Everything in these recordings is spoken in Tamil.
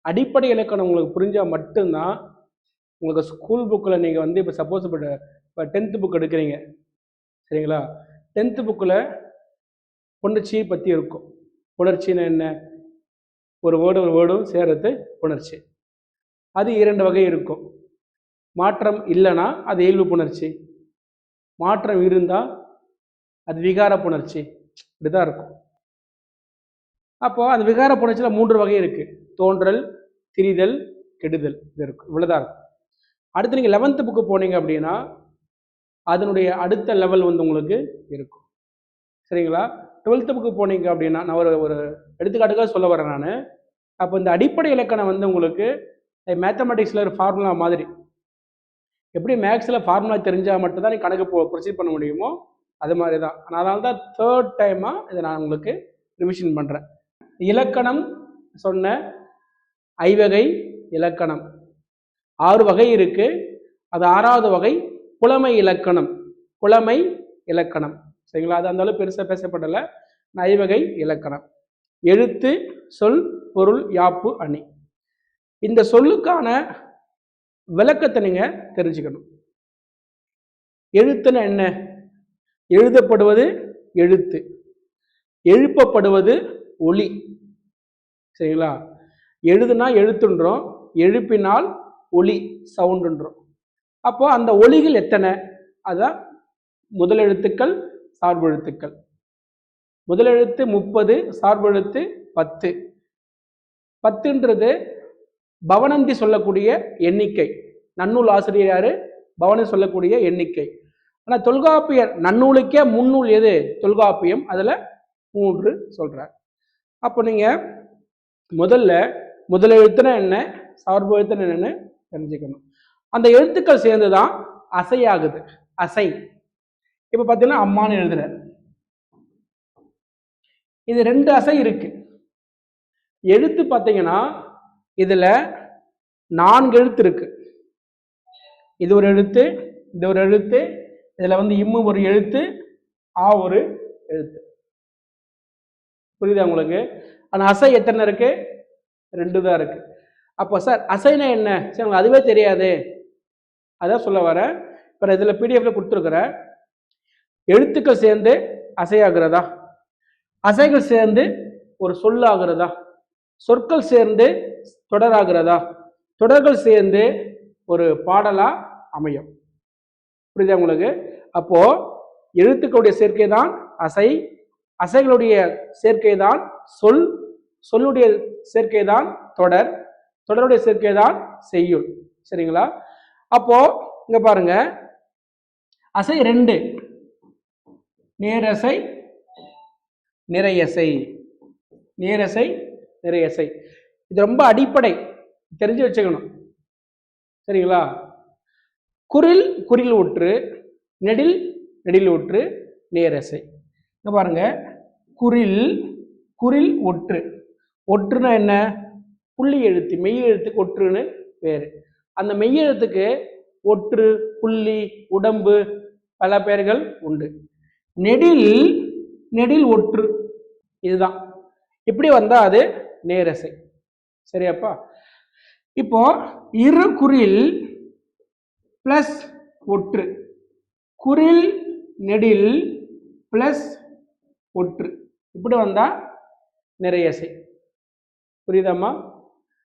அடிப்படை இலக்கணம் உங்களுக்கு புரிஞ்சால் மட்டும்தான் உங்களுக்கு ஸ்கூல் புக்கில் நீங்கள் வந்து இப்போ சப்போஸ் இப்போ 10th புக் எடுக்கிறீங்க சரிங்களா, 10th புக்கில் புணர்ச்சியை பற்றி இருக்கும். புணர்ச்சின்னா என்ன? ஒரு வேர்டும் சேர்றது புணர்ச்சி. அது 2 வகை இருக்கும். மாற்றம் இல்லைன்னா அது இயல்பு புணர்ச்சி, மாற்றம் இருந்தால் அது விகார புணர்ச்சி. இப்படிதான் இருக்கும். அப்போ அந்த விகார புணர்ச்சியில் 3 வகை இருக்கு. தோன்றல், திரிதல், கெடுதல். இது இருக்கும். இவ்வளவுதான் இருக்கும். அடுத்து நீங்க 11th புக்கு போனீங்க அப்படின்னா அதனுடைய அடுத்த லெவல் வந்து உங்களுக்கு இருக்கும் சரிங்களா. 12th புக்கு போனீங்க அப்படின்னா நான் ஒரு எடுத்துக்காட்டுக்காக சொல்ல வரேன் நான். அப்போ இந்த அடிப்படை இலக்கணம் வந்து உங்களுக்கு மேத்தமெட்டிக்ஸில் ஒரு ஃபார்முலா மாதிரி. எப்படி மேக்ஸில் ஃபார்முலா தெரிஞ்சால் மட்டும்தான் நீ கணக்கு ப்ரொசீட் பண்ண முடியுமோ அது மாதிரி தான். அதனால தான் 3rd டைமாக இதை நான் உங்களுக்கு ரிவிஷன் பண்ணுறேன். இலக்கணம் சொன்ன ஐவகை இலக்கணம் 6 வகை இருக்கு. அது 6வது வகை புலமை இலக்கணம். புலமை இலக்கணம் சரிங்களா. அது அந்த அளவு பெருசாக பேசப்படலை. ஐவகை இலக்கணம். எழுத்து, சொல், பொருள், யாப்பு, அணி. இந்த சொல்லுக்கான விளக்கத்தை நீங்க தெரிஞ்சுக்கணும். எழுத்துன்னு என்ன? எழுதப்படுவது எழுத்து, எழுப்பப்படுவது ஒலி சரிங்களா. எழுதுனா எழுத்துன்றோம், எழுப்பினால் ஒலி சவுண்டுன்றோம். அப்போ அந்த ஒலிகள் எத்தனை? அதான் முதலெழுத்துக்கள், சார்பெழுத்துக்கள். முதலெழுத்து 30, சார்பெழுத்து 10. 10ன்றது பவனந்தி சொல்லக்கூடிய எண்ணிக்கை. நன்னூல் ஆசிரியர் யாரு? பவனந்தி சொல்லக்கூடிய எண்ணிக்கை. ஆனால் தொல்காப்பியர் நன்னூலுக்கே முன்னூல் எது? தொல்காப்பியம். அதில் 3 சொல்றார். அப்போ நீங்க முதல் எழுத்துனா என்ன, சார்பு எழுத்துனா என்னன்னு தெரிஞ்சுக்கணும். அந்த எழுத்துக்கள் சேர்ந்துதான் அசையாகுது. அசை. இப்ப பார்த்தீங்கன்னா அம்மான்னு எழுதுற, இது 2 அசை இருக்கு. எழுத்து பார்த்தீங்கன்னா இதுல 4 எழுத்து இருக்கு. இது ஒரு எழுத்து, இது ஒரு எழுத்து, இதுல வந்து இம்மு ஒரு எழுத்து, ஆ ஒரு எழுத்து. புரியுதா உங்களுக்கு? ஆனா அசை எத்தனை இருக்கு? 2 தான் இருக்கு. அப்போ சார் அசைனா என்ன? சரி உங்களுக்கு அதுவே தெரியாது. அதான் சொல்ல வரேன். இப்போ இதுல பிடிஎஃப்ல கொடுத்துருக்குற எழுத்துக்கள் சேர்ந்து அசையாகிறதா, அசைகள் சேர்ந்து ஒரு சொல்லாகிறதா, சொற்கள் சேர்ந்து தொடராகிறதா, தொடர்கள் சேர்ந்து ஒரு பாடலா அமையும். புரியுதா உங்களுக்கு? அப்போ எழுத்துக்களுடைய சேர்க்கை தான் அசை, அசைகளுடைய சேர்க்கை தான் சொல், சொல்லுடைய சேர்க்கை தான் தொடர், தொடருடைய சேர்க்கை தான் செய்யுள். சரிங்களா? அப்போ இங்க பாருங்க, அசை 2, நேரசை, நிறையசை. நேரசை, நிறையசை. இது ரொம்ப அடிப்படை, தெரிஞ்சு வச்சுக்கணும். சரிங்களா? குறில், குறில் ஒற்று, நெடில், நெடில் ஒற்று, நேரசை. இங்க பாருங்க, குறில், குறில் ஒற்று. ஒற்றுனா என்ன? புள்ளி எழுத்து, மெய் எழுத்துக்கு ஒற்றுன்னு பேரு. அந்த மெய் எழுத்துக்கு ஒற்று, புள்ளி, உடம்பு பல பெயர்கள் உண்டு. நெடில், நெடில் ஒற்று. இதுதான். இப்படி வந்தா அது நேரசை. சரியாப்பா? இப்போ இரு குறில் பிளஸ் ஒற்று, குறில் நெடில் பிளஸ் ஒற்று, இப்படி வந்தா நிறையசை. புரியுதாம்மா?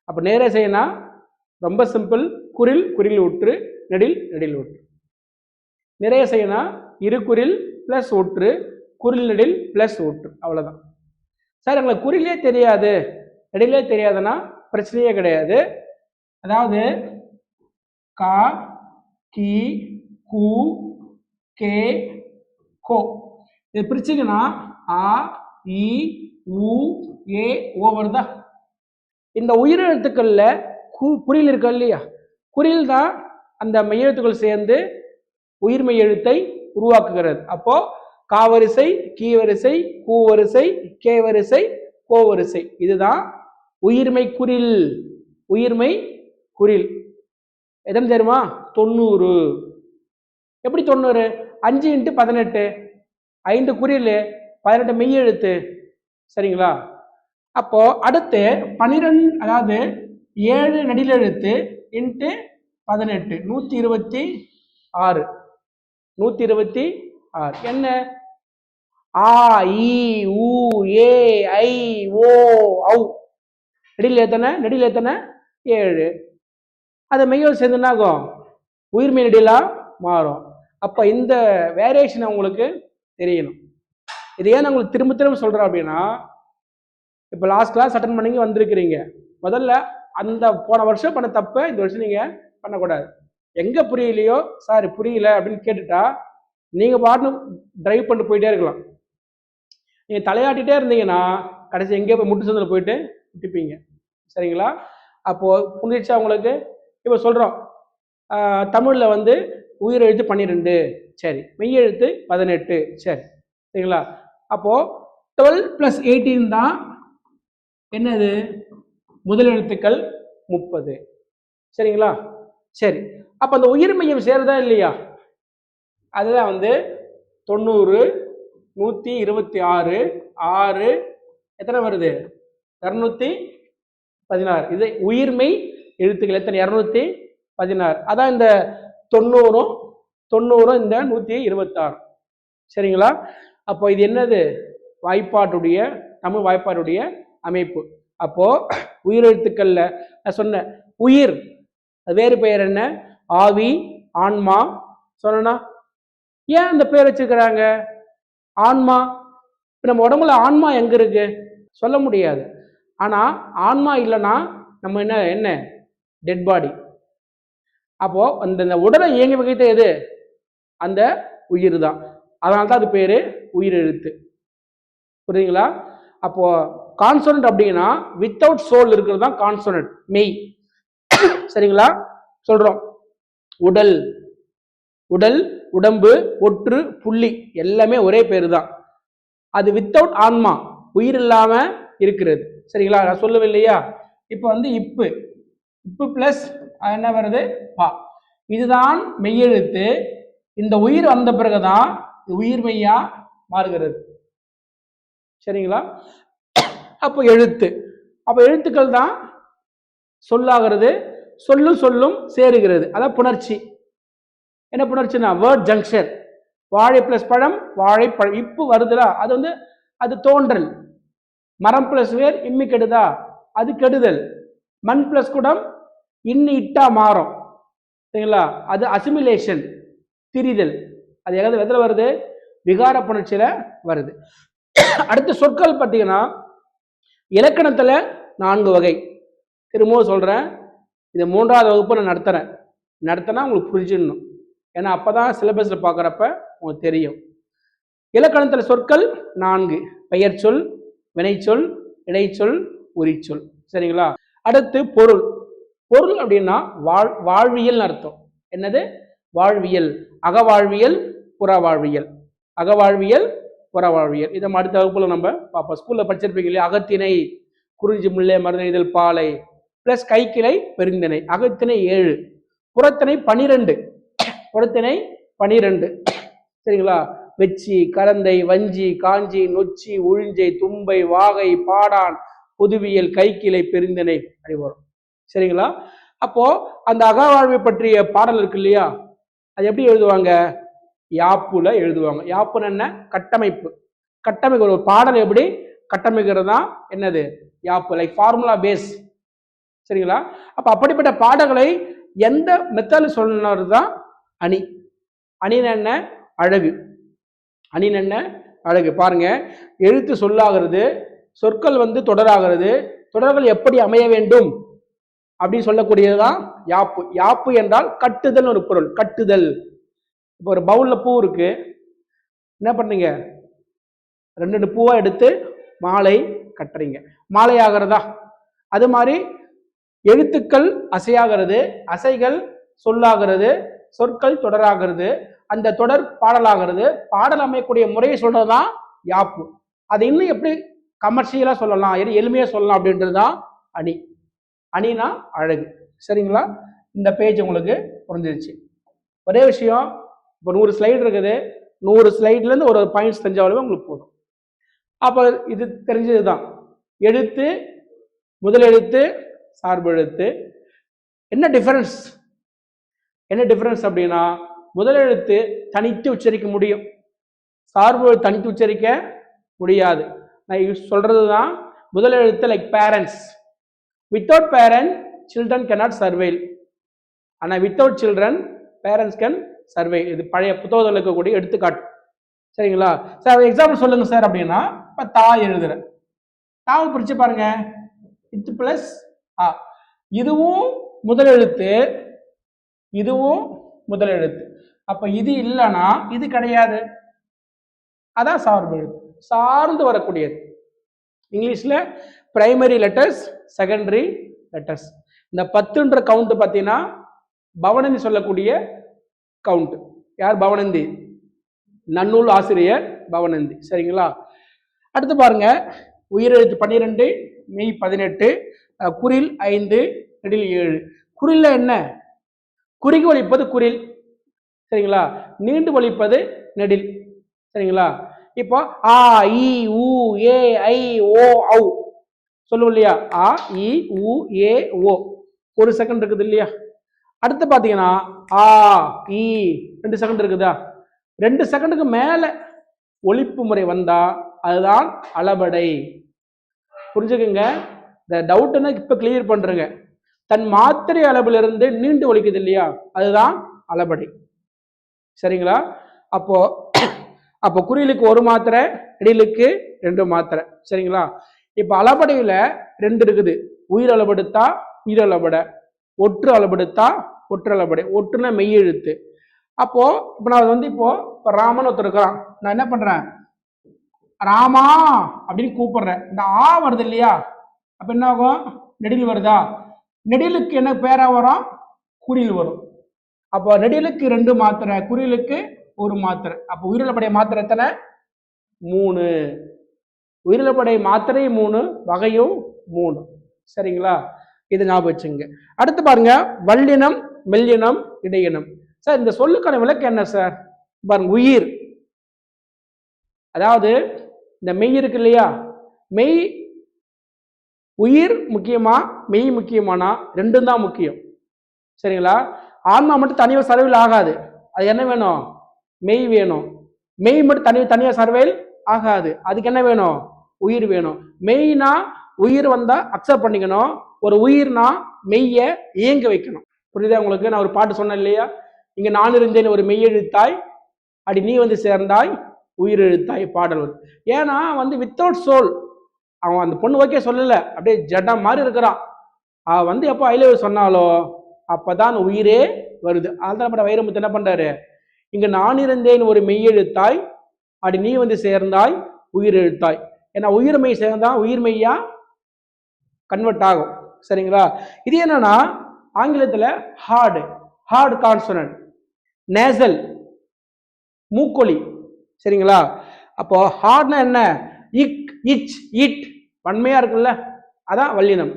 அப்ப நேரசைனா ரொம்ப சிம்பிள். குறில், குறில் ஒற்று, நெடில், நெடில் ஒற்று. நிறையசைனா இரு குறில் பிளஸ் ஒற்று, குறில் நெடில் பிளஸ் ஒற்று. அவ்வளவுதான். சார் எங்களுக்கு குறிலே தெரியாது, நெடிலே தெரியாதுன்னா பிரச்சனையே கிடையாது. அதாவது கா, கி, கு, கே, கோ இது பிரிச்சிங்கன்னா ஆ, இ, உ, ஏ, ஓ வருதா? இந்த உயிரெழுத்துக்கள்ல குறில் இருக்கு இல்லையா? குறில் தான் அந்த மெய்யெழுத்துக்கள் சேர்ந்து உயிர்மெய் எழுத்தை உருவாக்குகிறது. அப்போ காவரிசை, கீவரிசை, கூவரிசை, கே வரிசை, கோவரிசை. இதுதான் உயிர்மெய் குறில். உயிர்மெய் குறில் எத்தனை தெரியுமா? 90. எப்படி 90? 5 × 18, 5 குறில், 18 மெய் எழுத்து. சரிங்களா? அப்போ அடுத்து 12, அதாவது 7 நெடில் எழுத்து இன்ட்டு 18 126. 126 என்ன? ஆ இ உ ஏ ஐ ஓ ஔ. நெடில் எத்தனை 7. அதை மெய்யோடு சேர்ந்து என்ன ஆகும்? உயிர்மெய் நெடிலா மாறும். அப்ப இந்த வேரியேஷன் உங்களுக்கு தெரியணும். இது ஏன் உங்களுக்கு திரும்ப திரும்ப சொல்றேன் அப்படின்னா, இப்போ லாஸ்ட் கிளாஸ் அட்டன் பண்ணி வந்திருக்கிறீங்க. முதல்ல அந்த போன வருஷம் பண்ண தப்ப இந்த வருஷம் நீங்க பண்ணக்கூடாது. எங்க புரியலையோ சாரி புரியல அப்படின்னு கேட்டுட்டா நீங்க பாட்டு டிரைவ் பண்ணிட்டு போயிட்டே இருக்கலாம். நீங்க தலையாட்டிட்டே இருந்தீங்கன்னா கடைசி எங்கேயோ போய் முட்டு சந்தில் போயிட்டு முட்டிப்பீங்க. சரிங்களா? அப்போ புரிஞ்சிச்சா உங்களுக்கு? இப்போ சொல்றோம் தமிழ்ல வந்து உயிர் எழுத்து 12, சரி, மெய் எழுத்து 18, சரி, சரிங்களா? அப்போ 12 + 18 தான் என்னது? முதல் எழுத்துக்கள் 30. சரிங்களா? சரி, அப்ப அந்த உயிர் மையம் சேருதா இல்லையா? அதுதான் வந்து 90, 126, 6 எத்தனை வருது? 216. இது உயிர்மெய் எழுத்துக்கள் எத்தனை? 216. அதான் இந்த 90 இந்த 126. சரிங்களா? அப்போ இது என்னது? வாய்ப்பாட்டுடைய தமிழ் வாய்ப்பாட்டுடைய அமைப்பு. அப்போ உயிரெழுத்துக்கள்ல நான் சொன்னேன் உயிர், வேறு பெயர் என்ன? ஆவி, ஆன்மா சொன்னா. ஏன் அந்த பேர் வச்சிருக்கிறாங்க ஆன்மா? நம்ம உடம்புல ஆன்மா எங்க இருக்கு சொல்ல முடியாது. ஆனா ஆன்மா இல்லைன்னா நம்ம என்ன டெட் பாடி. அப்போ அந்த உடலை இயங்கி வகைத்த எது? அந்த உயிர் தான். அதனால்தான் அது பேரு உயிரெழுத்து. புரியுதுங்களா? அப்போ கான்சோனன்ட் அப்படின்னா வித்தவுட் சோல் இருக்கிறது தான் கான்சோனன்ட், மெய். சரிங்களா? சொல்றோம் உடல், உடம்பு, ஒற்று, புள்ளி எல்லாமே ஒரே பேரு தான். அது வித்தவுட் ஆன்மா, உயிர் இல்லாம இருக்கிறது. சரிங்களா? நான் சொல்லவில்லையா? இப்போ வந்து இப்பு பிளஸ் என்ன வருது? பா. இதுதான் மெய்யெழுத்து. இந்த உயிர் வந்த பிறகுதான் உயிர் மெய்யா மாறுகிறது. சரிங்களா? அப்போ எழுத்து, அப்ப எழுத்துக்கள் தான் சொல்லாகிறது. சொல்லும் சேருகிறது. அதான் புணர்ச்சி. என்ன புணர்ச்சினா வேர்ட் ஜங்ஷன். வாழை பிளஸ் பழம், வாழைப்பழம். இப்பு வருதுல, அது வந்து அது தோன்றல். மரம் பிளஸ் வேர், இம்மி கெடுதா, அது கெடுதல். மண் பிளஸ் குடம், இன்னி இட்டா மாறும். சரிங்களா? அது அசிமிலேஷன், திரிதல். அது எதுல வருது? விகார புணர்ச்சியில வருது. அடுத்து சொற்கள் பார்த்தீங்கன்னா இலக்கணத்துல 4 வகை. திரும்பவும் சொல்றேன், இது 3வது வகுப்பு நான் நடத்தினா உங்களுக்கு புரிஞ்சிடணும். ஏன்னா அப்பதான் சிலபஸ்ல பார்க்குறப்ப உங்களுக்கு தெரியும். இலக்கணத்துல சொற்கள் 4: பெயர் சொல், வினைச்சொல், இடைச்சொல், உரிச்சொல். சரிங்களா? அடுத்து பொருள். பொருள் அப்படின்னா வாழ்வியல் அர்த்தம். என்னது? வாழ்வியல். அகவாழ்வியல், புறவாழ்வியல். அகவாழ்வியல், புறவாழ்வியல். இதை அடுத்த வகுப்புல நம்ம பார்ப்போம். ஸ்கூல்ல படிச்சிருப்பீங்க இல்லையா? அகத்திணை, குறிஞ்சி முல்லை மருதனை இதழ் பாலை பிளஸ் கைக்கிளை பெருந்திணை. அகத்திணை 7, புறத்திணை 12. புறத்திணை 12. சரிங்களா? வெச்சி, கலந்தை, வஞ்சி, காஞ்சி, நொச்சி, உழிஞ்சை, தும்பை, வாகை, பாடான், பொதுவியல், கைக்கிளை பெருந்திணை அப்படி வரும். சரிங்களா? அப்போ அந்த அகவாழ்வை பற்றிய பாடல் இருக்கு இல்லையா? அது எப்படி எழுதுவாங்க? யாப்புல எழுதுவாங்க. யாப்புன்னு என்ன? கட்டமைப்பு. கட்டமைப்பு ஒரு பாடல் எப்படி கட்டமைக்கிறது தான் என்னது? யாப்பு. Like formula base. சரிங்களா? அப்ப அப்படிப்பட்ட பாடல்களை எந்த மெத்தட் சொன்னதுதான் அணி. அணின்னு என்ன? அழகு. அணின்னு என்ன? அழகு. பாருங்க, எழுத்து சொல்லாகிறது, சொற்கள் வந்து தொடராகிறது. தொடர்கள் எப்படி அமைய வேண்டும் அப்படின்னு சொல்லக்கூடியதுதான் யாப்பு. யாப்பு என்றால் கட்டுதல் ஒரு பொருள். கட்டுதல். இப்போ ஒரு பவுல்ல பூ இருக்கு, என்ன பண்ணீங்க? 2 பூவா எடுத்து மாலை கட்டுறீங்க, மாலை ஆகிறதா? அது மாதிரி எழுத்துக்கள் அசையாகிறது, அசைகள் சொல்லாகிறது, சொற்கள் தொடராகிறது, அந்த தொடர் பாடலாகிறது. பாடல் அமையக்கூடிய முறையை சொல்றதுதான் யாப்பு. அதை இன்னும் எப்படி கமர்ஷியலா சொல்லலாம், எளிமையா சொல்லலாம் அப்படின்றதுதான் அணி. அணினா அழகு. சரிங்களா? இந்த பேஜ் உங்களுக்கு புரிஞ்சிருச்சு. ஒரே விஷயம், இப்போ 100 ஸ்லைடு இருக்குது. 100 ஸ்லைட்ல இருந்து ஒரு பாயிண்ட்ஸ் தெரிஞ்சாலும் உங்களுக்கு போதும். அப்ப இது தெரிஞ்சதுதான். எழுத்து, முதல் எழுத்து, சார்பு எழுத்து. என்ன டிஃபரன்ஸ் அப்படின்னா முதல் எழுத்து தனித்து உச்சரிக்க முடியும், சார்பு எழுத்து தனித்து உச்சரிக்க முடியாது. நான் சொல்றது தான் முதல் எழுத்து. Like parents, without parent children cannot survive, ஆனால் வித்தவுட் சில்ட்ரன் பேரண்ட்ஸ் கேன் சர்வை. இது பழைய புத்தகத்தில் இருக்கக்கூடிய எடுத்துக்காட்டு. சரிங்களா சார்? எக்ஸாம்பிள் சொல்லுங்க சார் அப்படின்னா, இப்போ தா எழுதுறேன், தாவை பிரிச்சு பாருங்க, இத் பிளஸ் ஆ. இதுவும் முதல் எழுத்து, இதுவும் முதல் எழுத்து. அப்ப இது இல்லைன்னா இது கிடையாது. அதான் சார்பு எழுத்து, சார்ந்து வரக்கூடியது. இங்கிலீஷ்ல பிரைமரி லெட்டர்ஸ், செகண்டரி லெட்டர்ஸ். இந்த 10ன்ற கவுண்ட் பார்த்தீங்கன்னா பவனந்தி சொல்லக்கூடிய கவுண்ட். யார் பவனந்தி? நன்னூல் ஆசிரியர் பவனந்தி. சரிங்களா? அடுத்து பாருங்க, உயிரெழுத்து 12, மெய் 18, குறில் 5, நெடில் 7. குறில்ல என்ன? குறுகி ஒலிப்பது குறில். சரிங்களா? நீண்டு ஒலிப்பது நெடில். சரிங்களா? இப்போ ஆ இ உ ஏ ஐ ஓ ஔ சொல்லுவோம் இல்லையா? ஆ இ உ ஏ ஓ, ஒரு செகண்ட் இருக்குது இல்லையா? அடுத்து பாத்தீங்கன்னா ஆ இ 2 செகண்ட் இருக்குதா? 2 செகண்டுக்கு மேல ஒலிப்பு முறை வந்தா அதுதான் அளபடை. புரிஞ்சுக்குங்க. இந்த டவுட்னா இப்ப கிளியர் பண்றேங்க. தன் மாத்திரை அளவிலிருந்து நீண்டு ஒலிக்குது இல்லையா? அதுதான் அளபடை. சரிங்களா? அப்போ குறிலுக்கு 1 மாத்திரை, நெடிலுக்கு 2 மாத்திரை. சரிங்களா? இப்ப அளபடையில 2 இருக்குது. உயிர் அளபெடுத்தா உயிர் அளபடை, ஒற்று அளபெடுத்தா ஒற்று அளபடை. ஒற்றுனா மெய் எழுத்து. அப்போ இப்ப நான் வந்து இப்போ ராமன் ஒருத்தர் இருக்கிறான், நான் என்ன பண்றேன்? ராமா அப்படின்னு கூப்பிடுறேன். இந்த ஆ வருது இல்லையா? அப்ப என்ன ஆகும்? நெடில் வருதா? நெடிலுக்கு என்ன பேரா வரும்? குறில் வரும். அப்போ நெடிலுக்கு 2 மாத்திரை, குறிலுக்கு 1 மாத்திரை. அப்போ உயிரிழப்படை மாத்திரை எத்தனை? 3. உயிரிழப்படை மாத்திரை 3, வகையும் 3. சரிங்களா? இது ஞாபகம் வச்சுங்க. அடுத்து பாருங்க, வல்லினம், மெல்லினம், இடையினம். சார் இந்த சொல்லுக்கான விளக்கம் என்ன சார்? பாருங்க, உயிர், அதாவது இந்த மெய் இருக்கு இல்லையா? மெய், உயிர் முக்கியமா மெய் முக்கியமானா? 2 தான் முக்கியம். சரிங்களா? ஆன்மா மட்டும் தனியாக சர்வைல் ஆகாது. அது என்ன வேணும்? மெய் வேணும். மெய் மட்டும் தனியாக சர்வைல் ஆகாது. அதுக்கு என்ன வேணும்? உயிர் வேணும். மெய்னா உயிர் வந்தா அக்செப்ட் பண்ணிக்கணும். ஒரு உயிர்னா மெய்ய இயங்க வைக்கணும். புரியுதா உங்களுக்கு? நான் ஒரு பாட்டு சொன்னேன் இல்லையா? இங்க நான் இருந்தேன் ஒரு மெய் எழுத்தாய், அப்படி நீ வந்து சேர்ந்தாய் உயிர் எழுத்தாய் பாடல் வரும். ஏன்னா வந்து வித்தவுட் சோல், அவன் அந்த பொண்ணு ஓகே சொல்லல, அப்படியே ஜடம் மாதிரி இருக்கிறான். அவன் வந்து எப்போ ஐ லவ் யூ சொன்னாலோ அப்பதான் உயிரே வருது. அதனால வைரமுத்து என்ன பண்றாரு? இங்க நான் இருந்தேன் ஒரு மெய் எழுத்தாய், அப்படி நீ வந்து சேர்ந்தாய் உயிர் எழுத்தாய். ஏன்னா உயிர் மெய் சேர்ந்தா உயிர் மெய்யா கன்வெர்ட் ஆகும். சரிங்களா? இது என்னன்னா ஆங்கிலத்துல ஹார்டு கான்சனன்ட், நேசல் மூக்கொலி. சரிங்களா? அப்போ ஹார்ட்னா என்ன? இக், இச், இட் வன்மையா இருக்குல்ல, அதான் வல்லினம்.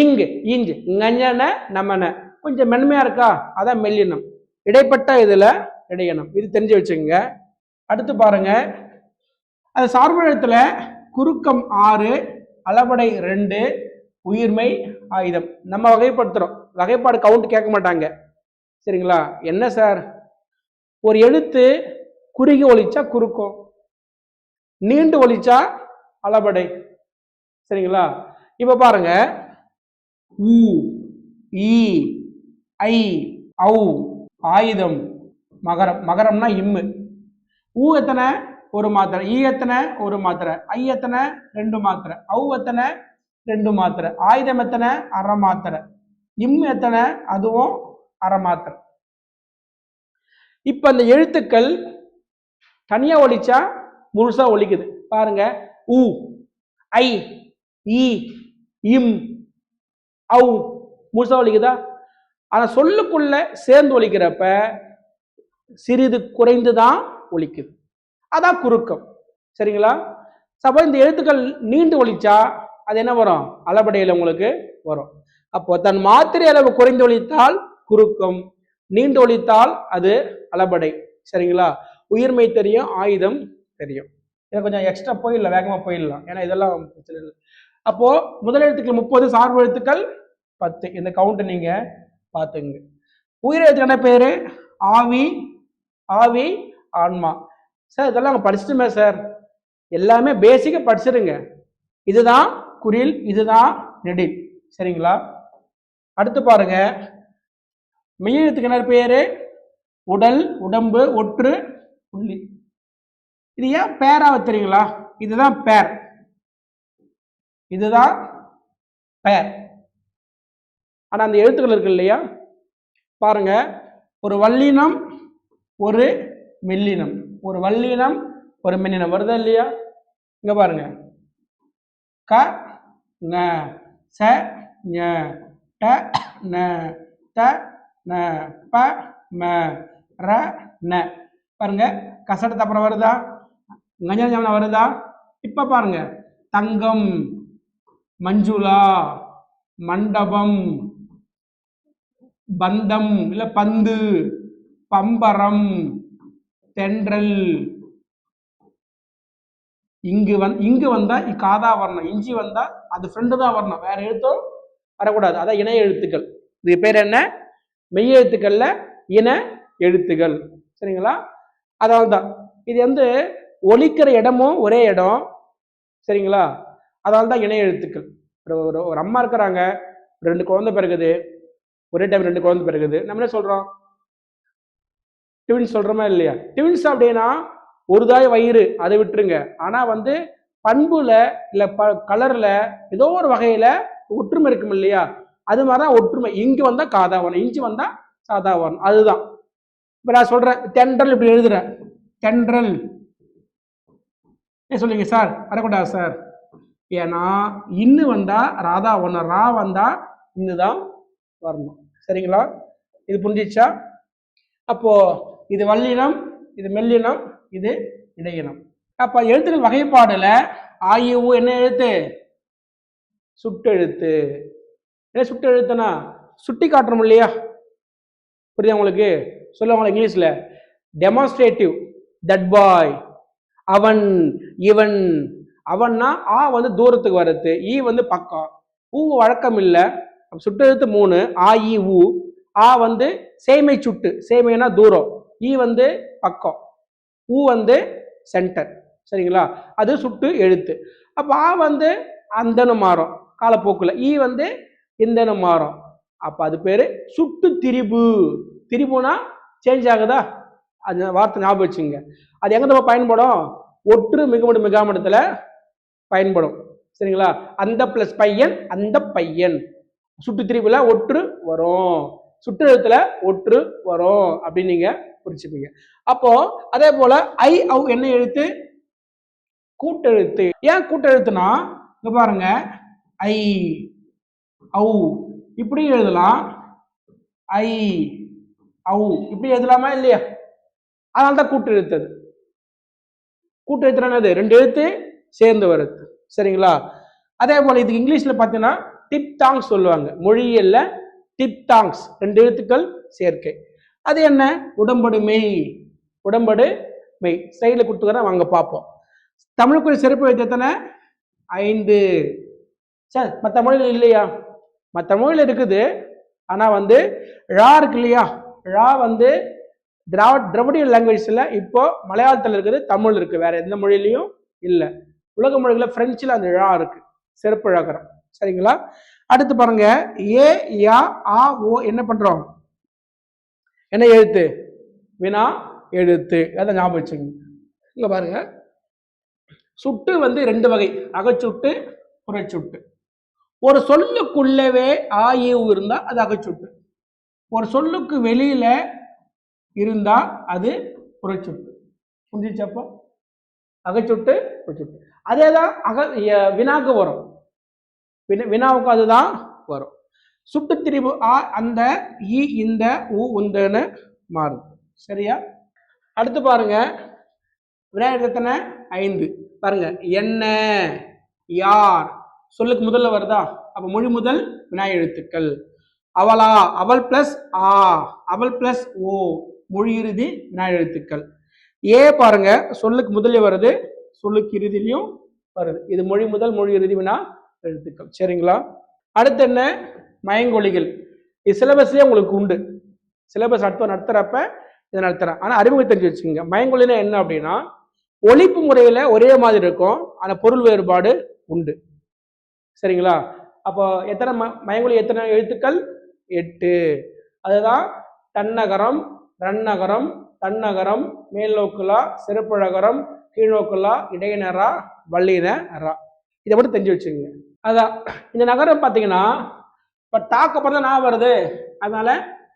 இங்கு, இஞ்சு, ngன நமன கொஞ்சம் மென்மையா இருக்கா, அதான் மெல்லினம். இடைப்பட்ட இதுல இடையினம். இது தெரிஞ்சு வச்சுங்க. அடுத்து பாருங்க, அது சார்பு எழுத்துல குறுக்கம் 6, அளபடை 2, உயிர்மை ஆயுதம். நம்ம வகைப்படுத்துறோம், வகைப்பாடு கவுண்ட் கேட்க மாட்டாங்க. சரிங்களா? என்ன சார், ஒரு எழுத்து குறுகி ஒலிச்சா குறுக்கம், நீண்டு ஒலிச்சா அளபடை. சரிங்களா? இப்ப பாருங்க, உ, ஈ, ஐ, ஔ, ஆயுதம், மகரம். மகரம்னா இம்மு. ஊ எத்தனை? 1 மாத்திரை. ஈ எத்தனை? 1 மாத்திரை. ஐ எத்தனை? 2 மாத்திரை. ஔ எத்தனை? 2 மாத்திரை. ஆயுதம் எத்தனை? அரை மாத்திரை. இம்மு எத்தனை? அதுவும் அரை மாத்திரை. இப்ப அந்த எழுத்துக்கள் தனியா ஒலிச்சா முழுசா ஒலிக்குது. பாருங்க, உ, ஐ, ஈ, இம், ஔ முழுசா ஒலிக்குதா? ஆனா சொல்லுக்குள்ள சேர்ந்து ஒலிக்கிறப்ப சிறிது குறைந்துதான் ஒலிக்குது. அதான் குறுக்கம். சரிங்களா? சப்போஸ் இந்த எழுத்துக்கள் நீண்டு ஒலிச்சா அது என்ன வரும்? அளபடையில உங்களுக்கு வரும். அப்போ தன் மாத்திரை அளவு குறைந்து ஒலித்தால் குறுக்கம், நீண்டு ஒலித்தால் அது அளபடை. சரிங்களா? உயிர்மை தெரியும், ஆயுதம் தெரியும். இதை கொஞ்சம் எக்ஸ்ட்ரா போயிடலாம், வேகமா போயிடலாம், ஏன்னா இதெல்லாம் பிரச்சனை இல்லை. அப்போ முதல் எழுத்துக்கள் 30, சார்பு எழுத்துக்கள் 10. இந்த கவுண்ட் நீங்க பார்த்துங்க. உயிரெழுத்துக்கான பேரு ஆவி, ஆவி, ஆன்மா. சார் இதெல்லாம் அவங்க படிச்சுட்டுமே சார், எல்லாமே பேசிக்கா படிச்சிருங்க. இதுதான் குறில், இதுதான் நெடில். சரிங்களா? அடுத்து பாருங்க, மெய்யெழுத்துக்கான பேரு உடல், உடம்பு, ஒற்று, புள்ளி. இது ஏன் பேரா தெரியுங்களா? இதுதான் பேர், இதுதான் பேர். ஆனா அந்த எழுத்துக்கள் இருக்கு இல்லையா, பாருங்க, ஒரு வல்லினம், ஒரு மெல்லினம், ஒரு வல்லினம், ஒரு மெல்லினம் வருதா இல்லையா? இங்க பாருங்க, க ந ச ஞ ட ந த ந ப ம ர ந. பாருங்க, கசடத்து அப்புறம் வருதா, கஞ்ச வருதா? இப்ப பாருங்க, தங்கம், மஞ்சுளா, மண்டபம், பந்தம் இல்ல பந்து, பம்பரம், தென்றல். இங்கு வந்தா காதா வரணும், இஞ்சி வந்தா அது ஃப்ரெண்டு தான் வரணும், வேற எழுத்தும் வரக்கூடாது. அதான் இணை எழுத்துக்கள். இது பேர் என்ன? மெய் எழுத்துக்கள்ல இன எழுத்துக்கள். சரிங்களா? அதாவது தான் இது வந்து ஒலிக்கிற இடமும் ஒரே இடம். சரிங்களா? அதனால தான் இணை எழுத்துக்கள். ஒரு அம்மா இருக்கிறாங்க, 2 குழந்தை பிறகுது, ஒரே டைம் 2 குழந்தை பிறகுது, நம்ம என்ன சொல்றோம்? ட்வின்ஸ் சொல்றோமா இல்லையா? ட்வின்ஸ் அப்படின்னா ஒரு தாய் வயிறு, அதை விட்டுருங்க. ஆனா வந்து பண்புல இல்ல கலர்ல ஏதோ ஒரு வகையில ஒற்றுமை இருக்கும் இல்லையா? அது மாதிரிதான் ஒற்றுமை. இங்கு வந்தா காதாவரம், இஞ்சி வந்தா சாதாவரம். அதுதான் இப்ப நான் சொல்றேன். தென்றல் இப்படி எழுதுறேன், தென்றல். ஏன் சொல்லுங்க சார் வரக்கூடாது சார்? ஏன்னா இன்னு வந்தா ராதா வரணும், ரா வந்தா இன்னுதான் வரணும். சரிங்களா? இது புரிஞ்சிச்சா? அப்போ இது வல்லினம், இது மெல்லினம், இது இடையினம். அப்ப எழுத்துக்கள் வகைப்பாடுல ஆயு என்ன எழுத்து? சுட்டெழுத்து. என்ன சுட்டெழுத்துனா சுட்டி காட்டுறோம் இல்லையா? புரியுதா உங்களுக்கு? சொல்லுவாங்க இங்கிலீஷ்ல டெமான்ஸ்ட்ரேட்டிவ். தட் பாய், அவன், இவன். அவன்னா ஆ வந்து தூரத்துக்கு வருது, ஈ வந்து பக்கம், ஊ வழக்கம் இல்லை. சுட்டெழுத்து 3, ஆ இ ஊ. ஆ வந்து சேமை சுட்டு, சேமைனா தூரம், ஈ வந்து பக்கம், ஊ வந்து சென்டர். சரிங்களா? அது சுட்டு எழுத்து. அப்ப ஆ வந்து அந்தனு மாறும் காலப்போக்குல, ஈ வந்து இந்தனு மாறும். அப்ப அது பேரு சுட்டு திரிபு. திரிபுனா சேஞ்ச் ஆகுதா? அந்த வார்த்தை ஞாபகம் வச்சுங்க. அது எங்க நம்ம பயன்படும்? ஒற்று மிகுமடு மிகாமடத்துல பயன்படும். சரிங்களா? அந்த பிளஸ் பையன், அந்த பையன். சுட்டு திரிபுல ஒற்று வரும், சுட்டு எழுத்துல ஒற்று வரும் அப்படின்னு நீங்க புரிச்சுப்பீங்க. அப்போ அதே போல ஐ அவ் என்ன எழுத்து? கூட்டெழுத்து. ஏன் கூட்டெழுத்துனா இங்க பாருங்க, ஐ அவ் இப்படி எழுதலாம், ஐ அவ் இப்படி எழுதலாமா இல்லையா? அதனால்தான் கூட்டு எழுத்து. கூட்டு எழுத்துறது 2 எழுத்து சேர்ந்து வருது. சரிங்களா? அதே போல இதுக்கு இங்கிலீஷ்ல பாத்தீங்கன்னா டிப் டாங்ஸ் சொல்லுவாங்க. மொழியல்ல டிப் டாங்ஸ், 2 எழுத்துக்கள் சேர்க்கை. அது என்ன? உடம்படு மெய், உடம்படு மெய். சைடுல கொடுத்துக்கிறேன், வாங்க பார்ப்போம். தமிழுக்குரிய சிறப்பு எழுத்து எத்தனை? 5. சார் மற்ற மொழிகள் இல்லையா? மற்ற மொழியில் இருக்குது. ஆனா வந்து ழா இருக்கு இல்லையா? ழா வந்து திராவிடிய லாங்குவேஜ்ல இப்போ மலையாளத்தில் இருக்குது, தமிழ் இருக்கு, வேற எந்த மொழியிலையும் இல்லை. உலக மொழிகள பிரெஞ்சுல அந்த ழா இருக்கு, சிறப்பு இழக்கிறோம். சரிங்களா? அடுத்து பாருங்க, ஏ யா ஆ ஓ என்ன பண்றோம்? என்ன எழுத்து? வினா எழுத்து. அதை ஞாபகம் வச்சுங்க. இங்க பாருங்க, சுட்டு வந்து 2 வகை, அகச்சுட்டு, புறச்சுட்டு. ஒரு சொல்லுக்குள்ளவே ஆயு இருந்தா அது அகச்சுட்டு, ஒரு சொல்லுக்கு வெளியில இருந்தா அது புறச்சுட்டு. புரிஞ்சிச்சப்போ? அகச்சுட்டு, புறச்சுட்டு. அதேதான் வினாக்கு வரும், வினாவுக்கு அதுதான் வரும். சுட்டு திரிபு ஆ அந்த, ஈ இந்த, ஊ உந்தன்னு மாறுது. சரியா? அடுத்து பாருங்க, விநாயகர் எத்தனை? 5. பாருங்க, என்ன, யார் சொல்லுக்கு முதல்ல வருதா? அப்ப மொழி முதல் வினாய் எழுத்துக்கள். அவளா, அவள் பிளஸ் ஆ, அவள் பிளஸ் ஓ, மொழி இறுதி வினாய் எழுத்துக்கள். ஏ பாருங்க, சொல்லுக்கு முதல்ல வருது, சொல்லுக்கு இறுதியிலையும் வருது. இது மொழி முதல் மொழி இறுதி வினா எழுத்துக்கள். சரிங்களா? அடுத்து என்ன? மயங்கொலிகள். இது சிலபஸ்லேயே உங்களுக்கு உண்டு. சிலபஸ் அடுத்த நடத்துறப்ப இதை நடத்துறேன். ஆனால் அறிமுகம் தெரிஞ்சு வச்சுக்கோங்க. மயங்கொலினா என்ன அப்படின்னா, ஒலிப்பு முறையில் ஒரே மாதிரி இருக்கும், ஆனால் பொருள் வேறுபாடு உண்டு. சரிங்களா? அப்போ எத்தனை மயங்கொலி, எத்தனை எழுத்துக்கள்? 8. அதுதான் தன்னகரம், ரன்னகரம், தன்னகரம், மேல் நோக்குலா, சிறப்புழகரம், கீழ்நோக்குலா, இடையினரா, வல்லினரா. இதை மட்டும் தெரிஞ்சு வச்சுக்கோங்க. அதான் இந்த நகரம் பார்த்தீங்கன்னா, இப்போ டாக்கப்படுறது நான் வருது, அதனால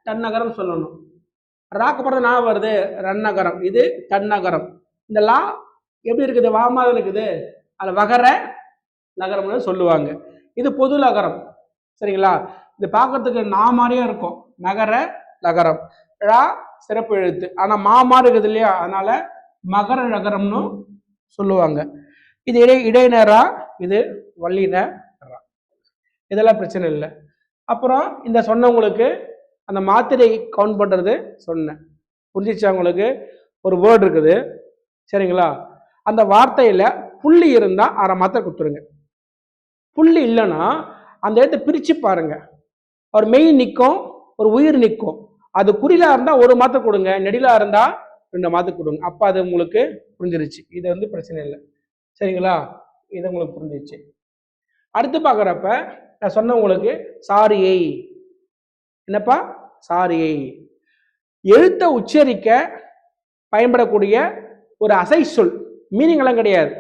தன்னகரம் சொல்லணும். ராக்கப்படுறது நான் வருது, ரன்னகரம், இது தன்னகரம். இந்த லா எப்படி இருக்குது? வாமாக இருக்குது, அதில் வகர நகரம்னு சொல்லுவாங்க. இது பொது நகரம். சரிங்களா? இது பார்க்கறதுக்கு நான் மாதிரியே இருக்கும், நகர நகரம். ழா சிறப்பு எழுத்து, ஆனால் மாமா இருக்குது இல்லையா, அதனால மகர நகரம்னு சொல்லுவாங்க. இது இடையினரா, இது வல்லினரா. இதெல்லாம் பிரச்சனை இல்லை. அப்புறம் இந்த சொன்னவங்களுக்கு அந்த மாத்திரை கவுண்ட் பண்ணுறது சொன்னேன். புரிஞ்சிச்சா உங்களுக்கு? ஒரு வேர்டு இருக்குது, சரிங்களா? அந்த வார்த்தையில் புள்ளி இருந்தால் அரை மாத்திரை கொடுத்துருங்க. புள்ளி இல்லைன்னா அந்த இடத்த பிரித்து பாருங்க. ஒரு மெய் நிற்கும், ஒரு உயிர் நிற்கும். அது குறிலா இருந்தால் ஒரு மாத்திரை கொடுங்க, நெடிலா இருந்தால் 2 மாத்திரை கொடுங்க. அப்போ அது உங்களுக்கு புரிஞ்சிருச்சு. இது வந்து பிரச்சனை இல்லை. சரிங்களா? இது உங்களுக்கு புரிஞ்சிச்சு. அடுத்து பார்க்குறப்ப நான் சொன்ன உங்களுக்கு சாரியை. என்னப்பா? சாரியை. எழுத்தை உச்சரிக்க பயன்படக்கூடிய ஒரு அசை சொல். மீனிங் எல்லாம் கிடையாது.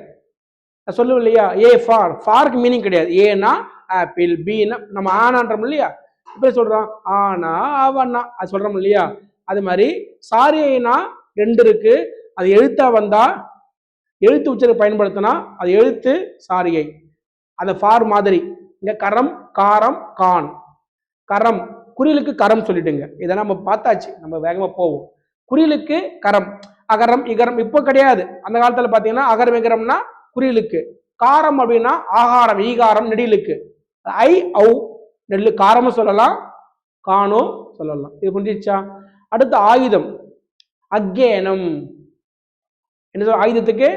நான் சொல்லுவேன் இல்லையா, ஏ ஃபார். ஃபாருக்கு மீனிங் கிடையாது. ஏனா ஆப்பிள், பீனா நம்ம ஆனான்றோம் இல்லையா, இப்ப சொல்றோம் ஆனா அவனா, அது சொல்றோம் இல்லையா. அது மாதிரி சாரியைனா 2 இருக்கு. அது எழுத்தா வந்தா, எழுத்து உச்சரிக்க பயன்படுத்தினா அது எழுத்து சாரியை. அந்த ஃபார் மாதிரி. இங்க கரம், காரம், கான். கரம், குறிலுக்கு கரம் சொல்லிட்டுங்க. இதை நம்ம பார்த்தாச்சு, நம்ம வேகமா போவோம். குறிலுக்கு கரம், அகரம், இகரம் இப்போ கிடையாது. அந்த காலத்துல பாத்தீங்கன்னா அகரம் இகரம்னா குறிலுக்கு. காரம் அப்படின்னா ஆகாரம், ஈகாரம், நெடிலுக்கு. ஐ ஔ நெல்லு காரமும் சொல்லலாம், காணும் சொல்லலாம். இது புரிஞ்சிச்சா? அடுத்து ஆயுதம். அக்கேனம். என்ன சொல்ல? ஆயுதத்துக்கு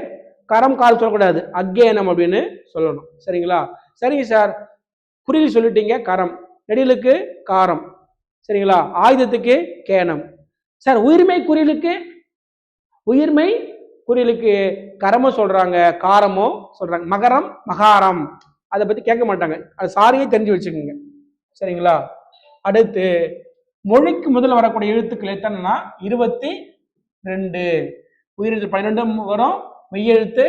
கரம் கால் சொல்லக்கூடாது, அக்கேனம் அப்படின்னு சொல்லணும். சரிங்களா? சரிங்க சார், குறில் சொல்லிட்டீங்க கரம், நெடிலுக்கு காரம். சரிங்களா? ஆயுதத்துக்கு கேனம். சார் உயிர்மை குறிலுக்கு, உயிர்மை குறிலுக்கு கரமும் சொல்றாங்க, காரமும் சொல்றாங்க. மகரம், மகாரம், அதை பத்தி கேட்க மாட்டாங்க. அது சாரியே தெரிஞ்சு வச்சுக்கோங்க. சரிங்களா? அடுத்து மொழிக்கு முதல்ல வரக்கூடிய எழுத்துக்கள் எத்தனைனா 22. உயிரெழுத்து 12 வரும், மெய்யெழுத்து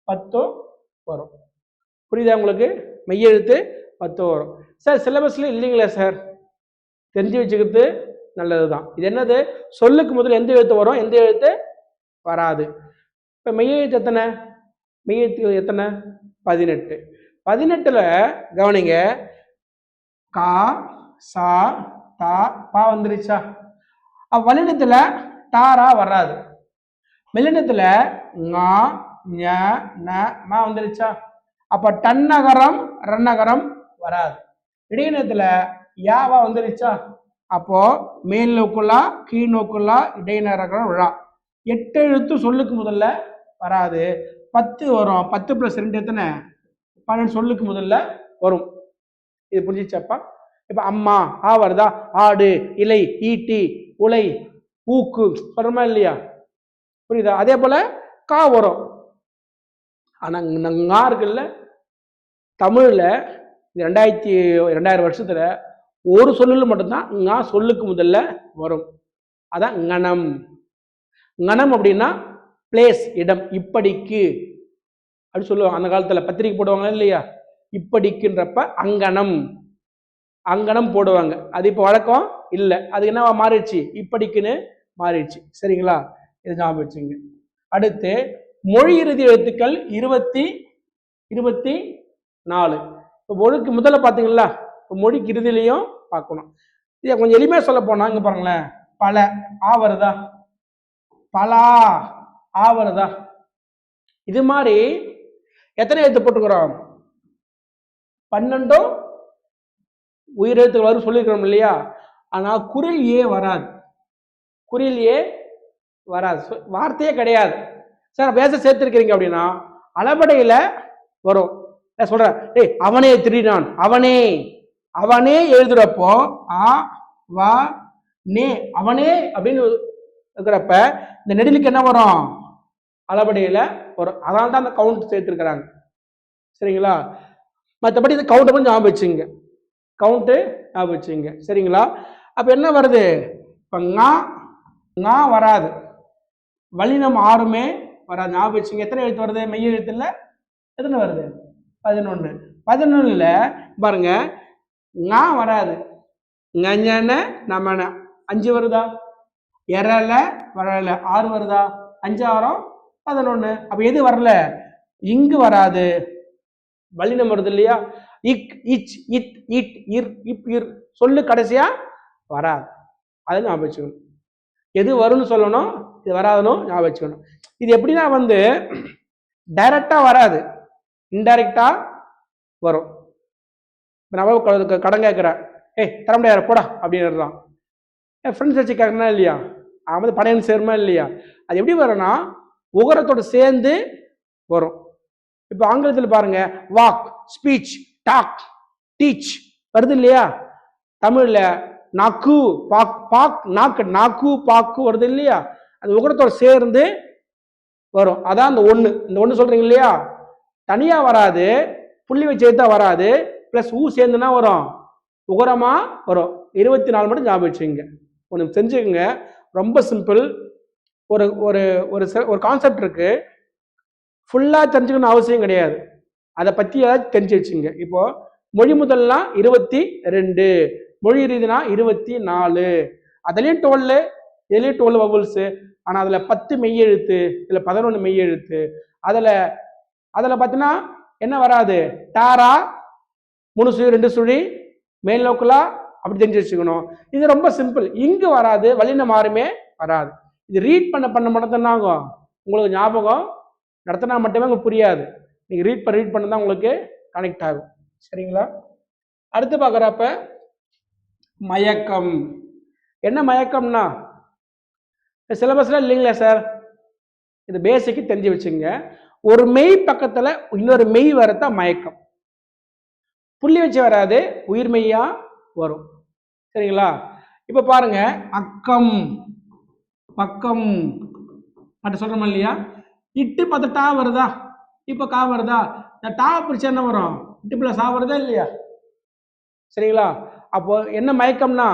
10 வரும். புரியுதா உங்களுக்கு? மெய்யெழுத்து 10 வரும். சார் சிலபஸ்ல இல்லைங்களா சார்? தெரிஞ்சு வச்சுக்கிறது நல்லதுதான். இது என்னது? சொல்லுக்கு முதல்ல எந்த எழுத்து வரும், எந்த எழுத்து வராது. இப்ப மெய்யெழுத்து எத்தனை? மெய்யெழுத்து எத்தனை? 18. 18ல கவனிங்க, கா, சா, தா, பா வந்துருச்சா? வல்லினத்துல டாரா வராது. மெல்லினத்துல ஙா, ஞ, ந, மா வந்துருச்சா? அப்ப டன்னகரம், ரன்னகரம் வராது. இடையினத்துல யாவா வந்துருச்சா? அப்போ மேல் நோக்குலா, கீழ் நோக்குலா, இடையினரகரம் விழா. 8 எழுத்து சொல்லுக்கு முதல்ல வராது. 10 வரும். 10 + 2 எத்தனை? 12 சொல்லுக்கு முதல்ல வரும். இது புரிஞ்சிச்சாப்பா? இப்ப அம்மா ஆ வருதா? ஆடு, இலை, ஈட்டி, உலை, ஊக்கு சொல்றமா இல்லையா? புரியுதா? அதே போல கா வரும். ஆனா ஞா இருக்குல்ல, தமிழ்ல 2000 வருஷத்துல ஒரு சொல்லுல மட்டும்தான் ஞா சொல்லுக்கு முதல்ல வரும். அதான் ஞனம். ஞனம் அப்படின்னா பிளேஸ், இடம். இப்படிக்கு அப்படி சொல்லுவாங்க. அந்த காலத்துல பத்திரிக்கை போடுவாங்க இல்லையா, இப்படிக்குன்றப்ப அங்கனம், அங்கனம் போடுவாங்க. அது இப்போ வழக்கம் இல்லை. அது என்னவா மாறிடுச்சு? இப்படிக்குன்னு மாறிடுச்சு. சரிங்களா? இது ஞாபகம் வச்சுங்க. அடுத்து மொழி இறுதி எழுத்துக்கள் 24. இப்போ மொழிக்கு முதல்ல பார்த்தீங்களா, இப்போ மொழிக்கு இறுதியிலையும் பார்க்கணும். இதை கொஞ்சம் எளிமையாக சொல்ல போனா இங்க பாருங்களேன், பல ஆ வருதா? பலா ஆ வருதா? இது மாதிரி எத்தனை எழுத்து போட்டுக்கிறோம்? 12 உயிரெழுத்துக்கள் வரும் சொல்லியிருக்கிறோம் இல்லையா? ஆனா குறில் ஏ வராது. குறில் ஏ வராது, வார்த்தையே கிடையாது. சார் பேச சேர்த்திருக்கிறீங்க அப்படின்னா அளபடையில வரும். சொல்றேன், ஏய் அவனே திருடினான், அவனே அவனே எழுதுறப்போ ஆ வா நே அவனே அப்படின்னு இருக்கிறப்ப இந்த நெடிலுக்கு என்ன வரும்? அளபடியில வரும். அதனால தான் அந்த கவுண்ட் சேர்த்துருக்கிறாங்க. சரிங்களா? மற்றபடி இந்த கவுண்ட் கொஞ்சம் ஞாபகம் வச்சுங்க, கவுண்ட்டு ஞாபகம் வச்சுங்க. சரிங்களா? அப்ப என்ன வருது? இப்ப ஙா வராது, வல்லினம் ஆறுமே வராது. ஞாபகம் வச்சுங்க. எத்தனை எழுத்து வருது? மெய் எழுத்துல எத்தனை வருது? 11. 11ல பாருங்க ஙா வராது, ஞன நமன 5 வருதா? எரல வரல 6 வருதா? 5 6 11. அப்ப எது வரல? இங்கு வராது, வல்லினம் வருது இல்லையா? இக் இச் இத் இட் இர் இப் இர் சொல்லு கடைசியா வராது. அதை ஞாபகம் வச்சுக்கணும். எது வரும்னு சொல்லணும், இது வராதுன்னு ஞாபகம் வச்சுக்கணும். இது எப்படின்னா வந்து டைரக்டா வராது, இன்டைரக்டா வரும். நான் கடன் கேட்கிறேன், ஏய் தர முடியாது போடா அப்படின்றான். என் ஃப்ரெண்ட்ஸ் வச்சு கேட்கறா இல்லையா? அவன் வந்து படையன் சேருமா இல்லையா? அது எப்படி வரும்னா உகரத்தோடு சேர்ந்து வரும். இப்போ ஆங்கிலத்தில் பாருங்க, வாக், ஸ்பீச், டாக், டீச் வருது இல்லையா? தமிழ்ல நாக்கு, பாக், பாக், நாக்கு, நாக்கு, பாக்கு வருது இல்லையா? அது உகரத்தோடு சேர்ந்து வரும். அதான் அந்த ஒன்று. இந்த ஒன்று சொல்றீங்க இல்லையா? தனியா வராது, புள்ளி வச்சு எடுத்தா வராது, பிளஸ் ஊ சேர்ந்துனா வரும், உகரமா வரும். 24 மட்டும் ஞாபகம் வச்சுங்க. ஒன்று தெரிஞ்சுக்கங்க, ரொம்ப சிம்பிள். ஒரு ஒரு ஒரு கான்செப்ட் இருக்கு, ஃபுல்லா தெரிஞ்சுக்கணும் அவசியம் கிடையாது, அதை பத்தி ஏதாவது தெரிஞ்சு வச்சுங்க. இப்போ மொழி முதல்லாம் 22, மொழி ரீதினா 24, அதுலயும் 12, இதுலயும் 12 வவுல்ஸ். ஆனா அதுல 10 மெய்யெழுத்து, இதுல 11 மெய்யெழுத்து. அதுல பார்த்தீங்கன்னா என்ன வராது? டாரா 3 சுழி 2 சுழி மேல் நோக்குலா அப்படி தெரிஞ்சு வச்சுக்கணும். இது ரொம்ப சிம்பிள். இங்கு வராது, வல்லினம் மாறுமே வராது. இது ரீட் பண்ண மட்டும் தான் ஆகும், உங்களுக்கு ஞாபகம் நடத்தினா மட்டுமே உங்களுக்கு புரியாது. நீங்க ரீட் பண்ண தான் உங்களுக்கு கனெக்ட் ஆகும். சரிங்களா? அடுத்து பார்க்குறப்ப மயக்கம். என்ன மயக்கம்னா சிலபஸ்ல இல்லைங்களா சார்? இது பேசிக்கு தெரிஞ்சு வச்சுங்க. ஒரு மெய் பக்கத்துல இன்னொரு மெய் வரத்தான் மயக்கம். புள்ளி வச்சு வராது, உயிர் மெய்யா வரும். சரிங்களா? இப்ப பாருங்க, அக்கம், பக்கம் அப்படி சொல்றோம் இல்லையா? இட்டு பத்து டா வருதா? இப்ப கா வருதா? இந்த டா பிடிச்சா என்ன வரும்? இட்டு பிள்ளை சா வருதா இல்லையா? சரிங்களா? அப்போ என்ன மயக்கம்னா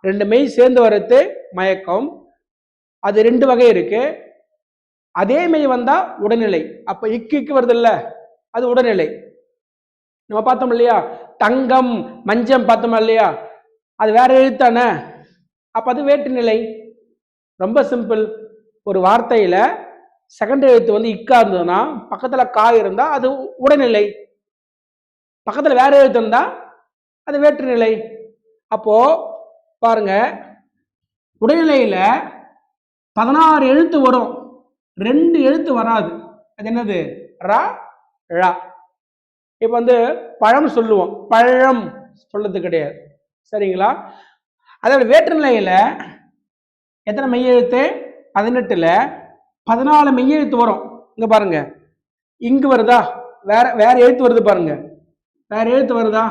2 மெய் சேர்ந்து வர்றது மயக்கம். அது 2 வகை இருக்கு. அதே மெய் வந்தா உடல்நிலை. அப்ப இக்கு வருது இல்ல, அது உடல்நிலை. நம்ம பார்த்தோம் இல்லையா? தங்கம், மஞ்சம் பார்த்தோமா இல்லையா? அது வேற எழுத்தானே, அப்ப அது வேற்று நிலை. ரொம்ப சிம்பிள். ஒரு வார்த்தையில செகண்ட் எழுத்து வந்து இக்கா இருந்ததுன்னா பக்கத்துல கா இருந்தா அது உடல்நிலை, பக்கத்துல வேற எழுத்து இருந்தா அது வேற்று நிலை. அப்போ பாருங்க, உடல்நிலையில 16 எழுத்து வரும், 2 எழுத்து வராது. அது என்னது? ரா ழா. இப்ப வந்து பழம் சொல்லுவோம், பழம் சொல்றது கிடையாது. சரிங்களா? அதோட வேற்று நிலையில எத்தனை மெய்யெழுத்து? 18ல 14 மெய்யெழுத்து வரும். இங்க பாருங்க, இங்கு வருதா? வேற எழுத்து வருது பாருங்க, வேற எழுத்து வருதா?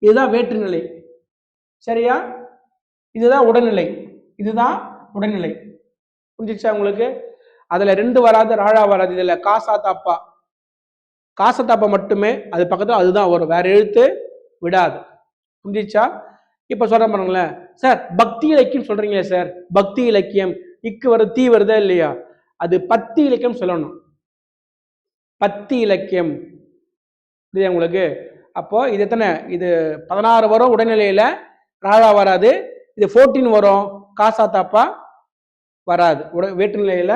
இதுதான் வேற்று நிலை. சரியா? இதுதான் உடல்நிலை, இதுதான் உடல்நிலை. புரிஞ்சிச்சா உங்களுக்கு? அதுல 2 வராது, ராழா வராது. இதுல காசா தாப்பா, காசா தாப்பா மட்டுமே அது பக்கத்துல அதுதான் வரும், வேற எழுத்து விடாது. புரிஞ்சிச்சா? இப்ப சொல்ற பாருங்களேன், சார் பக்தி இலக்கியம் சொல்றீங்களே சார், பக்தி இலக்கியம் இக்கு வருது, தீ வருதா இல்லையா? அது பத்தி இலக்கியம் சொல்லணும், பத்தி இலக்கியம். புரியுதா உங்களுக்கு? அப்போ இது எத்தனை? இது 16 வரும் உடல்நிலையில, ராழா வராது. இது 14 வரும், காசா தாப்பா வராது, வேற்று நிலையில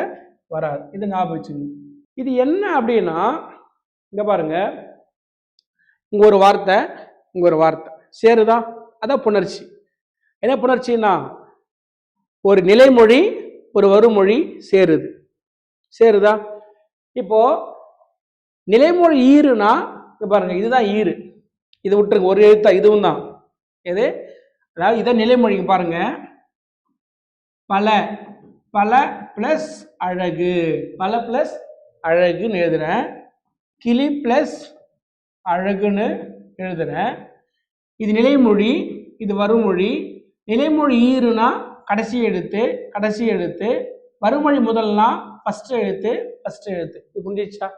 வராது. இது ஞாபகம் வச்சுங்க. இது என்ன அப்படின்னா, இங்க பாருங்க, இங்க ஒரு வார்த்தை, இங்க ஒரு வார்த்தை சேருதா? அதான் புணர்ச்சி. என்ன புணர்ச்சின்னா, ஒரு நிலைமொழி ஒரு வருமொழி சேருது. சேருதா? இப்போ நிலைமொழி ஈருனா பாருங்க, இதுதான் ஈரு, இது விட்டுருக்கு, ஒரு எழுத்தா இதுவும் தான். எது? அதாவது இதான் நிலைமொழி. பாருங்க, பல, பல பிளஸ் அழகு, பல பிளஸ் அழகுன்னு எழுதுறேன். கிளி பிளஸ் அழகுன்னு எழுதுறேன். இது நிலைமொழி, இது வருமொழி. நிலைமொழி ஈறுனா கடைசி எழுத்து, வருமொழி முதல்னா ஃபர்ஸ்ட் எழுத்து. இது புரிஞ்சிச்சா?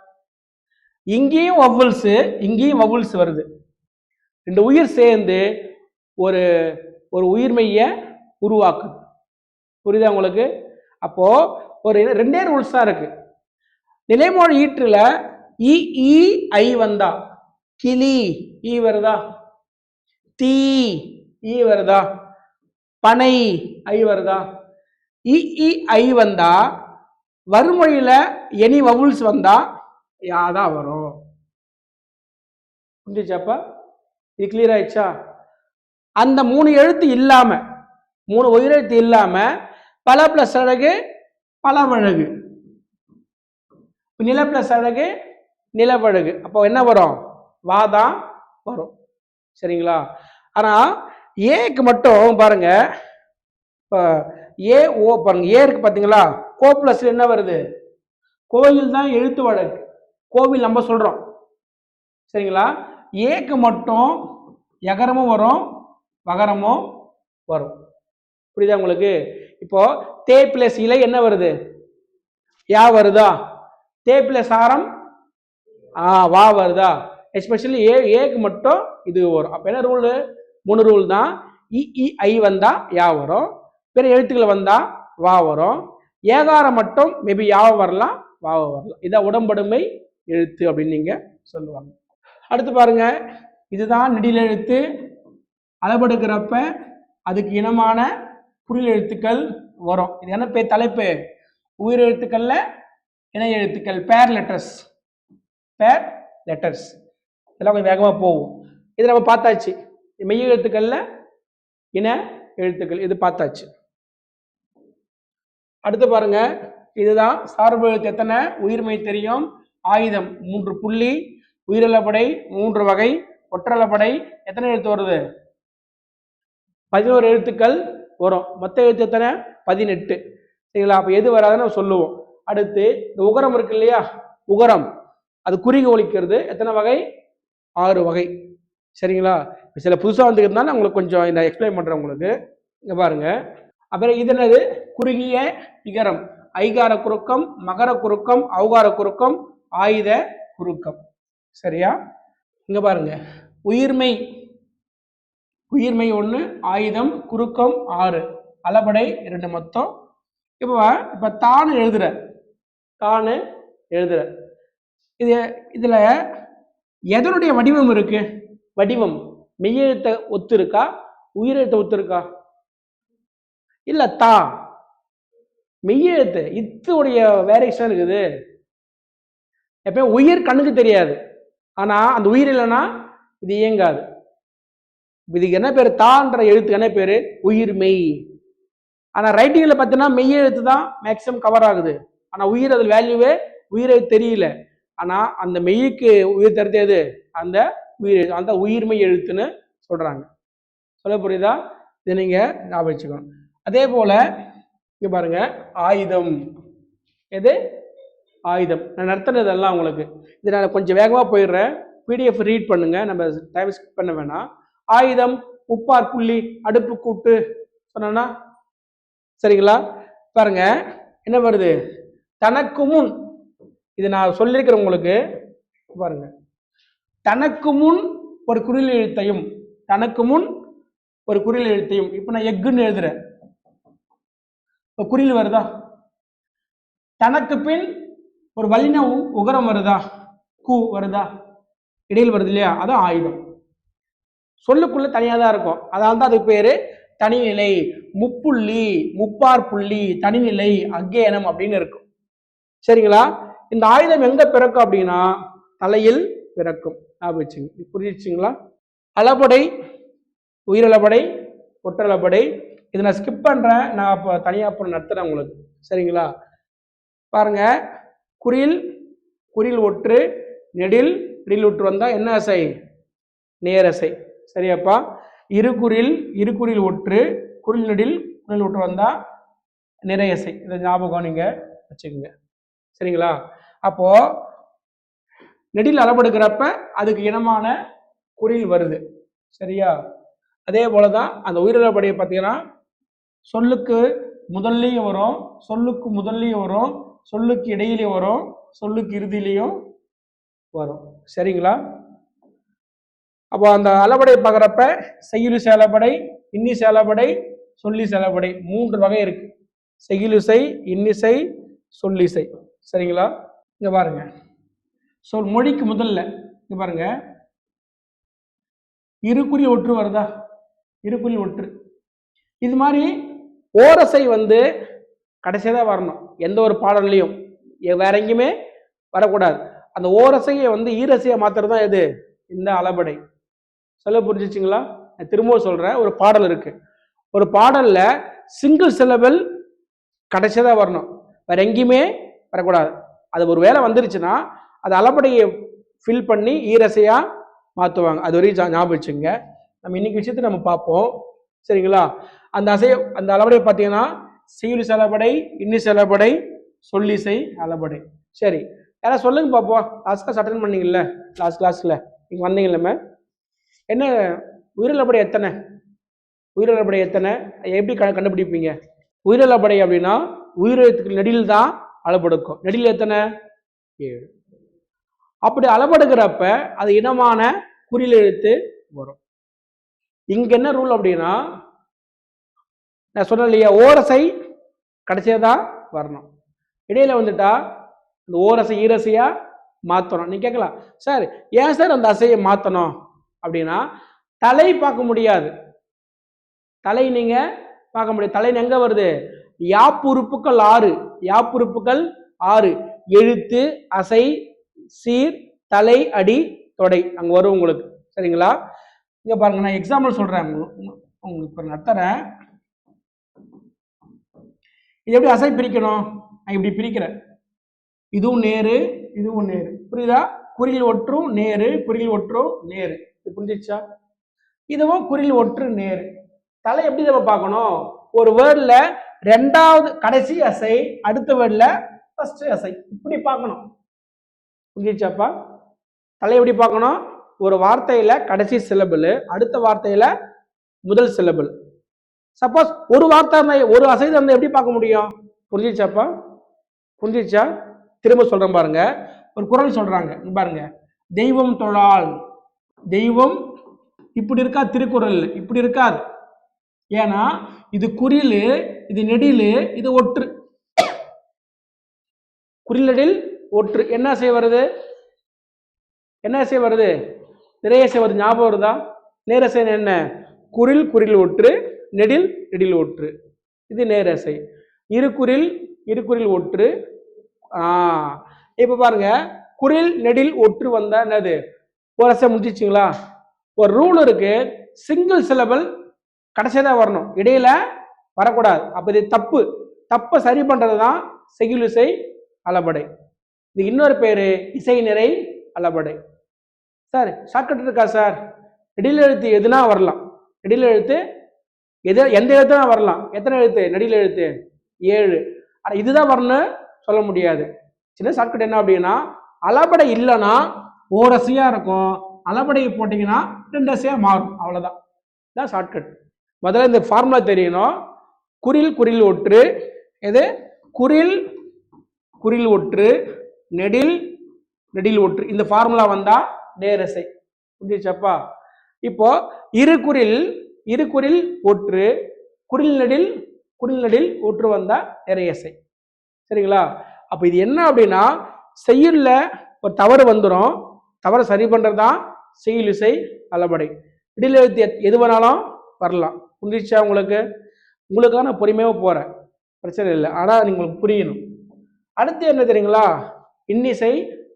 இங்கேயும் வவுல்ஸ் வருது. ரெண்டு உயிர் சேர்ந்து ஒரு ஒரு உயிர்மெய்ய உருவாக்குது. புரியுதா உங்களுக்கு? அப்போ ஒரு ரெண்டே ரூல்ஸ் தான் இருக்கு. நிலைமொழி ஈற்றுல இ ஐ வந்தா கிளி ஈ வருதா, தீ ஈ வருதா, பனை ஐ வருதா, இ ஐ வந்தா வருமொழியில எனி வவுல்ஸ் வந்தா யாதான் வரும். புரிஞ்சுச்சாப்பா? இது கிளியர் ஆயிடுச்சா? அந்த 3 எழுத்து இல்லாம, 3 உயிரெழுத்து இல்லாம பல பிளஸ் அழகு பலவழகு, நில பிளஸ் அழகு நிலவழகு. அப்போ என்ன வரும்? வாதான் வரும். சரிங்களா? ஆனா ஏக்கு மட்டும் பாருங்க, இப்போ ஏ ஓ பாருங்க, ஏ இருக்கு பாத்தீங்களா? கோ பிளஸ் என்ன வருது? கோயில் தான் எழுத்து வழக்கு, கோவில் நம்ம சொல்றோம். சரிங்களா? ஏக்கு மட்டும் எகரமும் வரும் வகரமும் வரும். புரியுதா உங்களுக்கு? இப்போ தே பிளஸ் இலை என்ன வருது? யா வருதா? தே பிளஸ் ஆரம் வா வருதா? எஸ்பெஷலி ஏக்கு மட்டும் இது வரும். அப்ப என்ன ரூல்? 3 ரூல் தான். இ ஐ வந்தா யா வரும், பிற எழுத்துக்கள் வந்தா வா வரும். ஏகாரம் மட்டும் மேபி யாவ வரலாம், வாவ வரலாம். இதான் உடம்படுமை எழுத்து அப்படின்னு நீங்க சொல்லுவாங்க. அடுத்து பாருங்க, இதுதான் நெடில் எழுத்து. அளபடுக்கிறப்ப அதுக்கு இனமான குறில் எழுத்துக்கள் வரும். இது என்ன பேர்? தலைப்பு உயிர் எழுத்துக்கள்ல இணை எழுத்துக்கள், பேர் லெட்டர்ஸ். இதெல்லாம் கொஞ்சம் வேகமா போகும். இது நம்ம பார்த்தாச்சு. மெய் எழுத்துக்கள்ல இன எழுத்துக்கள், இது பார்த்தாச்சு. அடுத்து பாருங்க, இதுதான் சார்பு எழுத்து. எத்தனை உயிர்மை தெரியும்? ஆயுதம் 3 புள்ளி, உயிரிழப்படை 3 வகை, ஒற்றளப்படை எத்தனை எழுத்து வருது? 11 எழுத்துக்கள் வரும். மொத்த எழுத்து எத்தனை? 18. சரிங்களா? அப்ப எது வராதுன்னு சொல்லுவோம். அடுத்து இந்த உகரம் இருக்கு இல்லையா, உகரம் அது குறுகி ஒலிக்கிறது. எத்தனை வகை? 6 வகை. சரிங்களா? சில புதுசாக வந்துக்கிறதுனால உங்களுக்கு கொஞ்சம் நான் எக்ஸ்பிளைன் பண்றேன் உங்களுக்கு. இங்க பாருங்க. அப்புறம் இது என்னது? குறுகிய இகரம், ஐகார குறுக்கம், மகர குறுக்கம், ஔகார குறுக்கம், ஆயுத குறுக்கம். சரியா? இங்க பாருங்க, உயிர்மை 1, ஆயுதம் குறுக்கம் 6, அளபடை 2 மொத்தம். இப்ப தானு எழுதுற இதுல எதனுடைய வடிவம் இருக்கு? வடிவம் மெய்யெழுத்த ஒத்து இருக்கா, உயிரெழுத்த ஒத்து இருக்கா? இல்ல, மெய்யெழுத்து இத்துடைய வேரியேஷன் இருக்குது. எப்பயும் உயிர் கண்ணுக்கு தெரியாது, ஆனா அந்த உயிர் இல்லைன்னா இது இயங்காது. இதுக்கு என்ன பேரு? தான்ற எழுத்து என்ன பேரு? உயிர்மெய். ஆனா ரைட்டிங்ல பார்த்தீங்கன்னா மெய் எழுத்து தான் மேக்சிமம் கவர் ஆகுது. ஆனா உயிர் அதில் வேல்யூவே உயிரை தெரியல. ஆனா அந்த மெய்யுக்கு உயிர் தருது அந்த உயிர், அந்த உயிர்மெய் எழுத்துன்னு சொல்றாங்க. சொல்ல புரியுதா? இதை நீங்க ஞாபகம் வச்சுக்கணும். அதே போல இங்க பாருங்க, ஆயுதம். எது? ஆயுதம். நான் நடத்தினதெல்லாம் உங்களுக்கு இது நான் கொஞ்சம் வேகமா போயிடுறேன். PDF ரீட் பண்ணுங்க, நம்ம டைம் ஸ்கிப் பண்ண வேணாம். ஆயுதம், உப்பார் புள்ளி, அடுப்பு கூட்டு சொன்னா சரிங்களா? பாருங்க என்ன வருது? தனக்கு முன். இது நான் சொல்லியிருக்கிறேன் உங்களுக்கு. பாருங்க, தனக்கு முன் ஒரு குறில் எழுத்தையும், இப்ப நான் எக்குன்னு எழுதுறேன், இப்ப குறில் வருதா? தனக்கு பின் ஒரு வல்லின உகரம் வருதா? கூ வருதா? இடையில் வருது இல்லையா? அதான் ஆயுதம். சொல்லுக்குள்ள தனியா தான் இருக்கும். அதனால தான் அதுக்கு பேரு தனிநிலை, முப்புள்ளி, முப்பார் புள்ளி, தனிநிலை, அக்கேனம் அப்படின்னு இருக்கும். சரிங்களா? இந்த ஆயுதம் எங்க பிறக்கும் அப்படின்னா தலையில் பிறக்கும். புரிஞ்சிச்சுங்களா? அளபடை, உயிரளபடை, ஒற்றளபடை. இதை நான் ஸ்கிப் பண்றேன், நான் அப்ப தனியா அப்புறம் நடத்துறேன் உங்களுக்கு. சரிங்களா? பாருங்க, குறில் ஒற்று, நெடில் ஒற்று வந்தா என்ன அசை? நேரசை. சரியாப்பா? இருகுறில் ஒற்று, குறில் நெடில் ஒற்று வந்தா நிறையசை. இதை ஞாபகம் நீங்க வச்சுக்கோங்க. சரிங்களா? அப்போ நெடில் அளபெடுக்கிறப்ப அதுக்கு இனமான குறில் வருது. சரியா? அதே போலதான் அந்த உயிரிழப்படையை பார்த்தீங்கன்னா சொல்லுக்கு முதல்லையும் வரும், சொல்லுக்கு முதல்லையும் வரும், சொல்லுக்கு இடையிலையும் வரும், சொல்லுக்கு இறுதியிலையும் வரும். சரிங்களா? அப்போ அந்த அளபடை பார்க்குறப்ப செய்யுளிசை அளபடை, இன்னிசை அளபடை, சொல்லிசை அளபடை 3 வகை இருக்கு. செய்யுளிசை, இன்னிசை, சொல்லிசை. சரிங்களா? இங்க பாருங்க, சொல் மொழிக்கு முதல்ல இங்க பாருங்க, இருக்குறி ஒற்று வருதா? இருக்குறி ஒற்று. இது மாதிரி ஓரசை வந்து கடைசியாக வரணும் எந்த ஒரு பாடல்லையும், வேற எங்கேயுமே வரக்கூடாது. அந்த ஓரசையை வந்து ஈரசையை மாத்திரம் தான் எது? இந்த அளபடை. சொல்ல புரிஞ்சிச்சிங்களா? நான் திரும்பவும் சொல்றேன். ஒரு பாடல் இருக்கு, ஒரு பாடல்ல சிங்கிள் சிலபிள் கடைசியாக வரணும், வேற எங்கேயுமே வரக்கூடாது. அது ஒரு வேலை வந்துருச்சுன்னா அது அளபடையை ஃபில் பண்ணி ஈரசையா மாற்றுவாங்க. அது வரையும் ஞாபகம் வச்சுங்க. நம்ம இன்னைக்கு விஷயத்தை நம்ம பார்ப்போம். சரிங்களா? அந்த அந்த அளபடை பார்த்தீங்கன்னா செய்யுளிசை அளபடை, இன்னிசை அளபடை, சொல்லிசை அளபடை. சரி, யாராவது சொல்லுங்க பார்ப்போம். லாஸ்ட் கிளாஸ் அட்டன் பண்ணீங்கல்ல, லாஸ்ட் கிளாஸ்ல நீங்க வந்தீங்கல்ல, என்ன உயிரிழப்படை எத்தனை? உயிரிழப்படை எத்தனை? எப்படி கண்டுபிடிப்பீங்க? உயிரிழப்படை அப்படின்னா உயிரிழத்துக்கு நெடில் தான் அளபெடுக்கும். நெடில் எத்தனை? 7. அப்படி அளபெடுக்கிறப்ப அது இனமான குறில் எழுத்து வரும். இங்க என்ன ரூல் அப்படின்னா, நான் சொன்னேன் இல்லையா, ஓரசை கடைசியா தான் வரணும். இடையில வந்துட்டா இந்த ஓரசை ஈரசையா மாத்தணும். நீங்க கேட்கலாம், சார் ஏன் சார் அந்த அசையை மாத்தணும் அப்படின்னா, தலை பார்க்க முடியாது. தலை நீங்க பார்க்க முடியாது. தலை எங்க வருது? யாப்புறுப்புகள் 6. யாப்புறுப்புகள் 6. எழுத்து, அசை, சீர், தலை, அடி, தொடை அங்க வரும் உங்களுக்கு. சரிங்களா? இங்க பாருங்க, நான் எக்ஸாம்பிள் சொல்றேன் உங்களுக்கு, நடத்துறேன். இது எப்படி அசை பிரிக்கணும்? நான் இப்படி பிரிக்கிறேன். இதுவும் நேரு, இதுவும் நேரு. புரியுதா? குறில் ஒற்றும் நேரு, குறில் ஒற்றும் நேரு. இது புரிஞ்சிச்சா? இதுவும் குறில் ஒற்று நேரு. தலை எப்படி நம்ம பார்க்கணும்? ஒரு வேர்ட்ல 2வது கடைசி அசை, அடுத்த வேர்ட்ல ஃபர்ஸ்ட் அசை, இப்படி பார்க்கணும். புரிஞ்சிச்சாப்பா? தலை எப்படி பார்க்கணும்? ஒரு வார்த்தையில கடைசி சிலபிள், அடுத்த வார்த்தையில முதல் சிலபிள். சப்போஸ் ஒரு வார்த்தை ஒரு அசை இருந்தா எப்படி பார்க்க முடியும்? புரிஞ்சிச்சாப்பா? புரிஞ்சிச்சா? திரும்ப சொல்றேன் பாருங்க. ஒரு குறள் சொல்றாங்க பாருங்க, தெய்வம் தொழால். தெய்வம் இப்படி இருக்கா? திருக்குறள் இப்படி இருக்காது. ஏன்னா இது குறில், இது நெடில், இது ஒற்று. குறிலடில் ஒற்று. என்ன அசை வருது? என்ன அசை வருது? நிறையசை வருது. ஞாபகம் வருதா? நேரசை என்ன? குறில் குறில் ஒற்று, நெடில் நெடில் ஒற்று. இது நேரசை. இருகுறில் இருகுறில் ஒற்று. இப்ப பாருங்க, குறில் நெடில் ஒற்று வந்தா என்னது? ஒரு அசை முடிச்சிச்சிங்களா? ஒரு ரூல் இருக்கு, சிங்கிள் சிலபிள் கடைசியாக வரணும், இடையில வரக்கூடாது. அப்ப இது தப்பு. தப்பை சரி பண்றதுதான் செய்யுளிசை அளபடை. இது இன்னொரு பேரு இசை நிறை அளபடை. சார் ஷார்ட்கட் இருக்கா சார்? நெடில் எழுத்து எதுனா வரலாம். நெடில் எழுத்து எந்த எழுத்துனா வரலாம். எத்தனை எழுத்து? நெடில் எழுத்து 7. ஆனா இதுதான் வரணும் சொல்ல முடியாது. சின்ன ஷார்ட்கட் என்ன அப்படின்னா, அளபடை இல்லைன்னா ஓரசையா இருக்கும், அளபடையை போட்டீங்கன்னா 2 அசையா மாறும். அவ்வளவுதான். இதான் ஷார்ட்கட். முதல்ல இந்த ஃபார்முலா தெரியணும். குறில் குறில் ஒற்று, எது? குறில் குறில் ஒற்று, நெடில் நெடில் ஒற்று. இந்த ஃபார்முலா வந்தா நேரசை. புரிஞ்சிச்சப்பா? இப்போ இருகுறில் இருகுறில் ஒற்று, குறில் நெடில் ஒற்று வந்தா நிறையசை. சரிங்களா? அப்ப இது என்ன அப்படின்னா, செய்யுள்ல ஒரு தவறு வந்துடும், தவறு சரி பண்றதுதான் செய்யுளிசை அளபடை. இடையில எழுத்து எது வேணாலும் வரலாம். புரிஞ்சிச்சா உங்களுக்கு? உங்களுக்காக நான் பொறுமையாக போறேன், பிரச்சனை இல்லை. ஆனா உங்களுக்கு புரியணும். அடுத்து என்ன தெரியுங்களா? இன்னிசை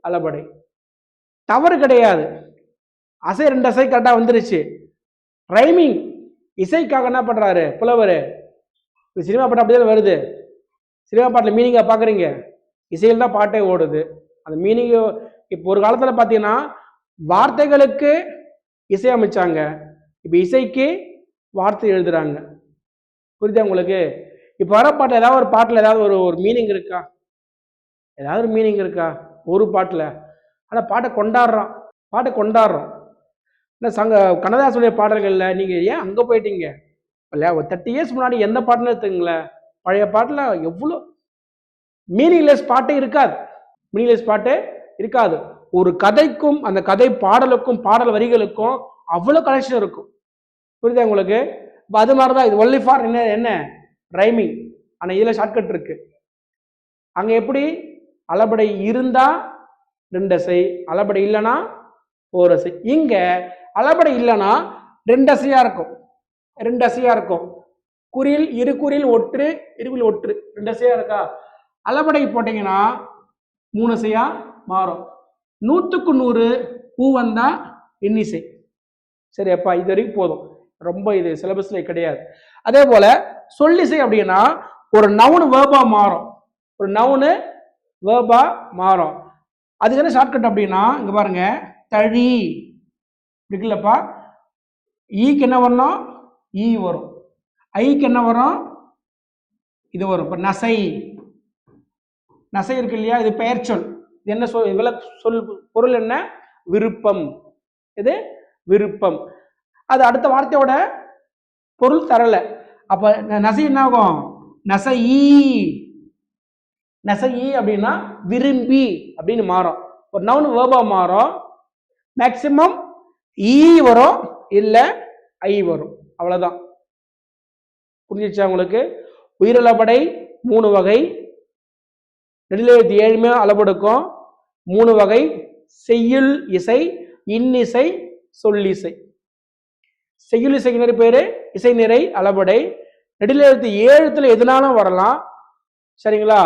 அளபடை. தவறு கிடையாது, அசை 2 அசை கரெக்டா வந்துருச்சு. ரைமிங் இசைக்காக என்ன பண்றாரு புலவர்? சினிமா பாட்டு அப்படிதான் வருது. சினிமா பாட்டில் மீனிங்கா பாக்குறீங்க, இசையில் தான் பாட்டே ஓடுது. அந்த மீனிங் இப்போ ஒரு காலத்துல பாத்தீங்கன்னா வார்த்தைகளுக்கு இசை அமைச்சாங்க, இப்ப இசைக்கு வார்த்தை எழுதுறாங்க. புரியுதா உங்களுக்கு? இப்ப வர பாட்டு ஏதாவது ஒரு பாட்டுல ஏதாவது ஒரு மீனிங் இருக்கா? ஏதாவது ஒரு மீனிங் இருக்கா ஒரு பாட்டுல? ஆனால் பாட்டை கொண்டாடுறோம். இல்லை கண்ணதாசனுடைய பாடல்களில் நீங்கள் ஏன் அங்கே போயிட்டீங்க இல்லையா? ஒரு 30 இயர்ஸ் முன்னாடி எந்த பாட்டுன்னு எடுத்துங்களேன், பழைய பாட்டில் எவ்வளோ மீனிங்லெஸ் பாட்டே இருக்காது. ஒரு கதைக்கும் அந்த கதை பாடலுக்கும் பாடல் வரிகளுக்கும் அவ்வளோ கனெக்ஷன் இருக்கும். புரியுதா உங்களுக்கு? இப்போ அது மாதிரி தான் இது ஒன்லி ஃபார் என்ன ரைமிங். ஆனால் இதில் ஷார்ட்கட் இருக்கு. அங்கே எப்படி அளபடை இருந்தால் 2 அசை, அளபடை இல்லைன்னா 1 அசை. இங்கே அளபடை இல்லைன்னா 2 அசையாக இருக்கும். குறில் இருகுறில் ஒற்று 2 அசையாக இருக்கா? அளபடை போட்டிங்கன்னா 3 அசையா மாறும். 100க்கு 100 பூ வந்தால் இன்னிசை. சரி அப்பா, இது வரைக்கும் போதும். ரொம்ப இது சிலபஸ்ல கிடையாது. அதே போல சொல்லிசை அப்படின்னா ஒரு நவுன் வேர்பா மாறும். அதுக்கு என்ன ஷார்ட்கட் அப்படின்னா, இங்க பாருங்க, தழி இருக்குல்லப்பா, ஈக்கு என்ன வரணும்? ஈ வரும். ஐக்கு என்ன வரும்? இது வரும். இப்போ நசை இருக்கு இல்லையா? இது பெயர் சொல். இது என்ன சொல் பொருள் என்ன? விருப்பம். இது விருப்பம். அது அடுத்த வார்த்தையோட பொருள் தரல. அப்ப நசை என்ன ஆகும்? நசை அப்படின்னா விரும்பி அப்படின்னு மாறும். ஒரு நவுன் வேர்பா மாறும். மேக்சிமம் ஈ வரும், இல்ல ஐ வரும். அவ்வளவுதான். புரிஞ்சிச்சா உங்களுக்கு? உயிரளபடை 3 வகை, நெடிலெழுத்து 7மே அளபெடுக்கும். 3 வகை: செய்யுள் இசை, இன்னிசை, சொல்லிசை. செய்யுள் இசைக்கு நிறைய பேரு இசை நிறை அளபடை. நெடிலெழுத்து 7த்துல எதுனாலும் வரலாம். சரிங்களா?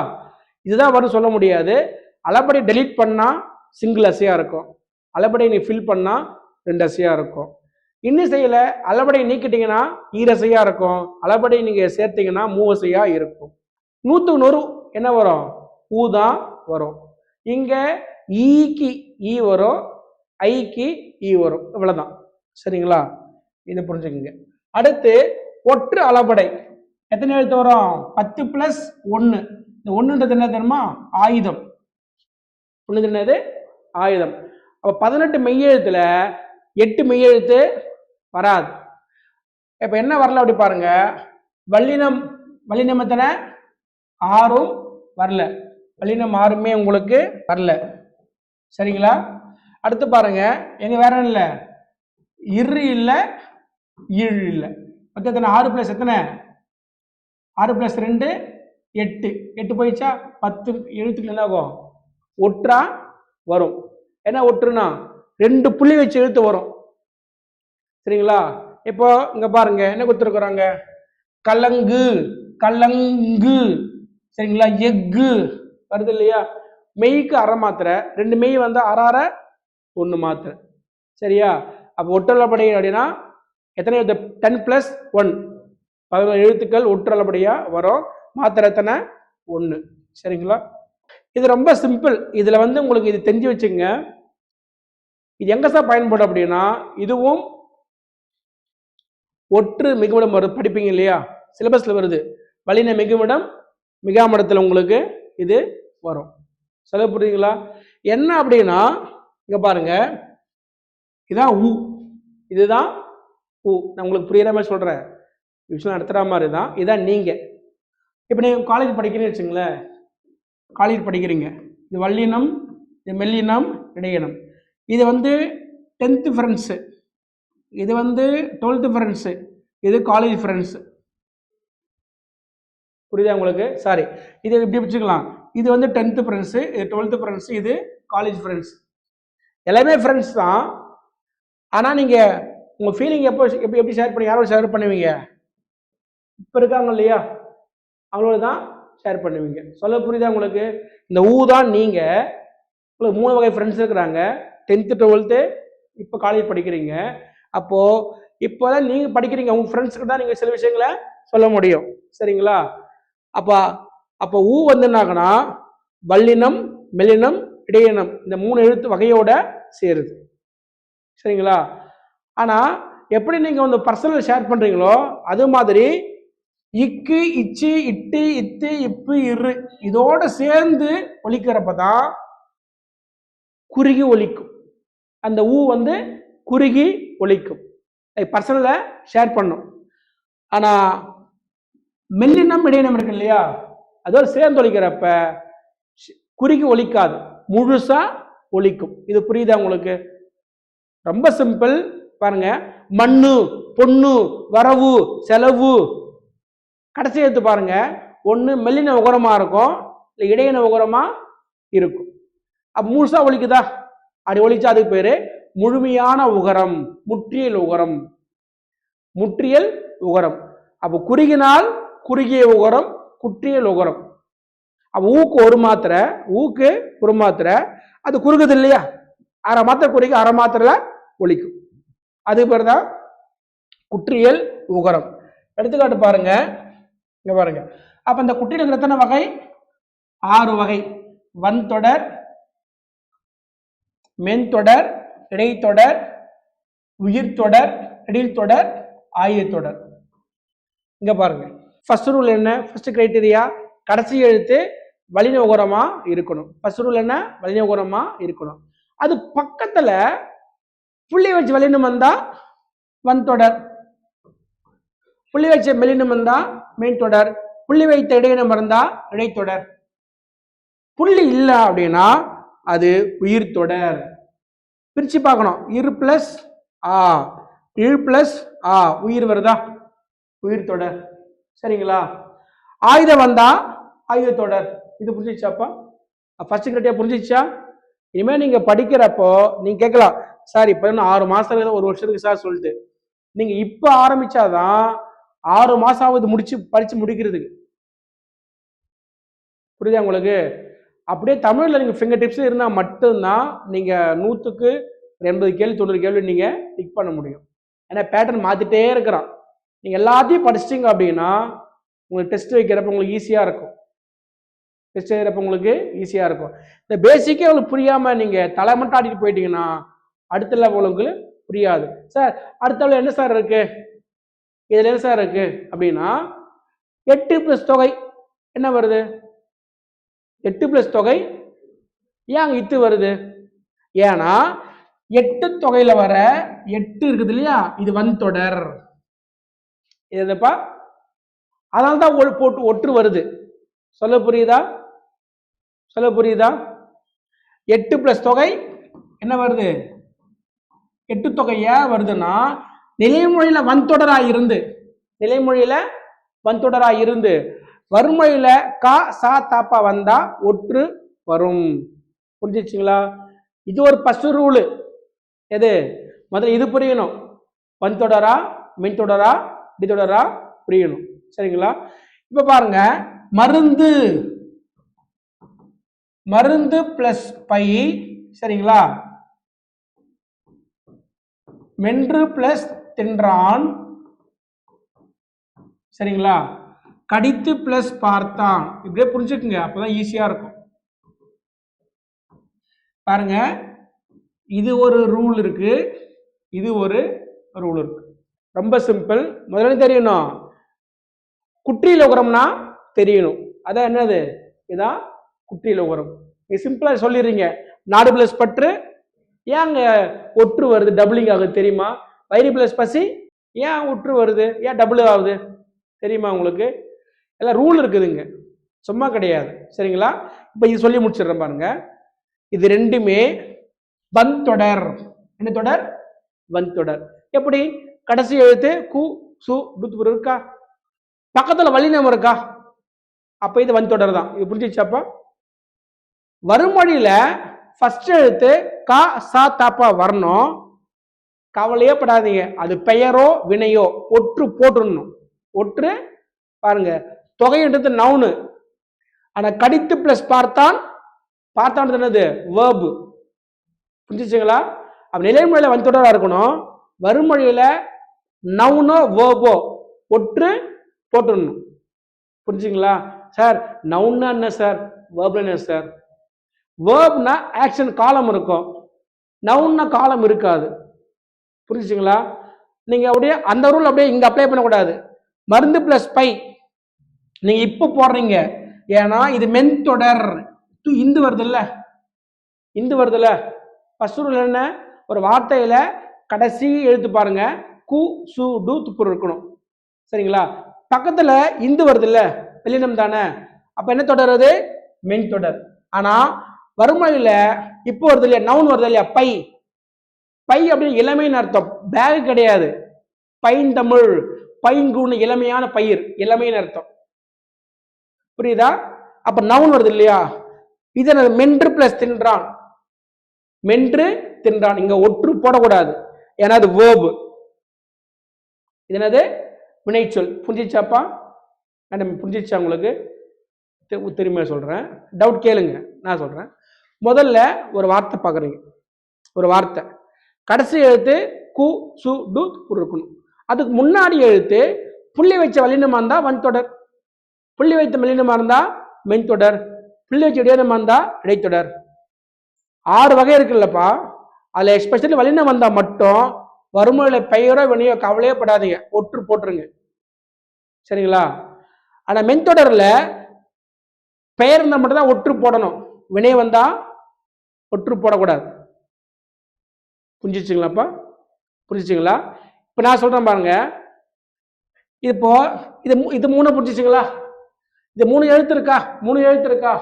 இதுதான் வரும் சொல்ல முடியாது. அளபடை டெலீட் பண்ணா சிங்கிள் அசையா இருக்கும். அளபடை நீ ஃபில் பண்ணா 2 அசையா இருக்கும். இன்னிசையில அளபடை நீக்கிட்டீங்கன்னா ஈரசையா இருக்கும். அளபடை நீங்க சேர்த்தீங்கன்னா 3 அசையா இருக்கும். 100க்கு 100 என்ன வரும்? ஊதான் வரும். இங்க ஈக்கு ஈ வரும், ஐக்கு ஈ வரும். இவ்வளவுதான். சரிங்களா? இதை புரிஞ்சுக்கங்க. அடுத்து ஒற்று அளபடை எத்தனை எழுத்து வரும்? 10 + 1. இந்த 1ன்றது என்ன தெரியுமா? ஆயுதம். ஒண்ணு என்னது? ஆயுதம். அப்ப 18 மெய்யெழுத்துல 8 மெய்யெழுத்து வராது. இப்ப என்ன வரல அப்படி பாருங்க. வல்லினம் எத்தனை? 6ம் வரல. வல்லினம் 6மே உங்களுக்கு வரல. சரிங்களா? அடுத்து பாருங்க, எங்க வேற இல்ல, இரு இல்ல, ஈழ் இல்ல. எத்தனை? 6 + எத்தனை? 6 + 2 8. 8 போயிடுச்சா? 10 எழுத்துக்கள் என்ன ஆகும்? ஒற்றா வரும். என்ன ஒற்றுனா 2 புள்ளி வச்சு எழுத்து வரும். சரிங்களா? இப்போ இங்க பாருங்க என்ன கொடுத்துருக்குறாங்க? கலங்கு, கலங்கு. சரிங்களா? எஃகு வருது இல்லையா? மெய்க்கு அரை மாத்திரை, 2 மெய் வந்து அரை 1 மாத்திரை. சரியா? அப்போ ஒற்றளபடை அப்படின்னா எத்தனை எழுத்து? 10 + 1 11 எழுத்துக்கள் ஒற்றளபடியா வரும். மாத்திரை எத்தனை? 1. சரிங்களா? இது ரொம்ப சிம்பிள். இதுல வந்து உங்களுக்கு இது தெரிஞ்சு வச்சுங்க. இது எங்க சார் பயன்படும் அப்படின்னா, இதுவும் ஒற்று மிகுமிடம் வரும். படிப்பீங்க இல்லையா? சிலபஸ்ல வருது. வல்லின மிகுமிடம், மிகாமிடத்துல உங்களுக்கு இது வரும். சொல்ல புரியுங்களா? என்ன அப்படின்னா இங்க பாருங்க, இதான் ஊ, இதுதான் ஊ. நான் உங்களுக்கு புரியுற மாதிரி சொல்றேன், விஷயம் நடத்துற மாதிரி தான். இதான் நீங்க. இப்ப நீங்க காலேஜ் படிக்கிறீங்கன்னு வச்சுங்களேன். காலேஜ் படிக்கிறீங்க. இது வல்லினம், இது மெல்லினம், இடையினம். இது வந்து 10th ஃப்ரெண்ட்ஸு, இது வந்து 12th ஃப்ரெண்ட்ஸு, இது காலேஜ் ஃப்ரெண்ட்ஸு. புரியுதா உங்களுக்கு? சாரி, இது இப்படி வச்சுக்கலாம். இது வந்து 10th ஃப்ரெண்ட்ஸு, இது 12th ஃப்ரெண்ட்ஸு, இது காலேஜ் ஃப்ரெண்ட்ஸ். எல்லாமே ஃப்ரெண்ட்ஸ் தான். ஆனால் நீங்கள் உங்கள் ஃபீலிங் எப்படி ஷேர் பண்ணி யாரோட ஷேர் பண்ணுவீங்க? இப்போ இருக்காங்க இல்லையா, அவங்களோட தான் ஷேர் பண்ணுவீங்க. சொல்ல புரியுதா உங்களுக்கு? இந்த ஊ தான் நீங்கள். உங்களுக்கு 3 வகை ஃப்ரெண்ட்ஸ் இருக்கிறாங்க. 10th 12th, இப்போ காலேஜ் படிக்கிறீங்க. அப்போது இப்போ தான் நீங்கள் படிக்கிறீங்க, உங்கள் ஃப்ரெண்ட்ஸுக்கு தான் நீங்கள் சில விஷயங்களை சொல்ல முடியும். சரிங்களா? அப்போ ஊ வந்து என்னாகனா வல்லினம், மெல்லினம், இடையினம் இந்த 3 எழுத்து வகையோட சேருது. சரிங்களா? ஆனால் எப்படி நீங்கள் வந்து பர்சனல் ஷேர் பண்ணுறீங்களோ அது மாதிரி இக்கு, இச்சு, இட்டு, இத்து, இப்பு, இரு இதோட சேர்ந்து ஒலிக்கிறப்ப தான் குறுகி ஒலிக்கும். அந்த ஊ வந்து குறுகி ஒலிக்கும். பர்சனலை ஷேர் பண்ணும். ஆனா மெல்லினம் இடையினம் இருக்கு இல்லையா, அதோட சேர்ந்து ஒலிக்கிறப்ப குறுகி ஒலிக்காது, முழுசா ஒலிக்கும். இது புரியுதா உங்களுக்கு? ரொம்ப சிம்பிள். பாருங்க, மண்ணு, பொண்ணு, வரவு, செலவு, கடைசி எடுத்து பாருங்க, ஒண்ணு மெல்லின உகரமா இருக்கும், இல்லை இடையின உகரமா இருக்கும். அப்ப முழுசா ஒலிக்குதா? அப்படி ஒலிச்சா அதுக்கு பேரு முழுமையான உகரம், முற்றியல் உகரம். முற்றியல் உகரம். அப்ப குறுகினால் குறுகிய உகரம், குற்றியல் உகரம். அப்ப ஊக்கு ஒரு மாத்திரை, ஊக்கு ஒரு மாத்திரை, அது குறுகுது இல்லையா, அரை மாத்திரை குறுகி அரை மாத்திரைல ஒலிக்கும். அது பேர் தான் குற்றியல் உகரம். எடுத்துக்காட்டு பாருங்க, இங்க பாருங்க. அப்ப இந்த குற்றியல் எத்தனை வகை? 6 வகை. வன்தொடர், மென்தொடர், இடைத்தொடர், உயிர்த்தொடர், இடைத்தொடர், ஆயத்தொடர். இங்க பாருங்க, ஃபர்ஸ்ட் ரூல் என்ன? ஃபர்ஸ்ட் கிரைட்டீரியா, கடைசி எழுத்து வலின உகரமா இருக்கணும். ஃபர்ஸ்ட் ரூல் என்ன? வலின உகரமா இருக்கணும். அது பக்கத்துல புள்ளி வச்சு வலினம் வந்தா வன்தொடர், புள்ளி வச்ச மெல்லினம் வந்தா மென்தொடர், புள்ளி வைத்த இடையினம் இருந்தா இடைத்தொடர். புள்ளி இல்லை அப்படின்னா அது உயிர்த்தொடர். பிரிச்சு பார்க்கணும். இரு பிளஸ் ஆ, இழு பிளஸ் ஆ, உயிர் வருதா? உயிர்த்தொடர். சரிங்களா? ஆயுதம் வந்தா ஆயுதத்தொடர். இது புரிஞ்சிச்சாப்பா? ஃபர்ஸ்ட் கிரைட்டீரியா புரிஞ்சிச்சா? இனிமே நீங்க படிக்கிறப்போ நீங்க கேட்கலாம், சார் இப்ப 6 மாசம் 1 வருஷத்துக்கு சார் சொல்லிட்டு, நீங்க இப்ப ஆரம்பிச்சாதான் 6 மாசம் ஆகுது படிச்சு முடிக்கிறதுக்கு. புரியுதா உங்களுக்கு? அப்படியே தமிழ்ல நீங்க ஃபிங்கர் டிப்ஸ் இருந்தா மட்டும்தான் நீங்க 100க்கு 80 கேள்வி 90 கேள்வி நீங்க டிக் பண்ண முடியும். ஏன்னா பேட்டர்ன் மாத்திட்டே இருக்கிறான். நீங்க எல்லாத்தையும் படிச்சிட்டீங்க அப்படின்னா உங்களுக்கு டெஸ்ட் வைக்கிறப்ப உங்களுக்கு ஈஸியா இருக்கும். டெஸ்ட் எழுதுறப்ப உங்களுக்கு ஈஸியா இருக்கும். இந்த பேசிக்கே உங்களுக்கு புரியாம நீங்க தலை மட்டும் ஆடிட்டு போயிட்டீங்கன்னா அடுத்த லெவல் உங்களுக்கு புரியாது. சார் அடுத்த லெவல் என்ன சார் இருக்கு, இதுல என்ன சார் இருக்கு அப்படின்னா 8 பிளஸ் தொகை என்ன வருது? 8 பிளஸ் தொகை ஏன் இத்து வருது? ஏன்னா 8 தொகையில வர 8 இருக்குது இல்லையா, இது வன்தொடர். இதுப்பா, அதனால்தான் போட்டு ஒற்று வருது. சொல்ல புரியுதா? சொல்ல புரியுதா? 8 பிளஸ் தொகை என்ன வருது? 8 தொகை ஏன் வருதுன்னா நிலைமொழியில வன்தொடராய் இருந்து, நிலைமொழியில வன்தொடராய் இருந்து வறுமொழியில கா சா தாப்பா வந்தா ஒற்று வரும். புரிஞ்சிச்சுங்களா? இது ஒரு ஃபர்ஸ்ட் ரூல். எது? முதல்ல இது புரியணும். வன்தொடரா மென்தொடரா இடைத்தொடரா புரியணும். சரிங்களா? இப்ப பாருங்க, மருந்து, மருந்து பிளஸ் பை. சரிங்களா? மென்று பிளஸ் தின்றான். சரிங்களா? கடித்து பிளஸ் பார்த்தான். இப்படியே புரிஞ்சுக்குங்க, அப்பதான் ஈஸியா இருக்கும். பாருங்க, இது ஒரு ரூல் இருக்கு, இது ஒரு ரூல் இருக்கு. ரொம்ப சிம்பிள். முதல்ல தெரியணும், குற்றியல் உகரம்னா தெரியணும். அதான் என்னது? இதான் குற்றியல் உகரம். நீங்க சிம்பிளா சொல்லிடுறீங்க. நாடு பிளஸ் பற்று ஏங்க ஒற்று வருது, டபுளிங் ஆகுது தெரியுமா? வயிறு பிளஸ் பசி ஏன் ஒற்று வருது, ஏன் டபுள் ஆகுது தெரியுமா உங்களுக்கு? எல்லாம் ரூல் இருக்குதுங்க, சும்மா கிடையாது. சரிங்களா? இப்ப இது சொல்லி முடிச்சிடுறேன் பாருங்க. இது ரெண்டுமே வன்தொடர். என்ன தொடர்? வன்தொடர். எப்படி? கடைசி எழுத்து கு சு இருக்கா, பக்கத்துல வல்லினம் இருக்கா, அப்ப இது வன்தொடர் தான். இது புரிஞ்சிச்சாப்பா? வறுமொழியில ஃபர்ஸ்ட் எழுத்து கா சா தாப்பா வரணும். கவலையே படாதீங்க, அது பெயரோ வினையோ ஒற்று போட்டுடணும். ஒற்று பாருங்க, தொகைன்றது நவுனு. ஆனா கடித்து பிளஸ் பார்த்தான், பார்த்தான் என்னது? வேர்பு. புரிஞ்சுச்சுங்களா? அப்ப நிலைமொழியில வன்தொடரா இருக்கணும். வறுமொழியில நவுனோ வேர்போ ஒற்று போட்டுடணும். புரிஞ்சுங்களா? சார் நவுன்னா என்ன சார், வேர்ப்னா என்ன சார்? வேர்ப்னா ஆக்ஷன் காலம் இருக்கும், நவுன்னா காலம் இருக்காது. புரிஞ்சுங்களா? நீங்க அப்படியே அந்த ரூல் அப்படியே இங்க அப்ளை பண்ணக்கூடாது. மருந்து பிளஸ் பை நீங்க இப்ப போடுறீங்க, ஏன்னா இது மென்தொடர். இந்து வருது இல்ல, இந்து வருது இல்ல, ஃபர்ஸ்ட் ரூல் என்ன? ஒரு வார்த்தையில கடைசி எழுத்து பாருங்க கு சு டு துப்புரு இருக்கணும். சரிங்களா? பக்கத்துல இந்து வருது இல்ல, வெளியினம் தானே, அப்ப என்ன தொடர் அது? மென் தொடர். ஆனா வறுமையில இப்போ வருது இல்லையா, நவுன் வருது இல்லையா, பை. பை அப்படின்னு இளமைன்னு அர்த்தம், பேக் கிடையாது. பைந்தமிழ், பைங்குன்னு இளமையான பயிர், இளமைன்னு அர்த்தம். புரியுதா? அப்ப நவுன் வருது இல்லையா, இது மென்று பிளஸ் தின்றான், மென்று தின்றான். இங்க ஒற்று போடக்கூடாது, ஏன்னா அது வேர்பு. இது என்னது? வினைச்சொல். புரிஞ்சிச்சாப்பா? புரிஞ்சிச்சா உங்களுக்கு? திரும்ப சொல்றேன், டவுட் கேளுங்க, நான் சொல்றேன். முதல்ல ஒரு வார்த்தை பாக்குறீங்க, ஒரு வார்த்தை கடைசி எழுத்து கு சு டு இருக்கணும். அதுக்கு முன்னாடி எழுத்து புள்ளி வச்ச வல்லினமா இருந்தா வன்தொடர், புள்ளி வைத்த மெல்லினமா இருந்தா மென்தொடர், புள்ளி வச்ச இடையினமா இருந்தா இடைத்தொடர். 6 வகை இருக்குல்லப்பா. அதுல எஸ்பெஷலி வல்லினம் வந்தா மட்டும் வறுமையில பெயரோ வினையோ கவலையே படாதீங்க, ஒற்று போட்டுருங்க. சரிங்களா? ஆனா மென்தொடர்ல பெயர் இருந்தா மட்டும் தான் ஒற்று போடணும், வினை வந்தா ஒற்று போடக்கூடாது. புரிஞ்சிச்சுங்களாப்பா? புரிஞ்சிச்சுங்களா? இப்ப நான் சொல்றேன் பாருங்க, இப்போ இது 3 புரிஞ்சிச்சுங்களா? இது 3 எழுத்து இருக்கா? 3 எழுத்து இருக்கா?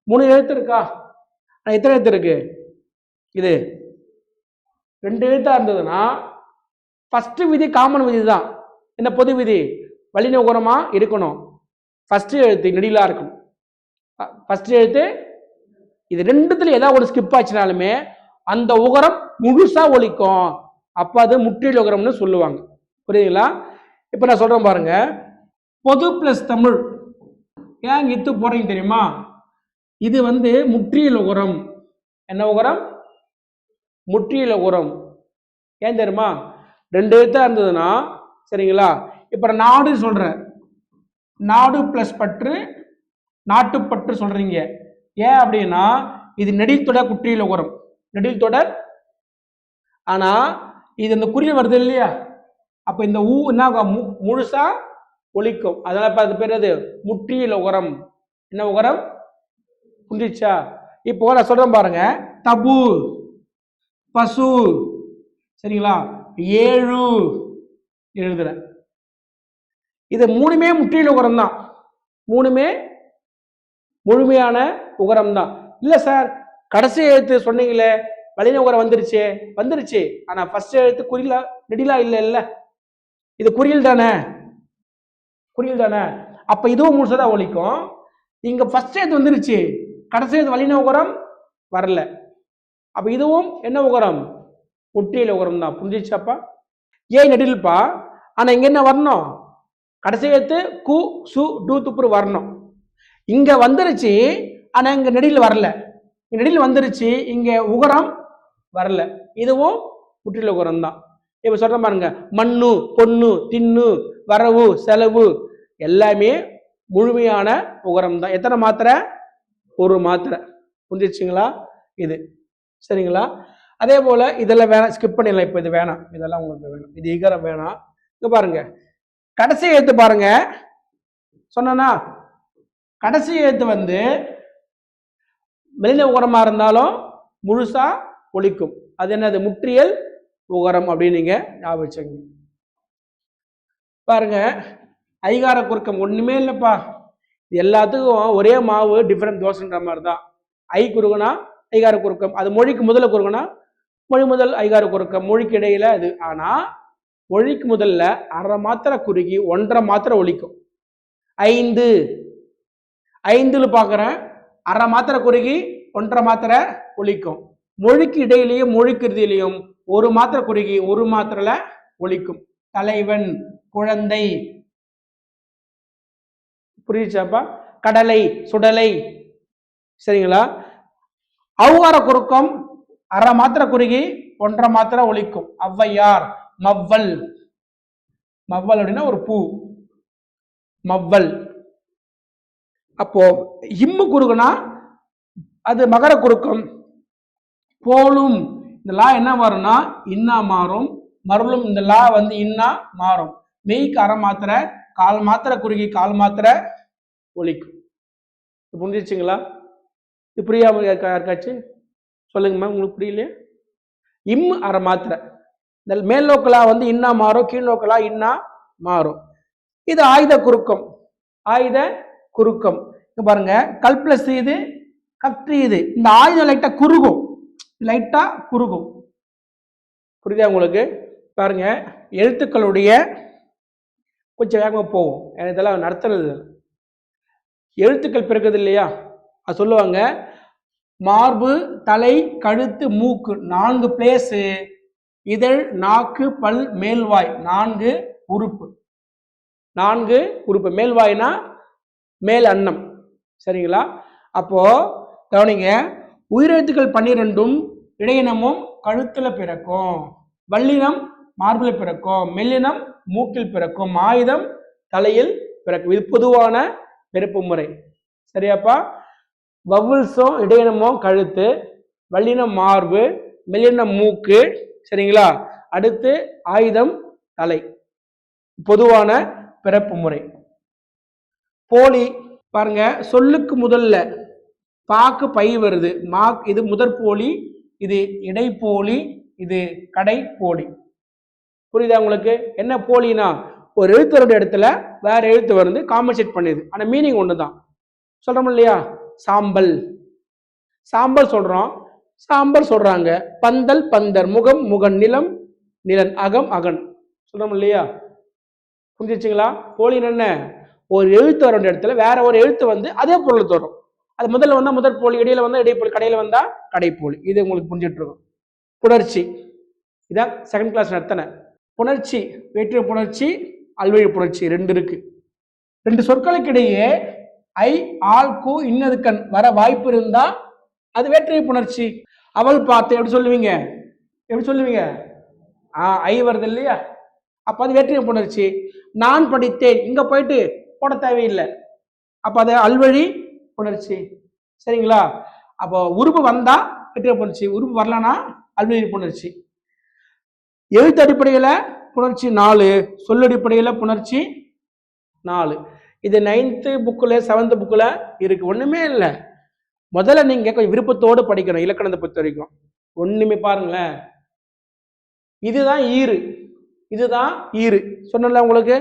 3 எழுத்து இருக்கா? எத்தனை எழுத்து இருக்கு? இது 2 எழுத்தா இருந்ததுன்னா ஃபர்ஸ்ட் விதி காமன் விதி தான். என்ன பொது விதி? வல்லின உகரமா இருக்கணும், ஃபர்ஸ்ட் எழுத்து நெடிலா இருக்கணும். ஃபர்ஸ்ட் எழுத்து இது ரெண்டுத்துல ஏதாவது ஒரு ஸ்கிப் ஆச்சுனாலுமே அந்த உகரம் முழுசா ஒலிக்கும், அப்ப அது முற்றியல் உகரம்னு சொல்லுவாங்க. புரியுதுங்களா? இப்ப நான் சொல்றேன் பாருங்க, பொது பிளஸ் தமிழ். ஏன் இத்து போறீங்க தெரியுமா? இது முற்றியல் உகரம். என்ன உகரம்? முற்றியல் உகரம். ஏன் தெரியுமா? 2 எழுத்தா இருந்ததுன்னா, சரிங்களா? இப்ப நாடு சொல்றேன், நாடு பிளஸ் பற்று, நாட்டுப்பற்று சொல்றீங்க. ஏன் அப்படின்னா இது நெடில் தொடர் குற்றியல் உகரம், நெடில் தொடர். ஆனா இது இந்த குறியில் வருது இல்லையா, அப்ப இந்த ஊ என்ன முழுசா ஒலிக்கும், அதனால அது பேர் அது முற்றியல் உகரம். என்ன உகரம்? புரிஞ்சிச்சா? இப்போ நான் சொல்றேன் பாருங்க, தபு, பசு, சரிங்களா, 7 எழுதுறேன். இது 3மே முற்றியல் உகரம் தான், 3மே முழுமையான உகரம் தான். இல்ல சார் கடைசி எழுத்து சொன்னீங்களே வல்லின உகரம் வந்துருச்சு, வந்துருச்சு, ஆனா ஃபர்ஸ்ட் எழுத்து குறியில நெடிலா இல்ல இல்ல, இது குறியில் தானே, குறியில் தானே, அப்ப இதுவும் முழுசதா ஒலிக்கும். இங்க ஃபர்ஸ்ட் எழுத்து வந்துருச்சு, கடைசி எழுத்து வல்லின உகரம் வரல, அப்ப இதுவும் என்ன உகரம்? முற்றியல் உகரம் தான். புரிஞ்சிச்சாப்பா? ஏன் நெடில்பா, ஆனா இங்க என்ன வரணும்? கடைசி எழுத்து கு சு டு துப்புரு வரணும். இங்க வந்துருச்சு, ஆனா இங்க நெடில் வரல, நெடில் வந்துருச்சு, இங்க உகரம் வரல, இதுவும் முற்றியல் உகரம் தான். இப்ப சொல்ற பாருங்க, மண்ணு, பொண்ணு, தின்னு, வரவு, செலவு எல்லாமே முழுமையான உகரம் தான். எத்தனை மாத்திரை? ஒரு மாத்திரை. புரிஞ்சிச்சுங்களா? இது சரிங்களா? அதே போல இதெல்லாம் வேணாம், ஸ்கிப் பண்ணிடலாம். இப்ப இது வேணாம், இதெல்லாம் உங்களுக்கு வேணும், இது இகரம் வேணாம். இங்க பாருங்க, கடைசி எழுத்து பாருங்க, சொன்னா கடைசி எழுத்து மெல்லின உகரமா இருந்தாலும் முழுசா ஒலிக்கும், அது என்னது? முற்றியல் உகரம் அப்படின்னு நீங்க ஞாபகம் வச்சுங்க. பாருங்க, ஐகார குறுக்கம் ஒண்ணுமே இல்லப்பா, எல்லாத்துக்கும் ஒரே மாவு, டிஃபரெண்ட் தோசைன்ற மாதிரி தான். ஐ குறுகுனா ஐகார குறுக்கம், அது மொழிக்கு முதல்ல குறுகுனா மொழி முதல் ஐகார குறுக்கம், மொழிக்கு இடையில அது. ஆனா மொழிக்கு முதல்ல அரை மாத்திரை குறுகி 1.5 மாத்திரை ஒலிக்கும். 5 5ல பாக்குறேன், அரை மாத்திரை குறுகி 1.5 மாத்திரை ஒலிக்கும். மொழிக்கு இடையிலையும் மொழிக்கு இறுதியிலையும் 1 மாத்திரை குறுகி 1 மாத்திரைல ஒலிக்கும். தலைவன், குழந்தை, புரியுச்சாப்பா? கடலை, சுடலை, சரிங்களா? ஔகார குறுக்கம் அரை மாத்திரை குறுகி 1.5 மாத்திரை ஒலிக்கும். ஔவையார், மவ்வல், மவ்வல் அப்படின்னா ஒரு பூ, மவ்வல். அப்போ இம்மு குறுகுனா அது மகர குறுக்கம். போலும், இந்த லா என்ன வரும்னா இன்னா மாறும், மருளும் இந்த லா இன்னா மாறும். மெய்க்கு அரை மாத்திரை, 1/4 மாத்திரை குறுகி 1/4 மாத்திரை ஒலிக்கும். புரிஞ்சிச்சுங்களா? இது புரியாம யாருக்காச்சும் சொல்லுங்கம்மா, உங்களுக்கு புரியலையே? இம் அரை மாத்திரை. இந்த மேல் நோக்கலா வந்து இன்னா மாறும், கீழ் நோக்கலா இன்னா மாறும். இது ஆயுத குறுக்கம். ஆயுத குறுக்கம் பாருங்க. கல் பிளஸ் இது கற்று இது. இந்த ஆயுதம் லைட்டா குறுகும், லைட்டா குறுகும். புரியுதா உங்களுக்கு? பாருங்க, எழுத்துக்களுடைய கொஞ்சம் வேகமாக போகும். இதெல்லாம் நடத்துறது. எழுத்துக்கள் பிறகுது இல்லையா, அது சொல்லுவாங்க மார்பு, தலை, கழுத்து, மூக்கு 4 பிளேஸு. இதழ், நாக்கு, பல், மேல்வாய் 4 உறுப்பு. 4 உறுப்பு. மேல்வாய்னா மேல் அன்னம். சரிங்களா? அப்போ கவனிங்க, உயிரெழுத்துக்கள் 12ம் இடையினமும் கழுத்துல பிறக்கும். வல்லினம் மார்பில் பிறக்கும், மெல்லினம் மூக்கில் பிறக்கும், ஆயுதம் தலையில் பிறக்கும். இது பொதுவான பிறப்பு முறை. சரியாப்பா? வவுல்ஸும் இடையினமும் கழுத்து, வல்லினம் மார்பு, மெல்லினம் மூக்கு. சரிங்களா? அடுத்து ஆயுதம் தலை. பொதுவான பிறப்பு முறை. போலி பாருங்க, சொல்லுக்கு முதல்ல பாக்கு பை வருது. மாக் இது முதற் போலி, இது இடைப்போலி, இது கடைப்போலி. புரியுதா உங்களுக்கு? என்ன போலினா, ஒரு எழுத்தோட இடத்துல வேற எழுத்து வருது, காம்பன்சேட் பண்ணுது. ஆனா மீனிங் ஒண்ணுதான். சொல்றோம் இல்லையா? சாம்பல், சாம்பல் சொல்றோம், சாம்பல் சொல்றாங்க. பந்தல், பந்தர். முகம், முகன். நிலம், நிலன். அகம், அகன். சொல்றோம் இல்லையா? புரிஞ்சிச்சுங்களா? போலின்னு என்ன, ஒரு எழுத்து வர இடத்துல வேற ஒரு எழுத்து வந்து அதே பொருள் தரும். அது முதல்ல வந்தா முதற் போலி, இடையில வந்தா இடைப்போலி, கடையில வந்தா கடைப்போலி. இது உங்களுக்கு புரிஞ்சிட்டு இருக்கும். புணர்ச்சி, இதான் செகண்ட் கிளாஸ் நடத்தின புணர்ச்சி. வேற்று புணர்ச்சி, அல்வழி புணர்ச்சி 2 இருக்கு. 2 சொற்களுக்கு இடையே ஐ, ஆல், கூ, இன்னது கண் வர வாய்ப்பு இருந்தா அது வேற்று புணர்ச்சி. அவள் பார்த்து எப்படி சொல்லுவீங்க? எப்படி சொல்லுவீங்க? ஐ வருது இல்லையா, அப்ப அது வேற்று புணர்ச்சி. நான் படித்தேன், இங்க போயிட்டு போட தேவையில்லை, அப்ப அது அல்வழி புணர்ச்சி. சரிங்களா? அப்போ உறுப்பு வந்தா வெற்றிட புணர்ச்சி, உறுப்பு வரலன்னா அல்வழி புணர்ச்சி. எழுத்து அடிப்படையில புணர்ச்சி 4, சொல்லடிப்படையில புணர்ச்சி 4. இது 9th புக்ல 7th புக்ல இருக்கு. ஒண்ணுமே இல்லை, முதல்ல நீங்க கொஞ்சம் விருப்பத்தோடு படிக்கணும். இலக்கணத்தை பொறுத்த வரைக்கும் ஒண்ணுமே பாருங்களேன். இதுதான் ஈறு, இதுதான் ஈறு. சொன்னல உங்களுக்கு,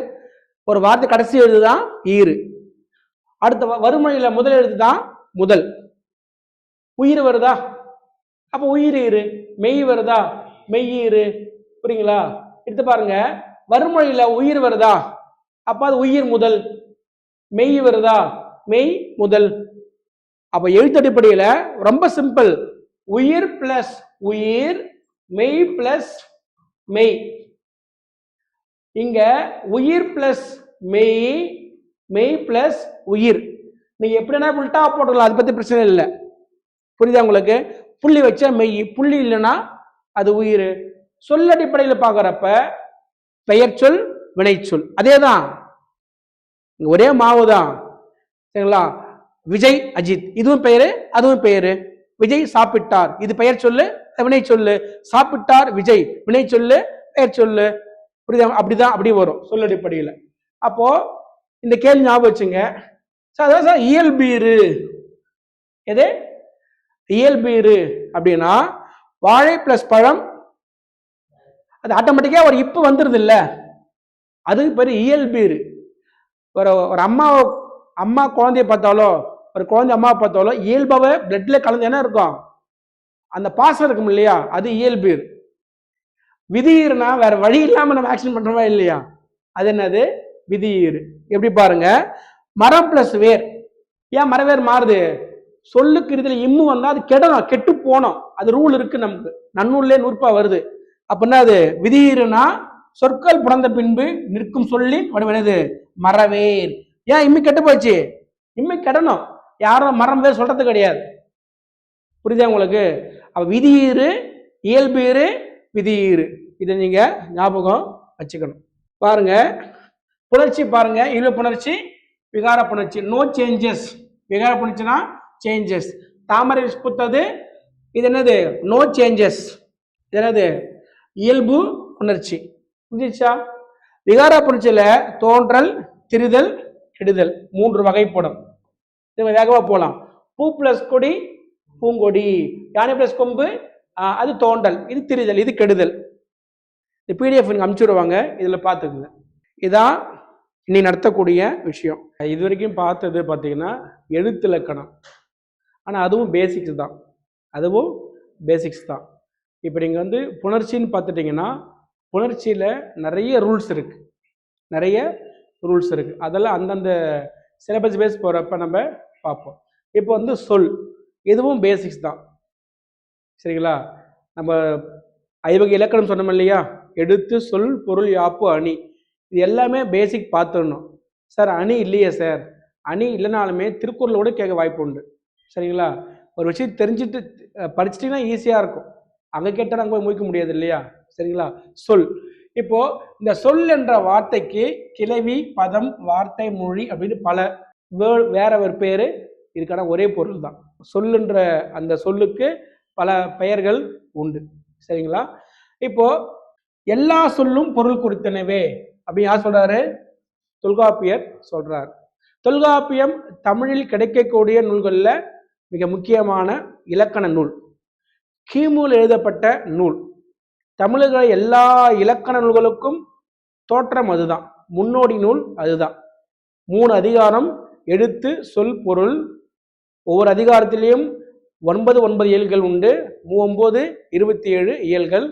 ஒரு வார்த்தை கடைசி எழுதுதான் ஈறு. அடுத்த வறுமொழியில முதல் எழுத்து தான் முதல். உயிர் வருதா, அப்ப உயிர் ஈறு. மெய் வருதா, மெய்யீறு. புரியுங்களா? எடுத்து பாருங்க, வறுமொழியில உயிர் வருதா, அப்ப அது உயிர் முதல். மெய் வருதா, மெய் முதல். அப்ப எழுத்தடிப்படையில ரொம்ப சிம்பிள். உயிர் பிளஸ் உயிர், மெய் பிளஸ் மெய். இங்க உயிர் பிளஸ் மெய், மெய் பிளஸ் உயிர். நீங்க எப்படின்னா உல்டா போட்டுக்கலாம், அதை பத்தி பிரச்சனை இல்லை. புரியுதா உங்களுக்கு? புள்ளி வச்சா மெய், புள்ளி இல்லைன்னா அது உயிர். சொல்லடிப்படையில் பார்க்கறப்ப பெயர் சொல், வினைச்சொல் அதேதான், ஒரே மாவுதான். சரிங்களா? விஜய், அஜித், இதுவும் பெயரு அதுவும் பெயரு. விஜய் சாப்பிட்டார், இது பெயர் சொல்லு, வினை சொல்லு. சாப்பிட்டார் விஜய், வினை சொல்லு, பெயர் சொல்லு. புரியுதா? அப்படிதான், அப்படி வரும் சொல்லடிப்படையில். அப்போ இந்த கேள்வி ஞாபகம் வச்சுங்க. சார் இயல்பீறு, எது இயல்பீறு அப்படின்னா வாழை பிளஸ் பழம், அது ஆட்டோமேட்டிக்கா ஒரு இப்பு வந்துருது இல்ல, அதுக்கு பேரு இயல்பீறு. ஒரு அம்மா குழந்தைய பார்த்தாலோ, ஒரு குழந்தை அம்மா பார்த்தாலோ இயல்பாவே பிளட்ல கலந்து என்ன இருக்கும், அந்த பாசம் இருக்கும் இல்லையா, அது இயல்பீர். விதியீர்னா வேற வழி இல்லாம நம்ம ஆக்ஷன் பண்றோமா இல்லையா, அது என்னது விதியீர். எப்படி பாருங்க, மரம் பிளஸ் வேர். ஏன் மரவேர் மாறுது? சொல்லுக்கு இதுல இம்மு வந்தா அது கெடணும், கெட்டு போனோம். அது ரூல் இருக்கு நமக்கு, நன்னூல்லே 100 வருது. அப்படின்னா அது விதியீர்னா சொற்கள் புணர்ந்த பின்பு நிற்கும் சொல்லி வடிவனது மரவேர். ஏன் இம்மி கெட்டு போச்சு? இம்மி கெடணும், யாரும் மரம் வேர் சொல்றது கிடையாது. புரியுதா உங்களுக்கு? அப்ப விதியீரு, இயல்பீரு, விதியீரு, இதை நீங்க ஞாபகம் வச்சுக்கணும். பாருங்க புணர்ச்சி, பாருங்க இயல்பு புணர்ச்சி, விகார புணர்ச்சி. No changes. விகார புணர்ச்சினா சேஞ்சஸ். தாமரை புத்தது, இது என்னது நோ சேஞ்சஸ். இது என்னது இயல்பு புணர்ச்சி. புரிஞ்சிச்சா? விகார புணர்ச்சியில தோன்றல், திரிதல், கெடுதல் 3 வகைப்படும். வேகமா போலாம். பூ பிளஸ் கொடி பூங்கொடி, யானை பிளஸ் கொம்பு அது தோண்டல், இது திரிதல், இது கெடுதல். இந்த பிடிஎஃப் நீங்க அனுப்பிச்சு விடுவாங்க, இதுல பாத்துக்குங்க. இதான் நீ நடத்தக்கூடிய விஷயம். இது வரைக்கும் பார்த்தது பார்த்தீங்கன்னா எழுத்திலக்கணம். ஆனால் அதுவும் பேசிக்ஸ் தான், அதுவும் பேசிக்ஸ் தான். இப்போ நீங்கள் வந்து புணர்ச்சின்னு பார்த்துட்டிங்கன்னா புணர்ச்சியில் நிறைய ரூல்ஸ் இருக்குது, நிறைய ரூல்ஸ் இருக்குது. அதெல்லாம் அந்தந்த சிலபஸ் பேஸ் போகிறப்ப நம்ம பார்ப்போம். இப்போ வந்து சொல், இதுவும் பேசிக்ஸ் தான். சரிங்களா? நம்ம ஐவகை இலக்கணம் சொன்னோம் இல்லையா? எடுத்து, சொல், பொருள், யாப்பு, அணி, இது எல்லாமே பேசிக் பார்த்துடணும். சார் அணி இல்லையே சார், அணி இல்லைனாலுமே திருக்குறள் கூட கேட்க வாய்ப்பு உண்டு. சரிங்களா? ஒரு விஷயம் தெரிஞ்சுட்டு படிச்சிட்டிங்கன்னா ஈஸியாக இருக்கும், அங்கே கேட்டால் அங்கே போய் முடிக்க முடியாது இல்லையா? சரிங்களா? சொல், இப்போ இந்த சொல் என்ற வார்த்தைக்கு கிளவி, பதம், வார்த்தை, மொழி அப்படின்னு பல வேற ஒரு பேர் இதுக்கான ஒரே பொருள் தான். சொல்லுன்ற அந்த சொல்லுக்கு பல பெயர்கள் உண்டு. சரிங்களா? இப்போ எல்லா சொல்லும் பொருள் குறித்தனவே அப்படின்னு யார் சொல்றாரு? தொல்காப்பியர் சொல்றார். தொல்காப்பியம் தமிழில் கிடைக்கக்கூடிய நூல்களில் மிக முக்கியமான இலக்கண நூல், கிமுல் எழுதப்பட்ட நூல். தமிழக எல்லா இலக்கண நூல்களுக்கும் தோற்றம் அதுதான், முன்னோடி நூல் அதுதான். 3 அதிகாரம், எழுத்து, சொல், பொருள். ஒவ்வொரு அதிகாரத்திலையும் 9 இயல்கள் உண்டு. 9 27 இயல்கள்.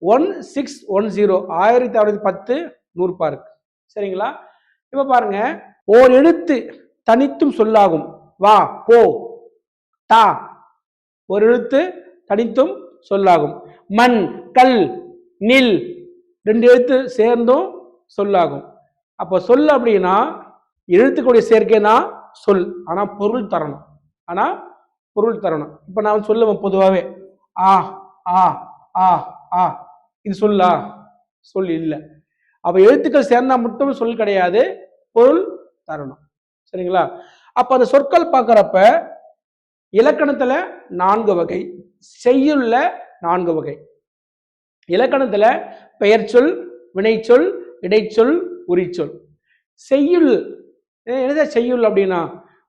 1610 1610 நூற்பா இருக்கு. சரிங்களா? இப்ப பாருங்க, ஓர் எழுத்து தனித்தும் சொல்லாகும். வா, போ, தா, ஒரு எழுத்து தனித்தும் சொல்லாகும். மண், கல், நில், 2 எழுத்து சேர்ந்தும் சொல்லாகும். அப்போ சொல் அப்படின்னா எழுத்துக்களுடைய சேர்க்கை தான் சொல். ஆனா பொருள் தரணும், இப்ப நான் சொல்லுவேன் பொதுவாகவே, ஆ ஆ ஆ ஆ, இது சொல்லா? சொல் இல்லை. அப்ப எழுத்துக்கள் சேர்ந்தா மட்டும் சொல் கிடையாது, பொருள் தரணும். சரிங்களா? அப்ப அந்த சொற்கள் பார்க்கறப்ப இலக்கணத்துல 4 வகை, செய்யுள்ள 4 வகை. இலக்கணத்துல பெயர்ச்சொல், வினைச்சொல், இடைச்சொல், உரிச்சொல். செய்யுள், என்ன செய்யுள் அப்படின்னா,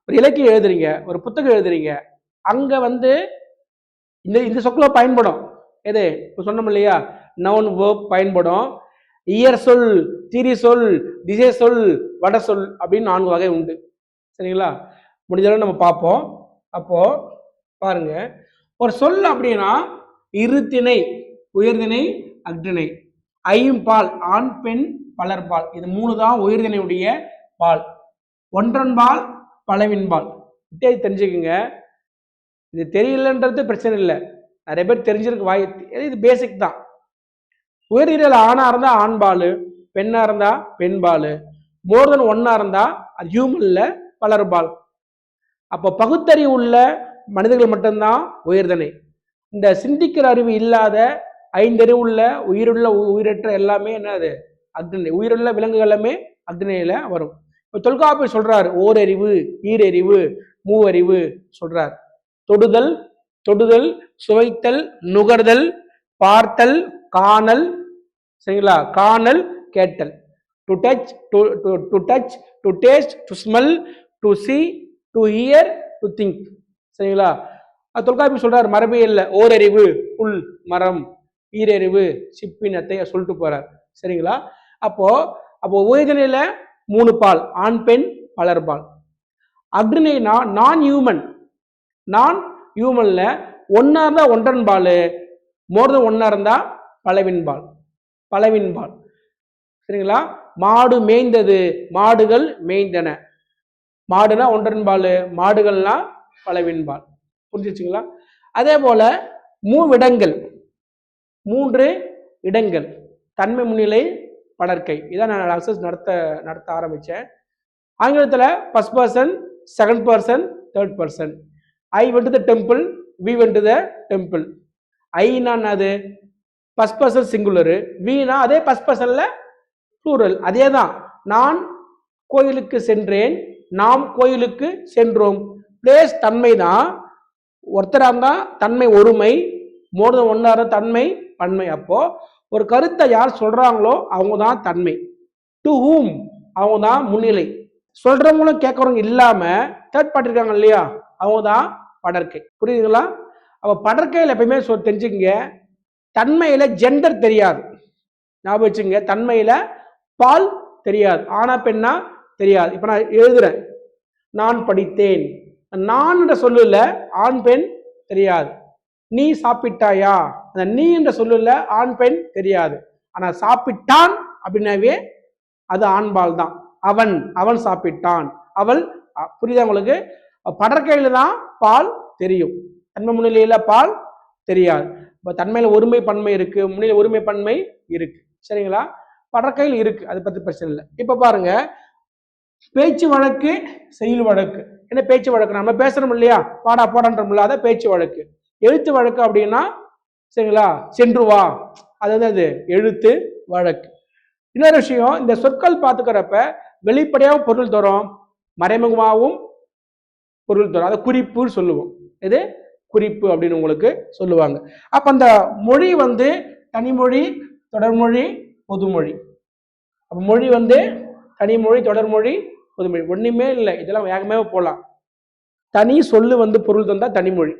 ஒரு இலக்கியம் எழுதுறீங்க, ஒரு புத்தகம் எழுதுறீங்க, அங்க வந்து இந்த சொற்கள் பயன்படும். எது இப்போ சொன்னோம் இல்லையா? நவுன், வேர்ப் பயன்படும். இயற் சொல், திரி சொல், திசை சொல், வட சொல் அப்படின்னு 4 வகை உண்டு. சரிங்களா? முடிஞ்சளவு நம்ம பார்ப்போம். அப்போ பாருங்க, ஒரு சொல் அப்படின்னா இருதிணை, உயர்திணை, அஃதிணை, ஐம்பால், ஆண், பெண், பலர்பால், இது 3 தான் உயர்திணையுடைய பால். ஒன்றன்பால், பலவின்பால். தெரிஞ்சுக்குங்க. இது தெரியலன்றது பிரச்சனை இல்லை, நிறைய பேர் தெரிஞ்சிருக்கு வாய், இது பேசிக் தான். உயர்திணையில் ஆணா இருந்தா ஆண்பால், பெண்ணா இருந்தா பெண்பால், மோர் தென் 1 இருந்தா அது ஹியூமன்ல பலர்பால். அப்போ பகுத்தறிவு உள்ள மனிதர்கள் மட்டும்தான் உயர்திணை. இந்த சிந்திக்கிற அறிவு இல்லாத 5 அறிவு உள்ள உயிருள்ள உயிரற்ற எல்லாமே என்னது? அக்னிணை. உயிருள்ள விலங்குகள் எல்லாமே அக்னிணையில வரும். இப்போ தொல்காப்பியர் சொல்றாரு, ஓரறிவு, ஈரறிவு, மூவறிவு சொல்றார். தொடுதல், தொடுதல், சுவைத்தல், நுகர்தல், பார்த்தல், காணல். சரிங்களா? காணல், கேட்டல். To touch, to touch, to taste, to smell, to C, to hear, to think. சரிங்களா? தொல்காப்பியர் சொல்றாரு மரபியல்ல ஓரறிவு புல், மரம், ஈரறிவு சிப்பினத்தை சொல்லிட்டு போறார். சரிங்களா? அப்போ உயர்திணையில 3 பால், ஆண், பெண், பலர்பால். அக்னிணைனா நான் ஹியூமன், நான் ஹியூமன்ல 1 இருந்தா ஒன்றன்பால், மோர் தென் 1 இருந்தா பலவின்பால், பலவின்பால். சரிங்களா? மாடு மேய்ந்தது, மாடுகள் மேய்ந்தன. மாடுனா ஒன்றன்பால், மாடுகள்னா பலவின்பால். புரிஞ்சிச்சுங்களா? அதே போல மூவிடங்கள், 3 இடங்கள், தன்மை, முன்னிலை, படற்கை. இதான் நான் அசஸ் நடத்த ஆரம்பிச்சேன். ஆங்கிலத்தில் first person, second person, third person. I went to the temple, we went to the temple. Aina அது ஃபர்ஸ்ட் பர்சன் சிங்குலரு, வீணா அதே ஃபர்ஸ்ட் பர்சன்ல ப்ளூரல். அதே தான், நான் கோயிலுக்கு சென்றேன், நாம் கோயிலுக்கு சென்றோம். பிளேஸ் தன்மை தான், ஒருத்தராக இருந்தால் தன்மை ஒருமை, மோர் தென் 1 இருந்தால் தன்மை பன்மை. அப்போ ஒரு கருத்தை யார் சொல்றாங்களோ அவங்க தான் தன்மை. டு ஹூம், அவங்க தான் முன்னிலை. சொல்றவங்களும் கேட்கறவங்க இல்லாம தேர்ட் பார்ட்டி இருக்காங்க இல்லையா, அவங்க தான் படற்கை. புரியுதுங்களா? அப்ப படற்கையில் எப்பயுமே தெரிஞ்சுக்கங்க, தன்மையில ஜெண்டர் தெரியாது. ஞாபகம் வச்சுங்க, தன்மையில பால் தெரியாது, ஆனா பெண்ணா தெரியாது. இப்ப நான் எழுதுறேன், நான் படித்தேன், நான் என்ற சொல்லுல ஆண் பெண் தெரியாது. நீ சாப்பிட்டாயா, அந்த நீ என்ற சொல்லுல ஆண் பெண் தெரியாது. ஆனா சாப்பிட்டான் அப்படின்னாவே அது ஆண்பால் தான். அவன் அவன் சாப்பிட்டான், அவள். புரியுதா உங்களுக்கு? படற்கையில தான் பால் தெரியும், தன்மை முன்னிலையில பால் தெரியாது. இப்ப தன்மையில ஒருமை பன்மை இருக்கு, முன்னிலை ஒருமை பன்மை இருக்கு. சரிங்களா? படற்கையில் இருக்கு, அதை பத்தி பிரச்சனை இல்லை. இப்ப பாருங்க, பேச்சு வழக்கு செயல் வழக்கு. என்ன பேச்சு வழக்கு? நம்ம பேசுறோம் இல்லையா, பாடா போடன்றோம்ல, அதை பேச்சு வழக்கு. எழுத்து வழக்கு அப்படின்னா சரிங்களா, சென்று வா, அதாவது அது எழுத்து வழக்கு. இன்னொரு விஷயம், இந்த சொற்கள் பார்த்துக்கிறப்ப வெளிப்படையாகவும் பொருள் தரும், மறைமுகமாகவும் பொருள் தரும். அதை குறிப்புன்னு சொல்லுவோம். இது குறிப்பு அப்படின்னு உங்களுக்கு சொல்லுவாங்க. அப்ப அந்த மொழி வந்து தனிமொழி, தொடர்மொழி, பொதுமொழி. அப்ப மொழி வந்து தனிமொழி, தொடர்மொழி, பொதுமொழி. ஒண்ணுமே இல்லை, இதெல்லாம் வேகமாக போகலாம். தனி சொல்லு வந்து பொருள் தந்தா தனிமொழி.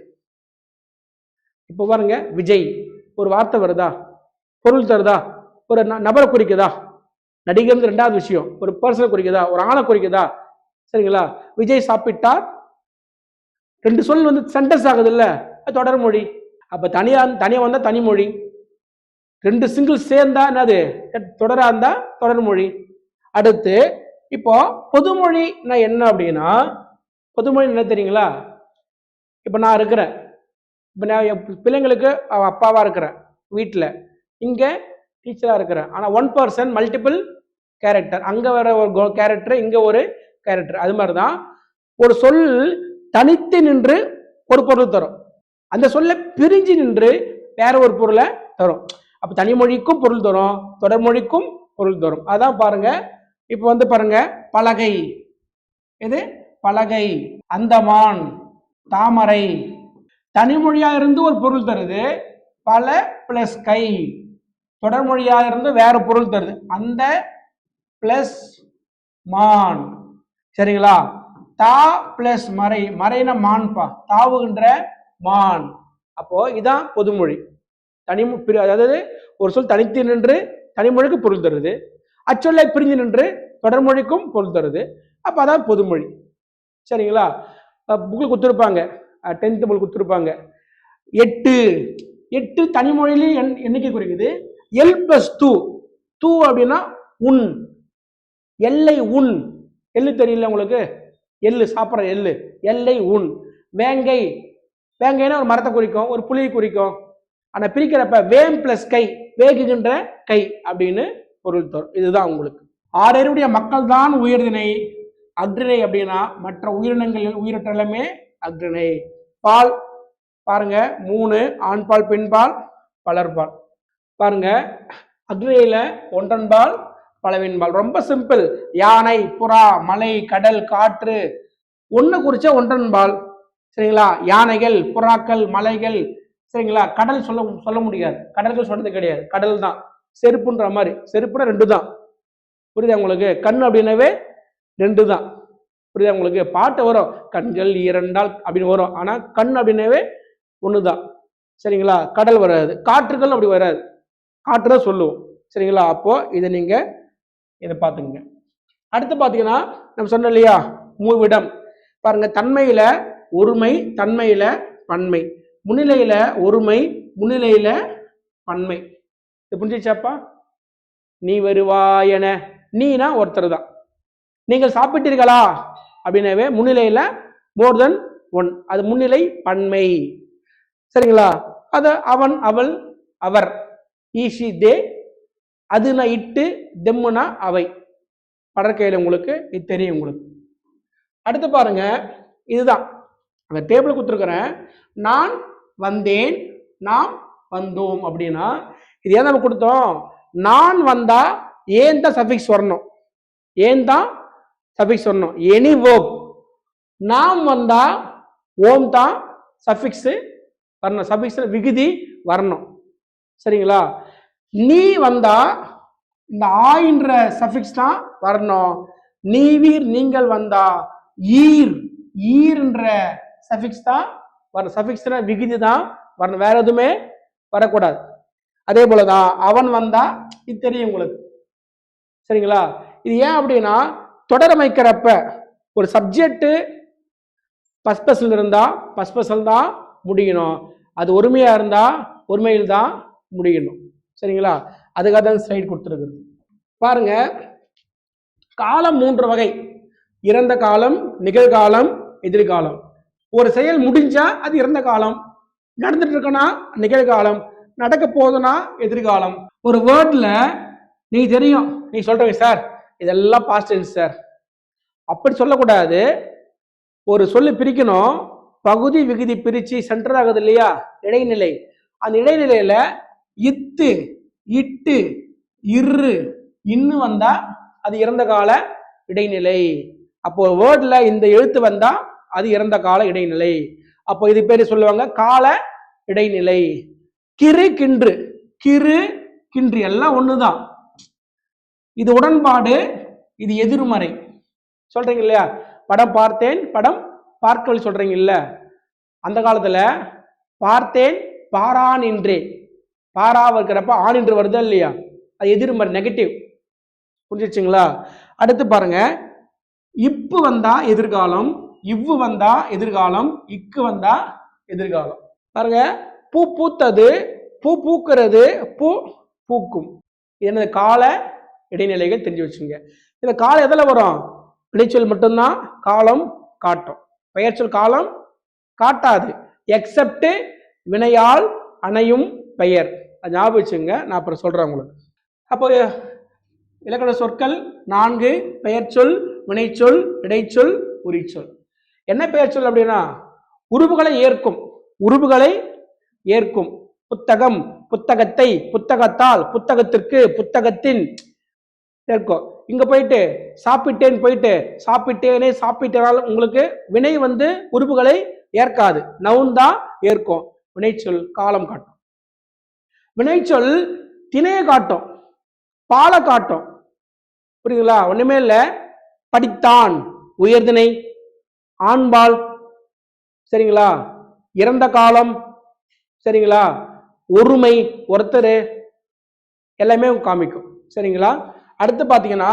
இப்போ பாருங்க, விஜய் ஒரு வார்த்தை வருதா, பொருள் தருதா? ஒரு நபரை குறிக்குதா? நடிகர் ரெண்டாவது விஷயம், ஒரு பர்சனை குறிக்குதா, ஒரு ஆளை குறிக்குதா? சரிங்களா? விஜய் சாப்பிட்டார், ரெண்டு சொல் வந்து சென்டென்ஸ் ஆகுது இல்ல, தொடர்மொழி. அப்ப தனியா வந்தா தனிமொழி, ரெண்டு சிங்கிள் சேர்ந்தா என்னது, தொடரா இருந்தா தொடர்மொழி. அடுத்து இப்போ பொதுமொழி என்ன அப்படின்னா, பொதுமொழி என்ன தெரியுங்களா? இப்ப நான் இருக்கிறேன், இப்ப நான் என் பிள்ளைங்களுக்கு அப்பாவா இருக்கிறேன் வீட்டுல, இங்க டீச்சரா இருக்கிறேன். ஆனா ஒன் பர்சன் மல்டிபிள் கேரக்டர், அங்க வர ஒரு கேரக்டர், இங்க ஒரு கேரக்டர். அது மாதிரிதான் ஒரு சொல் தனித்து நின்று ஒரு பொருள் தரும், அந்த சொல்ல பிரிஞ்சு நின்று வேற ஒரு பொருளை தரும். அப்ப தனிமொழிக்கும் பொருள் தரும், தொடர்மொழிக்கும் பொருள் தரும். அதான் பாருங்க, இப்ப வந்து பாருங்க, பலகை, இது பலகை, அந்தமான், தாமரை. தனிமொழியா இருந்து ஒரு பொருள் தருது, பல பிளஸ் கை. தொடர்மொழியா இருந்து வேற பொருள் தருது, அந்த பிளஸ் மான். சரிங்களா? தா பிளஸ் மறை, மறைன மான்பா, தாவுகின்ற மான். அப்போ இதான் பொதுமொழி. அதாவது ஒரு சொல் தனித்து நின்று தனிமொழிக்கு பொருள் தருது, அச்சொல்லை பிரிஞ்சு நின்று தொடர்மொழிக்கும் பொருள் தருது. அப்ப அதான் பொதுமொழி. சரிங்களா? புக்கு கொடுத்துருப்பாங்க, 10th புக் கொடுத்துருப்பாங்க. 8 8 தனிமொழியிலையும் எண்ணிக்கை குறிக்குது. எல் பிளஸ் தூ, தூ அப்படின்னா உன், எல்லை உன். எள்ளு தெரியல உங்களுக்கு? எள்ளு சாப்பிட்ற எள்ளு, எல்லை உன். வேங்கை, வேங்கைன்னா ஒரு மரத்தை குறிக்கும், ஒரு புலியை குறிக்கும். ஆனா பிரிக்கிறப்ப வேம் பிளஸ் கை, வேகுகின்ற கை அப்படின்னு பொருள் தரும். இதுதான் உங்களுக்கு. ஆறறிவுடைய மக்கள் தான் உயர்திணை. அக்ரிணை அப்படின்னா மற்ற உயிரினங்களில் உயிரற்றலமே அக்ரிணை. பால் பாருங்க, 3, ஆண்பால், பெண்பால், பலர்பால். பாருங்க, அக்ரிணையில ஒன்றன்பால், பலவின்பால். ரொம்ப சிம்பிள். யானை, புறா, மலை, கடல், காற்று, ஒண்ணு குறிச்ச ஒன்றன்பால். சரிங்களா? யானைகள், புறாக்கள், மலைகள். சரிங்களா? கடல் சொல்ல முடியாது, கடலுக்கு சொல்றது கிடையாது, கடல் தான். செருப்புன்ற மாதிரி, செருப்புனா 2 தான். புரியுதா உங்களுக்கு? கண் அப்படின்னாவே 2 தான். புரியுதா உங்களுக்கு? பாட்டு வரும், கண்கள் இரண்டால் அப்படின்னு வரும், ஆனா கண் அப்படின்னாவே 1 தான். சரிங்களா? கடல் வராது, காற்றுகள் அப்படி வராது, காற்று தான் சொல்லுவோம். சரிங்களா? அப்போ இதை நீங்க இதை பார்த்துங்க. அடுத்து பார்த்தீங்கன்னா, நம்ம சொன்னோம் இல்லையா, மூவிடம். பாருங்க, தன்மையில ஒருமை, தன்மையில பன்மை, முன்னிலையில ஒருமை, முன்னிலையில பன்மை. இது புரிஞ்சிச்சாப்பா? நீ வருவாயன, நீனா ஒருத்தர் தான். நீங்கள் சாப்பிட்டீர்களா அப்படின்னாவே முன்னிலையில மோர் தென் 1, அது முன்னிலை பன்மை. சரிங்களா? அது அவன், அவள், அவர், ஈஷி, தே. அதுனா இட்டு, தெம்முனா அவை. படற்கையில் உங்களுக்கு இது தெரியும் உங்களுக்கு. அடுத்து பாருங்க, இதுதான் அந்த டேபிள் கொடுத்துருக்கிறேன். நான் வந்தேன், நாம் வந்தோம் அப்படின்னா இது ஏன் நம்ம கொடுத்தோம்? நான் வந்தா ஏன் தான் சஃபிக்ஸ் வரணும், ஏன் தான் சஃபிக்ஸ் வரணும், எனி வேர்ப். நாம் வந்தா ஓம் தான் சஃபிக்ஸ் வரணும், சஃபிக்ஸ் விகுதி வரணும். சரிங்களா? நீ வந்தா இந்த ஆயின்ற சஃபிக்ஸ் தான் வரணும். நீவீர், நீங்கள் வந்தா ஈர், ஈர்ன்ற சஃபிக்ஸ் தான் வரணும். சஃபிக்ஸ்னா விகுதி தான் வரணும், வேற எதுவுமே வரக்கூடாது. அதே போலதான் அவன் வந்தா இது தெரியும் உங்களுக்கு, சரிங்களா? இது ஏன் அப்படின்னா தொடரமைக்கிறப்ப ஒரு சப்ஜெக்ட் பஸ்பசல் இருந்தா பஸ்பசல் தான் முடியணும், அது ஒருமையா இருந்தா ஒருமையில் தான் முடியணும், சரிங்களா? அதுக்காக தான் ஸ்லைட் கொடுத்துருக்குது. பாருங்க, காலம் 3 வகை: இறந்த காலம், நிகழ்காலம், எதிர்காலம். ஒரு செயல் முடிஞ்சா அது இறந்த காலம், நடந்துட்டு இருக்குன்னா நிகழ்காலம், நடக்க போகுதுன்னா எதிர்காலம். ஒரு வேர்ட்ல நீங்க தெரியும், நீங்க சொல்றீங்க சார் இதெல்லாம் பாஸ்ட் டென்ஸ் சார், அப்படி சொல்லக்கூடாது. ஒரு சொல்லு பிரிக்கணும், பகுதி விகுதி பிரிச்சு சென்டர் ஆகுது இல்லையா, இடைநிலை. அந்த இடைநிலையில இத்து, இட்டு, இரு, இன்னு வந்தா அது இறந்த கால இடைநிலை. அப்போ வேர்ட்ல இந்த எழுத்து வந்தா அது இறந்த கால இடைநிலை. அப்போ இது பேரு சொல்லுவாங்க கால இடைநிலை. கிரு கின்று, கிரு கின்று எல்லாம் ஒண்ணுதான். இது உடன்பாடு, இது எதிர்மறை. சொல்றீங்க இல்லையா, படம் பார்த்தேன் படம் பார்க்கவில்லை சொல்றீங்க இல்ல, அந்த காலத்துல பார்த்தேன் பாரான் என்றே, பாரா இருக்கிறப்ப ஆண் என்று வருதா இல்லையா, அது எதிர்மறை, நெகட்டிவ். புரிஞ்சிச்சுங்களா? அடுத்து பாருங்க, இப்பு வந்தா எதிர்காலம், இவ்வு வந்தா எதிர்காலம், இக்கு வந்தா எதிர்காலம். பாருங்க, பூ பூத்தது, பூ பூக்கிறது, பூ பூக்கும். எனது கால இடைநிலைகள் தெரிஞ்சு வச்சுங்க. இந்த காலம் எதில் வரும்? வினைச்சொல் மட்டும்தான் காலம் காட்டும், பெயர்ச்சொல் காலம் காட்டாது. எக்ஸப்ட் வினையால் அணையும் பெயர், அது ஞாபகம் வச்சுங்க, நான் அப்புறம் சொல்றேன் உங்களுக்கு. அப்போ இலக்கண சொற்கள் 4: பெயர்ச்சொல், வினைச்சொல், இடைச்சொல், உரிச்சொல். என்ன பெயர்ச்சொல் அப்படின்னா உருவுகளை ஏற்கும், உருவுகளை ஏற்கும். புத்தகம், புத்தகத்தை, புத்தகத்தால், புத்தகத்திற்கு, புத்தகத்தின் ஏற்கும். இங்க போயிட்டு சாப்பிட்டேன் போயிட்டு சாப்பிட்டேனே சாப்பிட்டேனால் உங்களுக்கு வினை வந்து உருவுகளை ஏற்காது, நவுன் தான் ஏற்கும். வினைச்சொல் காலம் காட்டும், வினைச்சொல் திணைய காட்டும், பால காட்டும். புரியுதுங்களா? ஒண்ணுமே இல்ல, படித்தான் உயர்திணை ஆண்பால், சரிங்களா? இறந்த காலம், சரிங்களா? ஒருமை ஒருத்தர், எல்லாமே காமிக்கும், சரிங்களா? அடுத்து பாத்தீங்கன்னா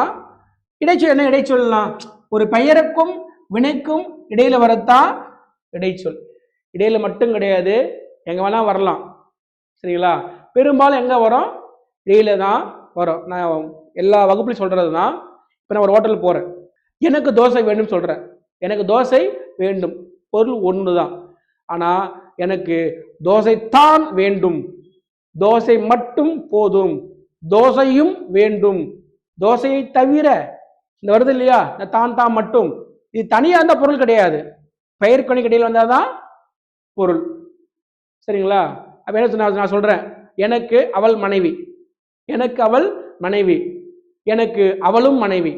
இடைச்சொல். என்ன இடைச்சொல்லாம்? ஒரு பெயருக்கும் வினைக்கும் இடையில வரத்தான் இடைச்சொல். இடையில மட்டும் கிடையாது, எங்க வேணா வரலாம், சரிங்களா? பெரும்பாலும் எங்க வரும்? இடையில தான் வரும். நான் எல்லா வகுப்புலையும் சொல்றது தான். இப்ப நான் ஒரு ஹோட்டல் போறேன், எனக்கு தோசை வேண்டும் சொல்றேன், எனக்கு தோசை வேண்டும், பொருள் ஒண்ணுதான். ஆனா எனக்கு தோசை தான் வேண்டும், தோசை மட்டும் போதும், தோசையும் வேண்டும், தோசையை தவிர, இந்த வருது இல்லையா, தான் தான் மட்டும், இது தனியா அந்த பொருள் கிடையாது, பெயர் கணி இடையில் வந்தாதான் பொருள், சரிங்களா? அப்ப என்ன நான் சொல்றேன், எனக்கு அவள் மனைவி, எனக்கு அவள் மனைவி, எனக்கு அவளும் மனைவி.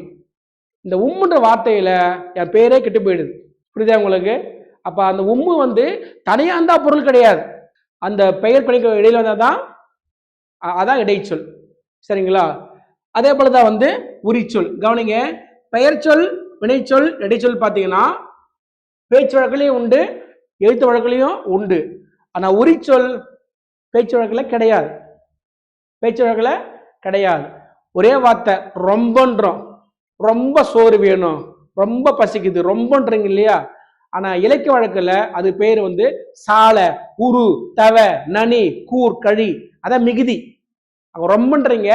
இந்த உம்முன்ற வார்த்தையில என் பேரே கெட்டு போயிடுது. புரியுதா உங்களுக்கு? அப்ப அந்த உம்மு வந்து தனியா அந்த பொருள் கிடையாது, அந்த பெயர் கணிக்கு இடையில வந்தாதான் அதான் இடைச்சொல், சரிங்களா? அதே போலதான் வந்து உரிச்சொல். கவனிங்க, பெயர் சொல், வினைச்சொல், இடைச்சொல் பார்த்தீங்கன்னா பேச்சு வழக்கிலையும் உண்டு, எழுத்து வழக்கிலையும் உண்டு. ஆனா உரிச்சொல் பேச்சு வழக்கில் கிடையாது, பேச்சு வழக்கில் கிடையாது. ஒரே வார்த்தை ரொம்பன்றோம், ரொம்ப சோறு வேணும், ரொம்ப பசிக்குது, ரொம்பன்றீங்க இல்லையா? ஆனா இலக்கிய வழக்குல அது பேர் வந்து சால, உரு, தவ, நனி, கூர், கழி, அதான் மிகுதி. ரொம்பன்றீங்க,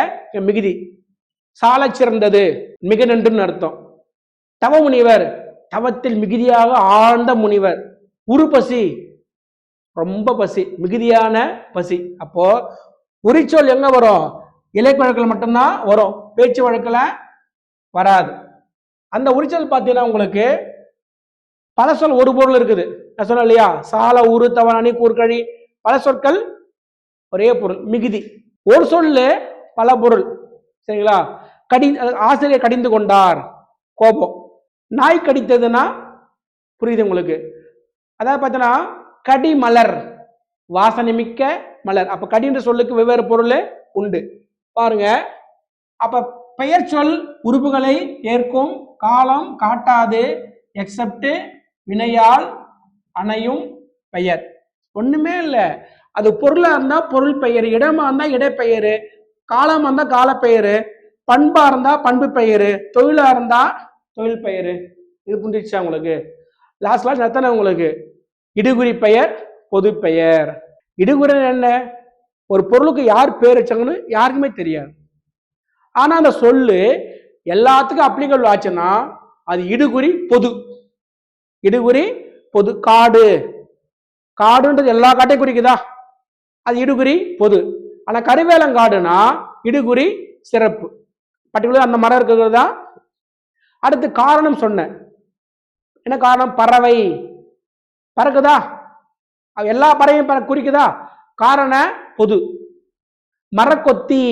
மிகுதி. சால சிறந்தது, மிக நன்றுன்னு அர்த்தம். தவ முனிவர், தவத்தில் மிகுதியாக ஆழ்ந்த முனிவர். உரு பசி, ரொம்ப பசி, மிகுதியான பசி. அப்போ உரிச்சொல் எங்க வரும்? இலக்கிய வழக்கில் மட்டும்தான் வரும், பேச்சு வழக்கில் வராது. அந்த உரிச்சொல் பார்த்தீங்கன்னா உங்களுக்கு பல சொல் ஒரு பொருள் இருக்குது. நான் சொன்னேன் இல்லையா, சால, உரு, தவ, நனி, கூர்கழி, பல சொற்கள் ஒரே பொருள், மிகுதி. ஒரு சொல்லு பல பொருள், சரிங்களா? ஆசிரியர் கடிந்து கொண்டார், கோபம். நாய் கடித்ததுன்னா புரியுது உங்களுக்கு? அதாவது பார்த்தீங்கன்னா கடி மலர், வாசனை மிக்க மலர். அப்ப கடின்ற சொல்லுக்கு வெவ்வேறு பொருள் உண்டு, பாருங்க. அப்ப பெயர் சொல் உறுப்புகளை ஏற்கும், காலம் காட்டாது, எக்ஸப்ட் வினையால் அணையும் பெயர். ஒண்ணுமே இல்லை. அது பொருளா இருந்தா பொருள் பெயர், இடமா இருந்தா இடப்பெயர், காலமா இருந்தா காலப்பெயர், பண்பா இருந்தா பண்பு பெயர், தொழிலா இருந்தா தொழில் பெயர். இது புரிஞ்சிச்சா உங்களுக்கு? லாஸ்ட் எத்தனை உங்களுக்கு? இடுகுறி பெயர், பொது பெயர். இடுகுறி என்ன? ஒரு பொருளுக்கு யார் பேர் வச்சாங்கன்னு யாருக்குமே தெரியாது. ஆனா அந்த சொல்லு எல்லாத்துக்கும் அப்ளிகபிள் ஆச்சுன்னா அது இடுகுறி பொது. இடுகுறி பொது. காடு, காடுன்றது எல்லா காட்டையும் குறிக்குதா? அது இடுகுறி பொது. ஆனா கருவேலங்காடுனா இடுகுறி சிறப்பு. பர்டிகுலர் அந்த மரம் இருக்கிறது தான். அடுத்து காரணம் சொன்னேன். என்ன காரணம்? பறவை பறக்குதா? எல்லா பறவையும் குறிக்குதா? காரண பொது. மரக்கொத்தி,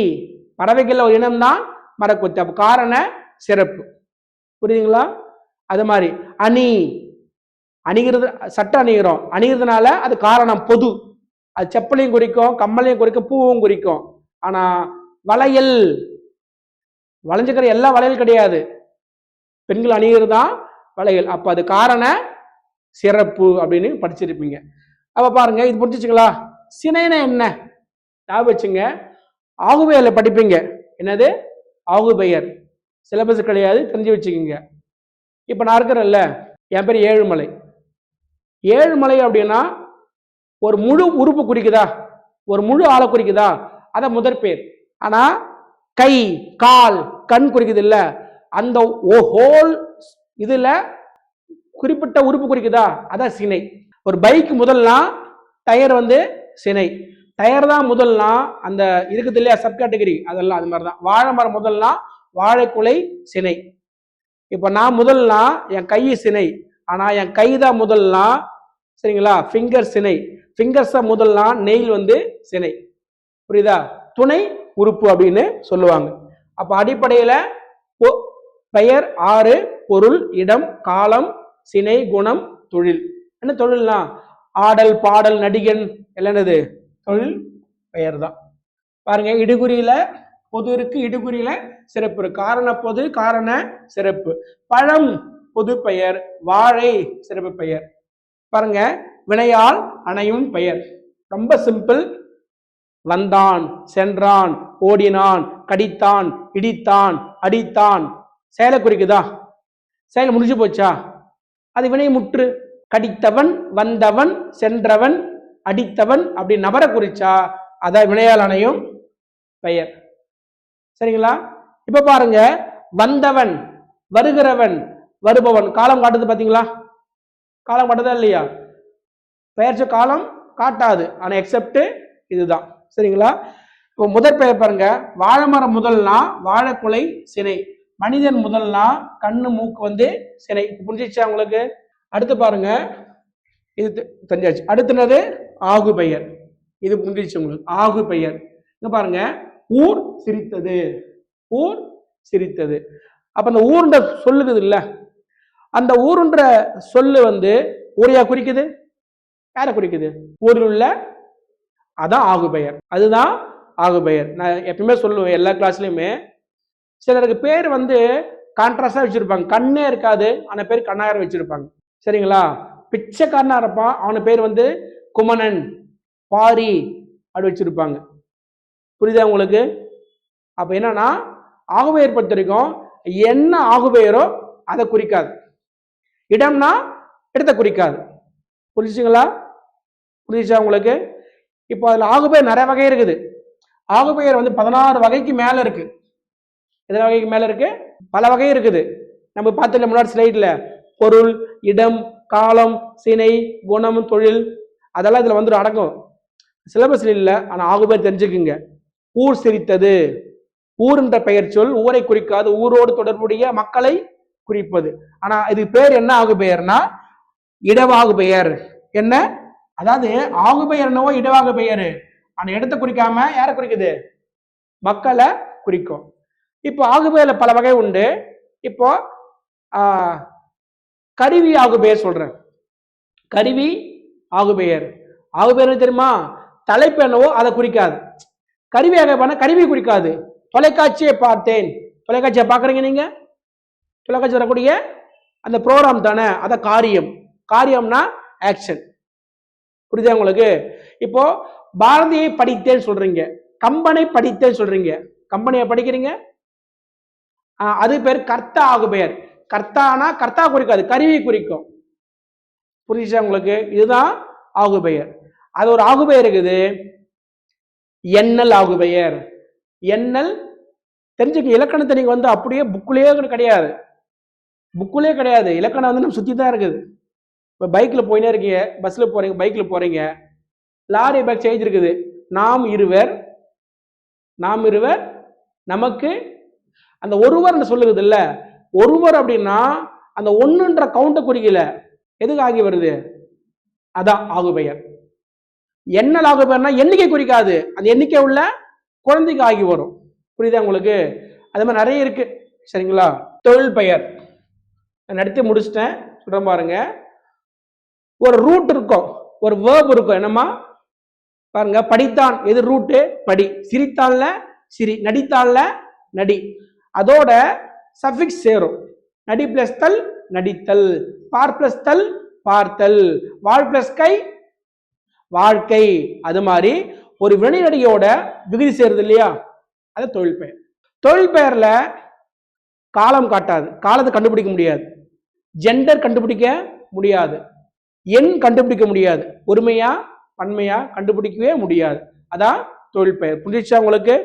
பறவைகள் ஒரு இனம் தான் மரக்கொத்தி. அப்ப காரண சிறப்பு. புரியுதுங்களா? அது மாதிரி அணி, அணிகிறது, சட்டை அணிகிறோம், அணிகிறதுனால அது காரணம் பொது. அது செப்பலையும் குறிக்கும், கம்மலையும் குறிக்கும், பூவும் குறிக்கும். ஆனா வளையல், வளைஞ்சுக்கிற எல்லா வளையல் கிடையாது, பெண்கள் அணிகிறது தான் வளையல். அப்ப அது காரண சிறப்பு அப்படின்னு படிச்சிருப்பீங்க. அப்ப பாருங்க, இது புரிஞ்சுச்சுங்களா? சினைனா என்ன ஞாபகம் வச்சுங்க. ஆகுபெயர்ல படிப்பீங்க. என்னது? ஆகுபெயர். சிலபஸ் கிடையாது, தெரிஞ்சு வச்சுக்கோங்க. இப்ப நான் இருக்கிறேன்ல, என் பேர் ஏழுமலை. ஏழுமலை அப்படின்னா ஒரு முழு உறுப்பு குறிக்குதா? ஒரு முழு ஆளை குறிக்குதா? அத முதற் பேர். ஆனா கை, கால், கண் குறிக்குது இல்ல, அந்த ஹோல் இதுல குறிப்பிட்ட உறுப்பு குறிக்குதா? அதான் சினை. ஒரு பைக் முதல்னா டயர் வந்து சினை. டயர் தான் முதல்னா அந்த இருக்குது இல்லையா சப் கேட்டகரி, அதெல்லாம் அது மாதிரிதான். வாழை மரம் முதல்னா வாழைக்குலை சினை. இப்ப நான் முதல்னா என் கை சினை. ஆனா என் கை தான் முதல்னா, சரிங்களா, ஃபிங்கர் சினை. ஃபிங்கர்ஸ் முதல்னா நெயில் வந்து சினை. புரியுதா? துணை உறுப்பு அப்படின்னு சொல்லுவாங்க. அப்ப அடிப்படையில பெயர் 6, பொருள், இடம், காலம், சினை, குணம், தொழில். என்ன தொழில்னா? ஆடல், பாடல், நடிகன் என்னது? தொழில் பெயர் தான். பாருங்க, இடுகுறியில பொது இருக்கு, இடுகுறியில சிறப்பு இருக்கு. காரண பொது, காரண சிறப்பு. பழம் பொது பெயர், வாழை சிறப்பு பெயர். பாருங்க, வினையால் அணையும் பெயர். ரொம்ப சிம்பிள். வந்தான், சென்றான், ஓடினான், கடித்தான், இடித்தான், அடித்தான். செயலை குறிக்குதா? செயல் முடிஞ்சு போச்சா? அது வினை முற்று. கடித்தவன், வந்தவன், சென்றவன், அடித்தவன் அப்படி நபரை குறிச்சா அத வினையால் அணையும் பெயர். சரிங்களா? இப்ப பாருங்க, வந்தவன், வருகிறவன், வருபவன். காலம் காட்டுது பாத்தீங்களா? காலம் காட்டுதா இல்லையா? பெயர்ச்ச காலம் காட்டாது, ஆனா எக்ஸெப்ட் இதுதான். சரிங்களா? இப்போ முதற் பெயர் பாருங்க, வாழைமரம் முதல்னா வாழைக்குலை சினை. மனிதன் முதல்னா கண்ணு மூக்கு வந்து சினை. புரிஞ்சிச்சா உங்களுக்கு? அடுத்து பாருங்க, இது தெரிஞ்சாச்சு. அடுத்துனது ஆகு பெயர். இது புரிஞ்சிச்சு உங்களுக்கு? ஆகு பெயர். இங்க பாருங்க, ஊர் சிரித்தது, ஊர் சிரித்தது. அப்ப அந்த ஊர்ன்ற சொல்லுது இல்ல, அந்த ஊருன்ற சொல்லு வந்து ஊரையா குறிக்குது? யாரை குறிக்குது? ஊரில் உள்ள, அதான் ஆகு பெயர். அதுதான் ஆகு பெயர். நான் எப்பயுமே சொல்லுவேன் எல்லா கிளாஸ்லயுமே, சிலருக்கு பேர் வந்து கான்ட்ராஸ்டா வச்சிருப்பாங்க. கண்ணே இருக்காது, ஆனா பேர் கண்ணாயிரம் வச்சிருப்பாங்க. சரிங்களா? பிச்சைக்காரனா இருப்பான், அவன பேர் வந்து குமணன், பாரி அப்படி வச்சிருப்பாங்க. புரியுதா உங்களுக்கு? அப்ப என்னன்னா, ஆகுபெயர் பொறுத்த வரைக்கும் என்ன ஆகுபெயரோ அதை குறிக்காது. இடம்னா இடத்தை குறிக்காது. புரிஞ்சுங்களா? புரிஞ்சுச்சா உங்களுக்கு? இப்போ அதுல ஆகுபெயர் நிறைய வகை இருக்குது. ஆகுபெயர் வந்து 16 வகைக்கு மேல இருக்கு. எத்தனை வகைக்கு மேல இருக்கு? பல வகை இருக்குது. நம்ம பார்த்துல முன்னாடி ஸ்லைட்ல பொருள், இடம், காலம், சினை, குணம், தொழில் அதெல்லாம் இதுல வந்து அடங்கும். சிலபஸ் இல்ல, ஆனா ஆகுபெயர் தெரிஞ்சுக்குங்க. ஊர் சிரித்தது. ஊர் என்ற பெயர் சொல் ஊரை குறிக்காது, ஊரோடு தொடர்புடைய மக்களை குறிப்பது. ஆனா இது பேர் என்ன ஆகுபெயர்னா இடவாகு பெயர். என்ன? அதாவது ஆகுபெயர் என்னவோ இடவாகு பெயர், ஆனா இடத்தை குறிக்காம யாரை குறிக்குது? மக்களை குறிக்கும். இப்போ ஆகுபெயர்ல பல வகை உண்டு. இப்போ கருவி ஆகுபெயர் சொல்றேன். கருவி ஆகுபெயர். ஆகுபெயர் தெரியுமா? தலைப்பு என்னவோ அதை குறிக்காது. கருவி ஆகுபெயர்னா கருவி குறிக்காது. தொலைக்காட்சியை பார்த்தேன், தொலைக்காட்சியை பாக்குறீங்க நீங்க, தொலைக்காட்சி வரக்கூடிய அந்த ப்ரோக்ராம் தானே, அத காரியம். காரியம்னா ஆக்ஷன். புரியுதா உங்களுக்கு? இப்போ பாரதியை படித்தேன்னு சொல்றீங்க, கம்பனை படித்தேன்னு சொல்றீங்க, கம்பெனியை படிக்கிறீங்க, அது பேர் கர்த்தா ஆகு பெயர். கர்த்தானா கர்த்தா குறிக்காது, கருவி குறிக்கும். புரியுதா உங்களுக்கு? இதுதான் ஆகு பெயர். அது ஒரு ஆகு பெயர் இருக்குது, எண்ணல் ஆகு பெயர். எண்ணல் தெரிஞ்சுக்க, இலக்கணத்தை நீங்க வந்து அப்படியே புக்குலயே கிடையாது, புக்குலயே கிடையாது. இலக்கணம் வந்து நம்ம சுத்தி தான் இருக்குது. இப்போ பைக்ல போயினே இருக்கீங்க, பஸ்ல போறீங்க, பைக்ல போறீங்க, லாரி பேக் செய்திருக்குது, நாம் இருவர், நாம் இருவர், நமக்கு, அந்த ஒருவர் சொல்லுது இல்ல, ஒருவர் அப்படின்னா அந்த ஒண்ணுன்ற கவுண்ட குறிக்கல, எதுக்கு ஆகி வருது? அதான் ஆகு பெயர். எண்ணல் ஆகு பெயர்னா எண்ணிக்கை குறிக்காது, அந்த எண்ணிக்கை உள்ள குழந்தைக்கு ஆகி வரும். புரியுதா உங்களுக்கு? அது மாதிரி நிறைய இருக்கு. சரிங்களா? தொழில் பெயர் நடத்தி முடிச்சிட்டேன், சொல்றேன் பாருங்க. ஒரு ரூட் இருக்கும், ஒரு வேர்ப் இருக்கும். என்னமா பாருங்க, படித்தான் எது ரூட்டு? படி. சிரித்தான்ல சிரி, நடித்தான்ல நடி. அதோட சஃபிக்ஸ் சேரும். நடி பிளஸ் தல் நடித்தல், பார் பிளஸ் தல் பார்த்தல், வாழ் பிளஸ் கை வாழ்க்கை. அது மாதிரி ஒரு வினையடியோட விகுதி சேருது இல்லையா, அது தொழில் பெயர். தொழில் பெயர்ல காலம் காட்டாது, காலத்தை கண்டுபிடிக்க முடியாது, ஜெண்டர் கண்டுபிடிக்க முடியாது, எண் கண்டுபிடிக்க முடியாது, ஒருமையா பன்மையா கண்டுபிடிக்கவே முடியாது. அதான் தொழில் பெயர். புரிஞ்சுச்சா உங்களுக்கு?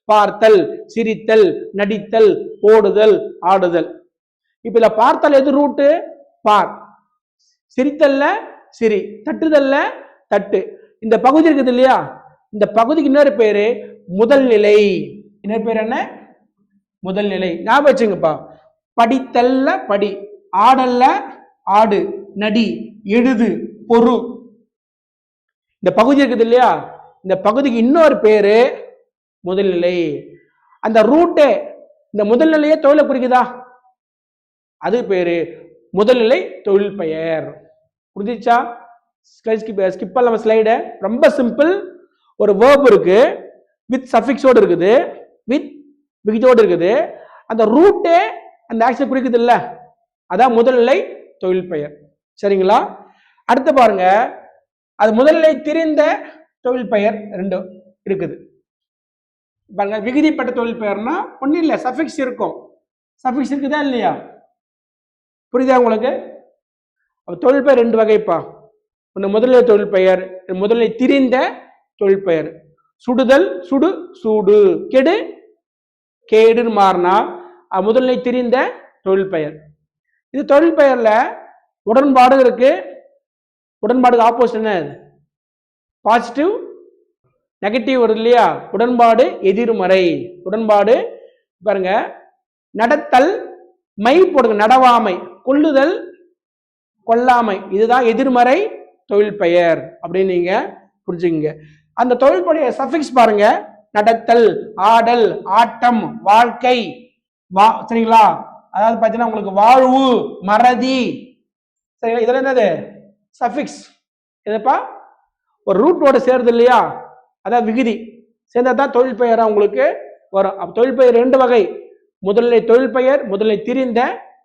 பார்த்தல், சிரித்தல், நடித்தல், ஓடுதல், ஆடுதல். இப்ப இதுல பார்த்தல் எது ரூட்டு? பார். சிரித்தல்ல சிரி, தட்டுதல்ல தட்டு. இந்த பகுதி இருக்குது இல்லையா, இந்த பகுதிக்கு இன்னொரு பேரு முதல் நிலை. இன்னொரு பேர் என்ன? முதல் நிலை. ஞாபகம் வச்சுங்கப்பா. படித்தல்ல படி, ஆடல்ல ஆடு, நடி, எழுது, பொறு. இந்த பகுதி இருக்குது இல்லையா, இந்த பகுதிக்கு இன்னொரு பேரு முதல்நிலை. அந்த ரூட்டே இந்த முதல்நிலையே தொழிலை குறிக்குதா, அது பேரு முதல்நிலை தொழில் பெயர். புரிஞ்சிச்சா? ஸ்கிப் பண்ணலாமா ஸ்லைட? ரொம்ப சிம்பிள். ஒரு வேர்ப் இருக்கு, வித் சஃபிக்ஸோடு இருக்குது, வித் விகிதோடு இருக்குது, அந்த ரூட்டே அந்த ஆக்ஷன் குறிக்குது இல்ல, அதான் முதல்நிலை தொழில் பெயர். சரிங்களா? அடுத்து பாருங்க, அது முதல்நிலை திரிந்த தொழில் பெயர் ரெண்டு இருக்குது பாருங்க. விகுதிப்பட்ட தொழில் பெயர்னா ஒன்றும் இல்லை, சஃபிக்ஸ் இருக்கும். சஃபிக்ஸ் இருக்குதா இல்லையா? புரியுதா உங்களுக்கு? தொழில் பெயர் ரெண்டு வகைப்பா. ஒன்று முதல்நிலை தொழில் பெயர், முதல்நிலை திரிந்த தொழில் பெயர். சுடுதல் சுடு சூடு, கெடு கேடுன்னு மாறினா முதல்நிலை திரிந்த தொழில் பெயர். இது தொழில் பெயர்ல உடன்பாடு இருக்கு. உடன்பாடுக்கு ஆப்போசிட் என்ன? பாசிட்டிவ் நெகட்டிவ் வருது இல்லையா? உடன்பாடு எதிர்மறை. உடன்பாடு பாருங்க, நடத்தல் மை போடுங்க, நடவாமை, கொள்ளுதல் கொல்லாமை, இதுதான் எதிர்மறை தொழில் பெயர் அப்படின்னு நீங்க புரிஞ்சுங்க. அந்த தொழில் பெயர் சஃபிக்ஸ் பாருங்க, நடத்தல், ஆடல், ஆட்டம், வாழ்க்கை, சரிங்களா? அதாவது பாத்தீங்கன்னா உங்களுக்கு வாழ்வு, மறதி, சரிங்களா? இதெல்லாம் என்னது? சஃபிக்ஸ். எதுப்பா? ஒரு ரூட்டோட சேருது இல்லையா, அதான் விகுதி சேர்ந்தா தான் தொழில் பெயரா உங்களுக்கு வரும். அப்ப தொழில் பெயர் ரெண்டு வகை, முதல்நிலை தொழில் பெயர், முதல்நிலை திரிந்த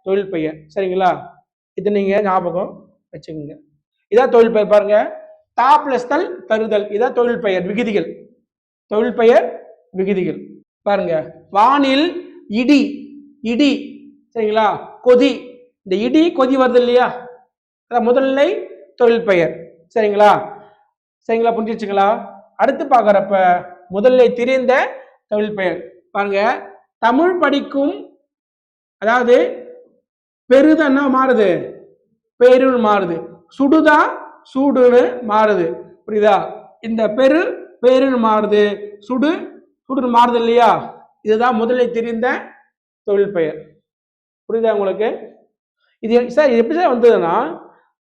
தொழில் பெயர். சரிங்களா? இது நீங்க ஞாபகம் வச்சுக்கோங்க. இதான் தொழில் பெயர். பாருங்க, தா பிளஸ் தல் தருதல், இதான் தொழில் பெயர் விகுதிகள். தொழில் பெயர் விகுதிகள் பாருங்க. வானில் இடி, இடி, சரிங்களா? கொதி, இந்த இடி கொதி வருது இல்லையா, அதான் முதல்நிலை தொழில் பெயர். சரிங்களா? சரிங்களா? புரிஞ்சுச்சுங்களா? அடுத்து பார்க்கறப்ப முதல்நிலை திரிந்த தொழில் பெயர் பாருங்க. தமிழ் படிக்கும், அதாவது பெருதன்னா மாறுது, பேருன்னு மாறுது. சுடுதா சூடுன்னு மாறுது. புரியுதா? இந்த பெரு பேருன்னு மாறுது, சுடு சுடுன்னு மாறுது இல்லையா, இதுதான் முதல்நிலை திரிந்த தொழில் பெயர். புரியுதா உங்களுக்கு? இது சார் எப்படி சார் வந்ததுன்னா,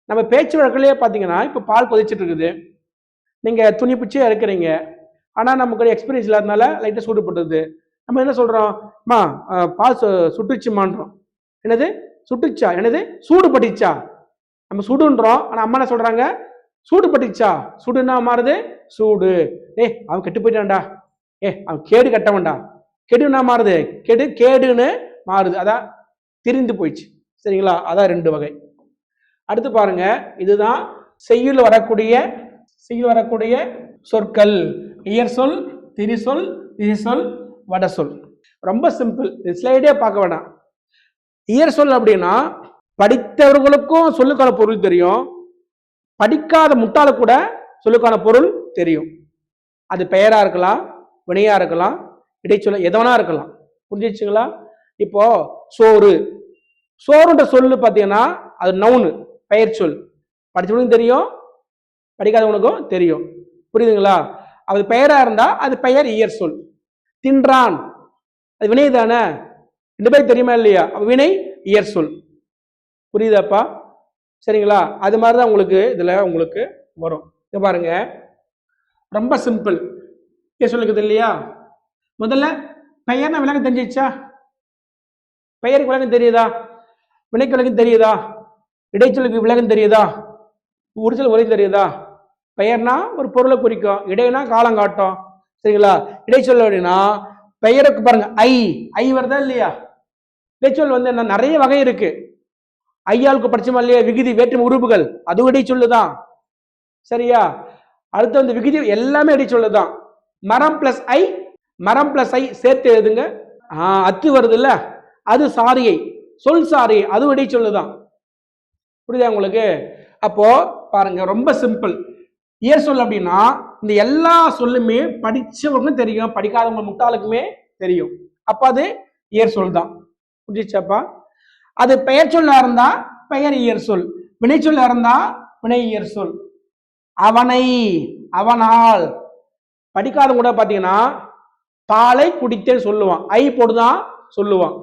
நம்ம பேச்சு வழக்கிலேயே பார்த்தீங்கன்னா, இப்போ பால் கொதிச்சுட்டு இருக்குது, நீங்கள் துணி பிச்சையா இருக்கிறீங்க, ஆனால் நமக்கு எக்ஸ்பீரியன்ஸ் இல்லாதனால லைட்டாக சூடுபட்டது. நம்ம என்ன சொல்கிறோம்? அம்மா பால் சுட்டுச்சுமான்றோம். என்னது சுட்டுச்சா? என்னது சூடு பட்டுச்சா? நம்ம சுடுன்றோம், ஆனால் அம்மா என்ன சொல்கிறாங்க? சூடு பட்டுச்சா? சுடுன்னா மாறுது சூடு. அவன் கெட்டு போயிட்டான்டா, அவன் கேடு கட்டவன்டா. கெடுனா மாறுது, கெடு கேடுன்னு மாறுது, அதான் திரிந்து போயிடுச்சு. சரிங்களா? அதான் ரெண்டு வகை. அடுத்து பாருங்க, இதுதான் செய்யுள் வரக்கூடிய சியில் வரக்கூடிய சொற்கள் இயற் சொல், திரிசொல், திசைச்சொல், வடசொல். ரொம்ப சிம்பிள். ஸ்லைடே பார்க்க வேண்டாம். இயற் சொல் அப்படின்னா படித்தவர்களுக்கும் சொல்லுக்கான பொருள் தெரியும், படிக்காத முட்டாள கூட சொல்லுக்கான பொருள் தெரியும். அது பெயரா இருக்கலாம், வினையா இருக்கலாம், இடைச்சொல் எதனா இருக்கலாம். புரிஞ்சிச்சுங்களா? இப்போ சோறு, சோறுன்ற சொல்லு பார்த்தீங்கன்னா அது நவுனு, பெயர் சொல். படித்தவனுக்கும் தெரியும், படிக்காதவனுக்கும் தெரியும். புரியுதுங்களா? அது பெயரா இருந்தா அது பெயர் இயற் சொல். தின்றான் அது வினை தானே, 2 பேர் தெரியுமா இல்லையா? வினை இயற் சொல். புரியுதாப்பா? சரிங்களா? அது மாதிரிதான் உங்களுக்கு இதுல உங்களுக்கு வரும். இங்க பாருங்க, ரொம்ப சிம்பிள். சொல்லுக்குது இல்லையா? முதல்ல பெயர்னா விளக்கம் தெரிஞ்சிச்சா? பெயருக்கு விளக்கம் தெரியுதா? வினைக்கு விளக்கம் தெரியுதா? இடைச்சொலுக்கு விளக்கம் தெரியுதா? உரிச்சல் உரை தெரியுதா? பெயர்னா ஒரு பொருளை குறிக்கும், இடைனா காலம் காட்டும். சரிங்களா? இடைச்சொல் அப்படின்னா பெயருக்கு பாருங்க ஐ வருதா இல்லையா? இடைச்சொல் வந்து என்ன, நிறைய வகை இருக்கு. ஐயாளுக்கு படிச்சோமா இல்லையா? விகுதி, வேற்றுமை உறுப்புகள், அதுவும் இடைச்சொல்லுதான். சரியா? அடுத்து வந்து விகுதி எல்லாமே இடைச்சொல்லுதான். மரம் பிளஸ் ஐ, மரம் பிளஸ் ஐ சேர்த்து எழுதுங்க. அத்து வருது இல்ல, அது சாரியை, சொல் சாரியை, அதுவும் இடைச்சொல்லுதான். புரியுதா உங்களுக்கு? அப்போ பாருங்க, ரொம்ப சிம்பிள். இயற் சொல் அப்படின்னா இந்த எல்லா சொல்லுமே படிச்சவங்க தெரியும், படிக்காதவங்க முட்டாளுக்குமே தெரியும். அப்ப அது இயற் சொல் தான். புரிஞ்சிச்சாப்பா? அது பெயர் சொல்ல இருந்தா பெயர் இயற் சொல், வினை சொல்ல இருந்தா வினை இயற் சொல். அவனை, அவனால், படிக்காதவங்க கூட பாத்தீங்கன்னா பாலை குடித்தேன்னு சொல்லுவான், ஐ போட்டுதான் சொல்லுவான்.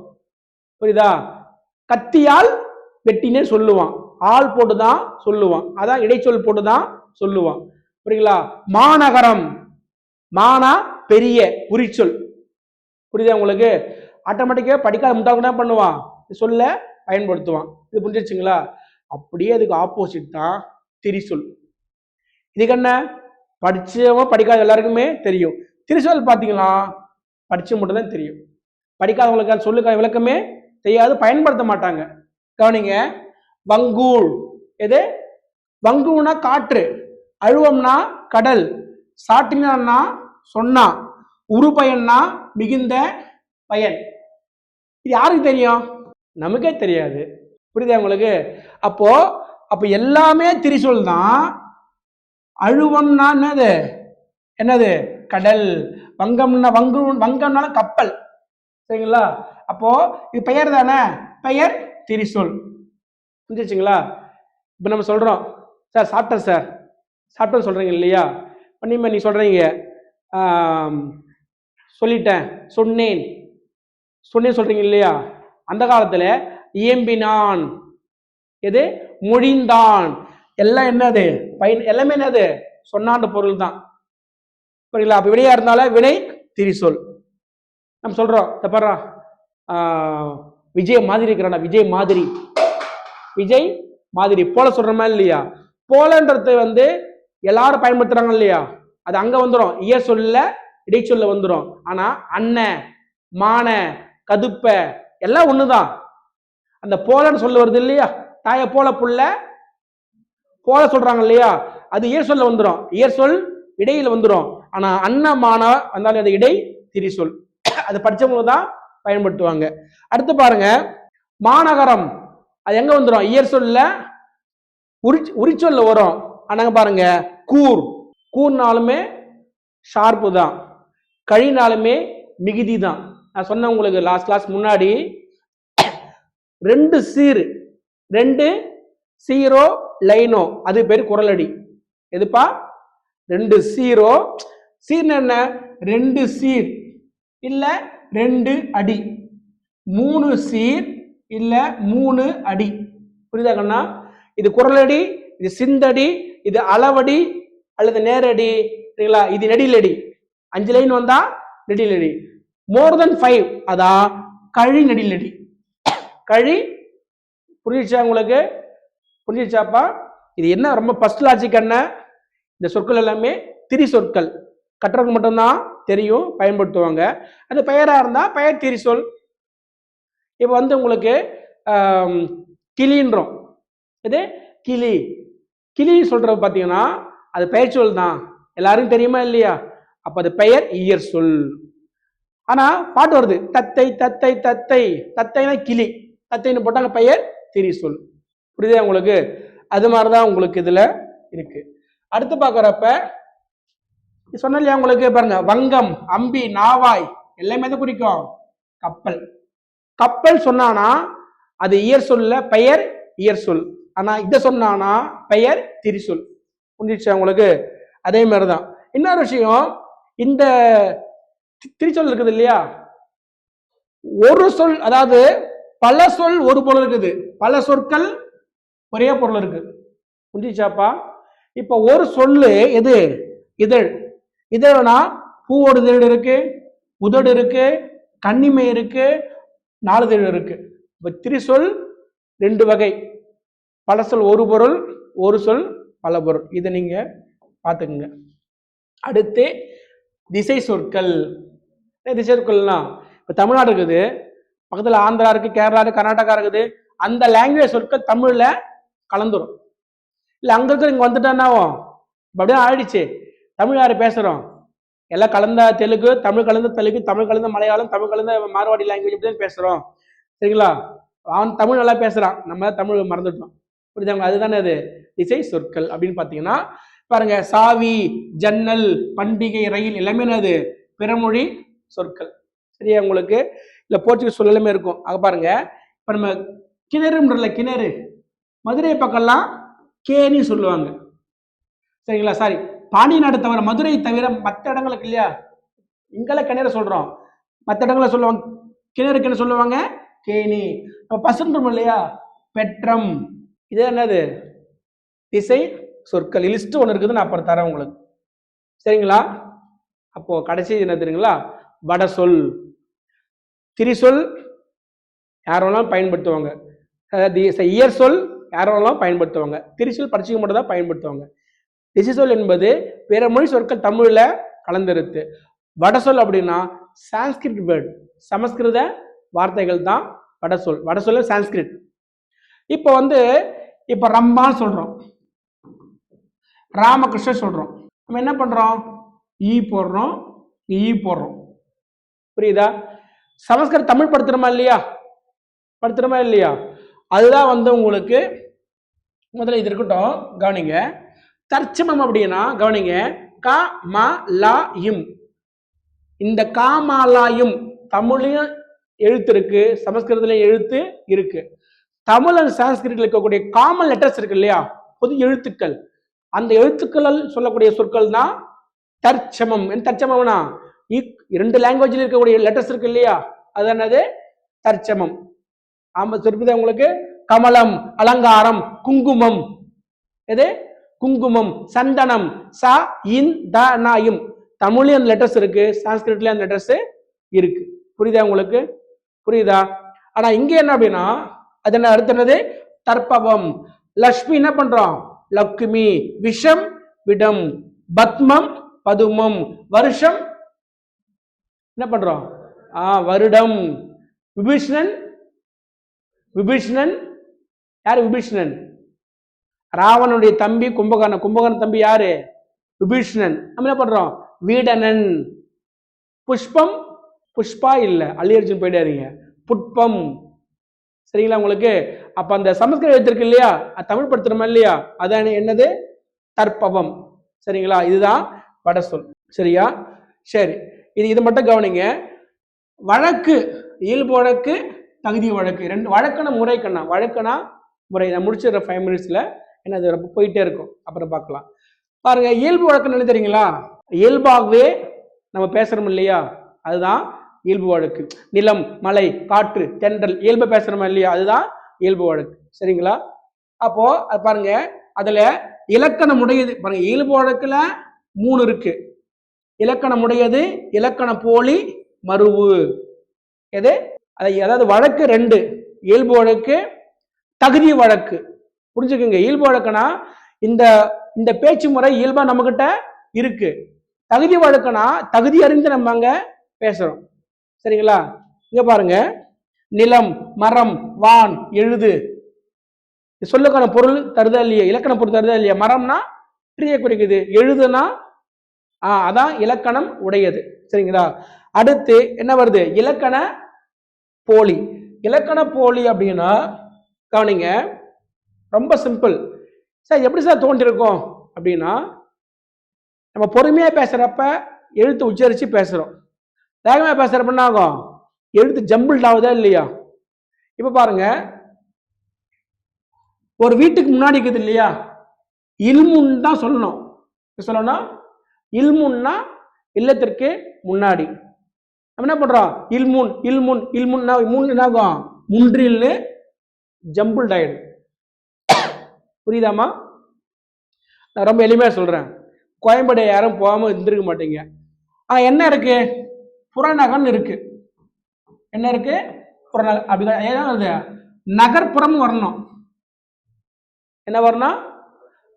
புரியுதா? கத்தியால் வெட்டினே சொல்லுவான், ஆள் போட்டுதான் சொல்லுவான், அதான் இடைச்சொல் போட்டுதான் சொல்லுவான். புரியுங்களா? மாநகரம், மானா பெரிய உரிச்சொல். புரியுதா உங்களுக்கு? ஆட்டோமேட்டிக்கா படிக்காத முட்டாள் என்ன பண்ணுவான், சொல்ல பயன்படுத்துவான். இது புரிஞ்சிச்சுங்களா? அப்படியே அதுக்கு ஆப்போசிட் தான் திரிசொல். இதுக்கு என்ன, படிச்சவன் படிக்காத எல்லாருக்குமே தெரியும். திரிசொல் பாத்தீங்களா, படிச்சு மட்டும் தான் தெரியும், படிக்காதவங்களுக்கு சொல்லுக்கான விளக்கமே தெரியாது, பயன்படுத்த மாட்டாங்க. கவனிங்க, வங்கூல், எது வங்கூனா காற்று, அழுவம்னா கடல், சாட்டினா சொன்னா, உருபயன்னா மிகுந்த பயன். இது யாருக்கு தெரியும்? நமக்கே தெரியாது. புரியுதா உங்களுக்கு? அப்போ எல்லாமே திரிசொல் தான். அழுவம்னா என்னது, என்னது கடல், வங்கம்னா வங்கம்னால கப்பல். சரிங்களா? அப்போ இது பெயர் தானே, பெயர் திரிசொல். புரிஞ்சிச்சுங்களா? இப்போ நம்ம சொல்றோம், சார் சாப்பிட்டேன் சார், சாப்பிட்டேன்னு சொல்றீங்க இல்லையா? பண்ணிமா நீ சொல்றீங்க, சொல்லிட்டேன், சொன்னேன், சொன்னேன் சொல்றீங்க இல்லையா? அந்த காலத்துல இயம்பினான், எது மொழிந்தான், எல்லாம் என்னது பயன், எல்லாமே என்னது சொன்னான்ற பொருள் தான். புரியுங்களா? அப்ப வினையா இருந்தால வினை திரிசொல். நம்ம சொல்றோம், தப்பறா விஜய் மாதிரி இருக்கிறானா, விஜய் மாதிரி, விஜய் மாதிரி போல சொல்றோமா இல்லையா? போலன்றது வந்து எல்லாரும் பயன்படுத்துறாங்க இல்லையா? அது அங்க வந்துடும், இயற் சொல்ல இடைச்சொல்ல வந்துடும். ஆனா அண்ணன், மான, கதுப்ப எல்லாம் ஒண்ணுதான். அந்த போலன்னு சொல்ல வருது இல்லையா, தாய போல புள்ள போல சொல்றாங்க இல்லையா, அது இயற் சொல்ல வந்துடும், இயற் சொல் இடையில வந்துடும். ஆனா அன்னமான வந்தாலும் அது இடை திரிசொல். அது படிச்சவங்க தான் பயன்படுத்துவாங்க. அடுத்து பாருங்க, மாநகரம், அது எங்க வந்துடும், இயற் சொல்ல உரிச்சொல்ல வரும். ஆனாங்க பாருங்க, கூர், கூர்னாலுமே ஷார்ப்பு தான், கழினாலுமே மிகுதி தான். நான் சொன்ன உங்களுக்கு லாஸ்ட் கிளாஸ் முன்னாடி, 2 சீர், 2 சீரோ லைனோ, அது பேர் குரலடி. எதுப்பா? 2 சீரோ, சீர் என்ன, 2 சீர் இல்ல 2 அடி, 3 சீர் இல்ல 3 அடி. புரியுதா கண்ணா? இது குரலடி, இது சிந்தடி, இது அளவடி அல்லது நேரடி. சரிங்களா? இது நெடிலடி, 5 லைன் வந்தா நெடிலடி. மோர் தென் 5 அதான் கழி நெடிலடி. கழி. புரிஞ்சிச்சா உங்களுக்கு? புரிஞ்சிச்சாப்பா? இது என்ன ரொம்ப ஃபர்ஸ்ட் லாஜிக் என்ன, இந்த சொற்கள் எல்லாமே திரி சொற்கள், கற்றவங்க மட்டும்தான் தெரியும், பயன்படுத்துவாங்க. அது பெயரா இருந்தா பெயர் திரி சொல். இப்போ வந்து உங்களுக்கு கிளின்றோம், இது கிளி, கிளி சொல்றது பார்த்தீங்கன்னா அது பெயர் சொல் தான், எல்லாருக்கும் தெரியுமா இல்லையா? அப்ப அது பெயர் இயற் சொல். ஆனா பாட்டு வருது, தத்தை தத்தை தத்தை, தத்தைனா கிளி, தத்தைன்னு போட்டாங்க பெயர் திரி சொல். புரியுதா உங்களுக்கு? அது மாதிரிதான் உங்களுக்கு இதுல இருக்கு. அடுத்து பாக்குறப்ப சொன்ன இல்லையா உங்களுக்கு, பாருங்க, வங்கம், அம்பி, நாவாய் எல்லாமே தான் குறிக்கும் கப்பல். கப்பல் சொன்னானா அது இயற் சொல்ல பெயர் இயற் சொல். ஆனா இத சொன்னானா பெயர் திரி சொல். புரிஞ்சிச்சா உங்களுக்கு? அதே மாதிரிதான் இன்னொரு விஷயம், இந்த திரிச்சொல் இருக்குது இல்லையா, ஒரு சொல், அதாவது பல சொல் ஒரு பொருள் இருக்குது, பல சொற்கள் ஒரே பொருள் இருக்கு. புரிஞ்சிச்சாப்பா? இப்ப ஒரு சொல்லு எது? இதழ். இதழ்னா பூவோட இதழ் இருக்கு, உதடு இருக்கு, கன்னிமை இருக்கு, நாலுதழ் இருக்கு. இப்ப திரிசொல் ரெண்டு வகை, பல சொல் ஒரு பொருள், ஒரு சொல் பல பொருள். இதை நீங்க பார்த்துக்குங்க. அடுத்து திசை சொற்கள். திசை சொற்கள்னா இப்ப தமிழ்நாடு இருக்குது, பக்கத்துல ஆந்திரா இருக்கு, கேரளா இருக்கு, கர்நாடகா இருக்குது, அந்த லாங்குவேஜ் சொற்கள் தமிழ்ல கலந்துரும். இல்ல அங்க இருக்கிற இங்க வந்துட்டானாவும் அப்படியே ஆயிடுச்சு, தமிழ் யாரு பேசுறோம், எல்லாம் கலந்த தெலுங்கு, தமிழ் கலந்த தெலுங்கு, தமிழ் கலந்த மலையாளம், தமிழ் கலந்த மார்வாடி லாங்குவேஜ் இப்படி பேசுறோம். சரிங்களா? அவன் தமிழ் நல்லா பேசுறான், நம்ம தமிழ் மறந்துட்டோம். புரியுதாங்க? அதுதானே அது திசை சொற்கள் அப்படின்னு பாத்தீங்கன்னா. பாருங்க, சாவி, ஜன்னல், பண்டிகை, ரயில் எல்லாமே அது பிறமொழி சொற்கள். சரியா உங்களுக்கு? இல்ல போர்ச்சுகீஸ் சொல் எல்லாமே இருக்கும். அங்க பாருங்க, இப்ப நம்ம கிணறுன்றல, கிணறு மதுரை பக்கம்லாம் கேணி சொல்லுவாங்க. சரிங்களா? சாரி, பாண்டிய நாடு தவிர, மதுரை தவிர மற்ற இடங்களுக்கு இல்லையா, இங்கெல்லாம் கிணறு சொல்றோம், மற்ற இடங்களை சொல்லுவாங்க கிணறுக்கு என்ன சொல்லுவாங்க? கேணி. பசுன்றோம் இல்லையா, பெற்றம். இது என்னது? திசை சொற்கள். லிஸ்ட் ஒன்று இருக்குது, நான் அப்புறம் தரேன் உங்களுக்கு. சரிங்களா? அப்போ கடைசி என்ன தெரியுங்களா? வட சொல். திரிசொல் யாரெல்லாம் பயன்படுத்துவாங்க, இயற் சொல் யாரெல்லாம் பயன்படுத்துவாங்க, திரிசொல் பரிச்சைக்கு மட்டும் தான் பயன்படுத்துவாங்க. திசை சொல் என்பது பிற மொழி சொற்கள் தமிழ்ல கலந்திருக்கு. வட சொல் அப்படின்னா சான்ஸ்கிரிட் வேர்டு, சமஸ்கிருத வார்த்தைகள் தான் வட சொல். வட சொல்ல சான்ஸ்கிரிட். இப்போ இப்ப ரம்பான்னு சொல்றோம், ராமகிருஷ்ணன் சொல்றோம், நம்ம என்ன பண்றோம்? ஈ போடுறோம், ஈ போடுறோம். புரியுதா? சமஸ்கிருத தமிழ் படுத்துறோமா இல்லையா? படுத்துறோமா இல்லையா? அதுதான் உங்களுக்கு முதல்ல இது இருக்கட்டும், கவனிங்க. தற்சமம் அப்படின்னா கவனிங்க, க ம ல இம். இந்த காமாலாயும் தமிழையும் எழுத்து இருக்கு, சமஸ்கிருதத்துல எழுத்து இருக்கு. தமிழ் அண்ட் சான்ஸ்கிரிட்ல இருக்கக்கூடிய காமன் லெட்டர்ஸ் இருக்கு இல்லையா, பொது எழுத்துக்கள், அந்த எழுத்துக்கள் சொல்லக்கூடிய சொற்கள் தான் தற்சமம். தற்சமம்னா இரண்டு லாங்குவேஜ்ல இருக்கக்கூடிய லெட்டர்ஸ் இருக்கு இல்லையா, அது என்னது? தற்சமம். ஆமா, சொல்றது உங்களுக்கு. கமலம், அலங்காரம், குங்குமம், எது? குங்குமம், சந்தனம், ச இன் த நாயும். தமிழ்லயும் அந்த லெட்டர்ஸ் இருக்கு, சான்ஸ்கிரிட்லயும் அந்த லெட்டர்ஸ் இருக்கு. புரியுதா உங்களுக்கு? புரியுதா? ஆனா இங்க என்ன அப்படின்னா, அது என்ன அடுத்தது? தற்பவம். லக்ஷ்மி என்ன பண்றோம்? லக்ஷ்மி. விஷம், விடம். பத்மம், பதுமம். வருஷம் என்ன பண்றோம்? வருடம். விபீஷணன், விபீஷணன் யாரு? விபீஷணன் ராவனுடைய தம்பி, கும்பகர்ணன். கும்பகர்ணன் தம்பி யாரு? விபீஷணன். நம்ம என்ன பண்றோம்? வீடனன். புஷ்பம், புஷ்பா இல்ல, அல்லி அர்ஜுன் போயிடாதீங்க, புட்பம். சரிங்களா உங்களுக்கு? அப்ப அந்த சமஸ்கிருத எழுத்து இருக்கு இல்லையா, தமிழ் படுத்துறோமா இல்லையா, அதான் என்னது? தற்பவம். சரிங்களா? இதுதான் வட சொல். சரியா? சரி, இது மட்டும் கவனிங்க. வழக்கு, இயல்பு வழக்கு, தகுதி வழக்கு, ரெண்டு வழக்குன முறை கண்ணா. வழக்குனா முறை. நான் முடிச்சிடுற 5 மினிட்ஸ்ல, என்னது போயிட்டே இருக்கும், அப்புறம் பார்க்கலாம். பாருங்க, இயல்பு வழக்குன்னு என்ன தெரியுங்களா? இயல்பாகவே நம்ம பேசுறோம் இல்லையா, அதுதான் இயல்பு வழக்கு. நிலம், மலை, காற்று, தென்றல் இயல்பு பேசுறோமா இல்லையா, அதுதான் இயல்பு வழக்கு. சரிங்களா? அப்போ அது பாருங்க, அதுல இலக்கணம் உடையது. பாருங்க, இயல்பு வழக்குல 3 இருக்கு. இலக்கணம் உடையது, இலக்கண போலி, மருவு. எது? அதாவது வழக்கு 2, இயல்பு வழக்கு, தகுதி வழக்கு. புரிஞ்சுக்கோங்க. இயல்பு வழக்குனா இந்த பேச்சு முறை இயல்பா நம்ம கிட்ட இருக்கு. தகுதி வழக்குனா தகுதி அறிந்து நம்ம அங்க பேசுறோம். சரிங்களா? இங்க பாருங்க, நிலம், மரம், வான், எழுது. சொல்லுக்கான பொருள் தருதா இல்லையா, இலக்கண பொருள் தருதா இல்லையா? மரம்னா ட்ரீயை குறிக்குது. எழுதுனா அதான் இலக்கணம் உடையது. சரிங்களா? அடுத்து என்ன வருது? இலக்கண போலி. இலக்கண போலி அப்படின்னா கவனிங்க, ரொம்ப சிம்பிள் சார். எப்படி சார் தோன்றிருக்கும் அப்படின்னா, நம்ம பொறுமையா பேசுறப்ப எழுத்து உச்சரிச்சு பேசுறோம். வேகமா பேசுறப்ப என்ன ஆகும்? எழுத்து ஜம்பிள் ஆகுதா இல்லையா? இப்ப பாருங்க, ஒரு வீட்டுக்கு முன்னாடி இருக்குது இல்லையா, இல்முன் தான் சொல்லணும். சொல்லணும் இல்முன்னா இல்லத்திற்கு முன்னாடி. நம்ம என்ன பண்றோம்? இல்முன் இல்முன் இல்முன்னா மூணு என்ன ஆகும்? முன்றில் ஜம்பிள் ஆயிடும். புரியுதாமா? நான் ரொம்ப எளிமையா சொல்றேன். கோயம்பேடு யாரும் போகாம இருந்திருக்க மாட்டீங்க. என்ன இருக்கு? புறநகர்னு இருக்கு. என்ன இருக்கு? புறநகர். அப்படி ஏதாவது நகர்ப்புறம் வரணும். என்ன வரணும்?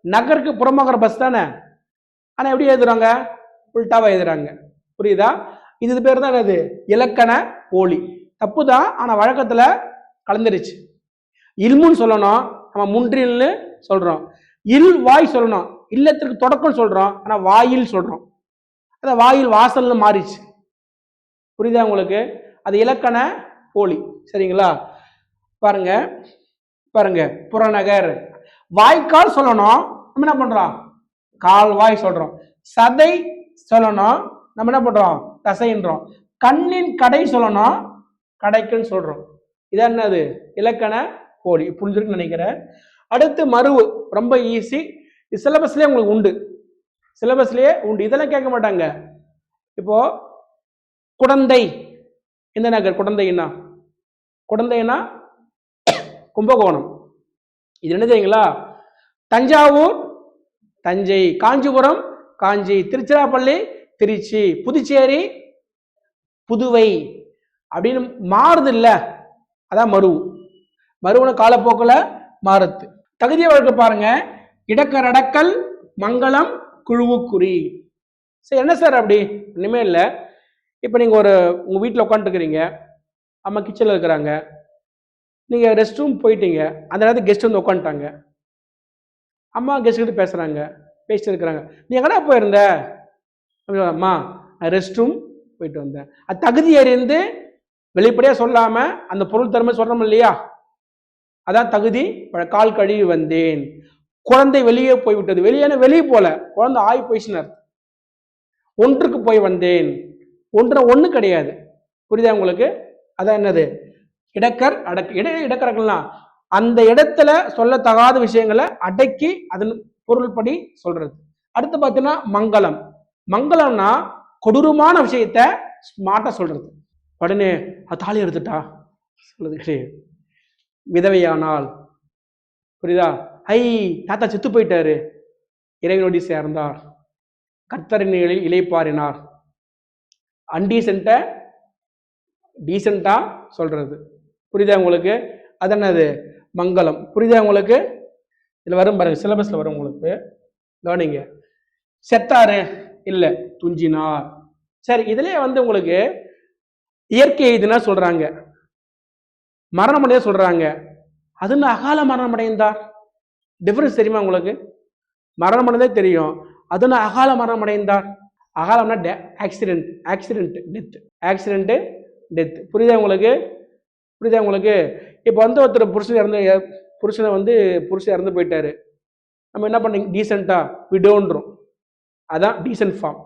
நகருக்கு புறமாகிற பஸ் தானே. ஆனா எப்படி எழுதுறாங்க? உல்டாவா எழுதுறாங்க. புரியுதா? இது பேர் தான் என்னது? இலக்கண போலி. தப்பு தான், ஆனா வழக்கத்துல கலந்துருச்சு. இல்முன்னு சொல்லணும், நம்ம முன்றில்னு சொல்றோம். இல் வாய் சொல்லணும், இல்லத்திற்கு தொடக்கம் சொல்றோம், ஆனா வாயில் சொல்றோம். அத வாயில் வாசல்னு மாறிச்சு. புரியுதா உங்களுக்கு? அது இலக்கண போலி. சரிங்களா? பாருங்க பாருங்க, புறநகர். வாய்க்கால் சொல்லணும், நம்ம என்ன பண்றோம்? கால்வாய் சொல்றோம். சதை சொல்லணும், நம்ம என்ன பண்றோம்? தசைன்றோம். கண்ணின் கடை சொல்லணும், கடைக்குன்னு சொல்றோம். இது என்னது? இலக்கண போலி. புரிஞ்சிருக்குன்னு நினைக்கிறேன். அடுத்து மருவு. ரொம்ப ஈஸி. சிலபஸ்லயே உங்களுக்கு உண்டு. சிலபஸ்லயே உண்டு. இதெல்லாம் கேட்க மாட்டாங்க. இப்போ குடந்தை, எந்த நகர்? குடந்தைன்னா குடந்தைன்னா கும்பகோணம். இது என்ன தெரியுங்களா? தஞ்சாவூர் தஞ்சை, காஞ்சிபுரம் காஞ்சி, திருச்சிராப்பள்ளி திருச்சி, புதுச்சேரி புதுவை அப்படின்னு மாறுது இல்ல, அதான் மருவு. மருவன காலப்போக்கில் மாறுது. தகுதி வழக்கு பாருங்க. இடக்கரடக்கல் மங்களம் குழுவுக்குறி. சரி, என்ன சார் அப்படி? இனிமே இல்லை. இப்போ நீங்க உங்க வீட்டில் உட்காந்துருக்கிறீங்க, அம்மா கிச்சன்ல இருக்கிறாங்க, நீங்க ரெஸ்ட் ரூம் போயிட்டீங்க, அந்த நேரத்தில் கெஸ்ட் வந்து உட்காந்துட்டாங்க, அம்மா கெஸ்ட் கிட்ட பேசுறாங்க, பேசிட்டு இருக்கிறாங்க. நீ எங்கடா போயிருந்த? அம்மா நான் ரெஸ்ட் ரூம் போயிட்டு வந்தேன். அது தகுதி அறிந்து வெளிப்படையா சொல்லாம அந்த பொருள் திறமை சொல்றோம் இல்லையா, அதான் தகுதி. கால் கழுவி வந்தேன். குழந்தை வெளியே போய்விட்டது. வெளியே போல, குழந்தை ஆய் போயிடுச்சுனர். ஒன்றுக்கு போய் வந்தேன். ஒன்று கிடையாது. புரியுதா உங்களுக்கு? அதான் என்னது? இடக்கர் அடக்கு. இடக்கரக்கலாம் அந்த இடத்துல சொல்லத்தகாத விஷயங்களை அடக்கி அதன் பொருள்படி சொல்றது. அடுத்து பார்த்தீங்கன்னா மங்களம். மங்களம்னா கொடூரமான விஷயத்த ஸ்மார்ட்டா சொல்றது. உடனே தாலி எடுத்துட்டா சொல்றது கிடையாது. விதவையானால், புரியுதா? ஐ தாத்தா செத்து போயிட்டாரு, இறைவனோடி சேர்ந்தார், கர்த்தரின் இளைப்பாறினார். அன்டீசென்ட்ட டீசென்ட்டா சொல்றது. புரியுதா உங்களுக்கு? அது என்னது? மங்களம். புரியுதா உங்களுக்கு? இதுல வரும் பாருங்க, சிலபஸ்ல வரும் உங்களுக்கு, கவனிங்க. செத்தாரு இல்ல, துஞ்சினார். சரி, இதுலயே வந்து உங்களுக்கு இயற்கை எய்துனா சொல்றாங்க, மரணம் அடைய சொல்றாங்க. அதுன்னு அகால மரணம் அடைந்தார். டிஃபரன்ஸ் தெரியுமா உங்களுக்கு? மரணம் அடைந்தே தெரியும், அதுன்னு அகால மரணம் அடைந்தார். அகாலம்னா ஆக்சிடென்ட், டெத், ஆக்சிடென்ட் டெத். புரியுதா உங்களுக்கு? புரியுதா உங்களுக்கு? இப்போ வந்து ஒருத்தர் புருஷன் இறந்து போயிட்டாரு, நம்ம என்ன பண்ணீங்க? டீசெண்டா விடோன்றோம். அதான் டீசென்ட் ஃபார்ம்.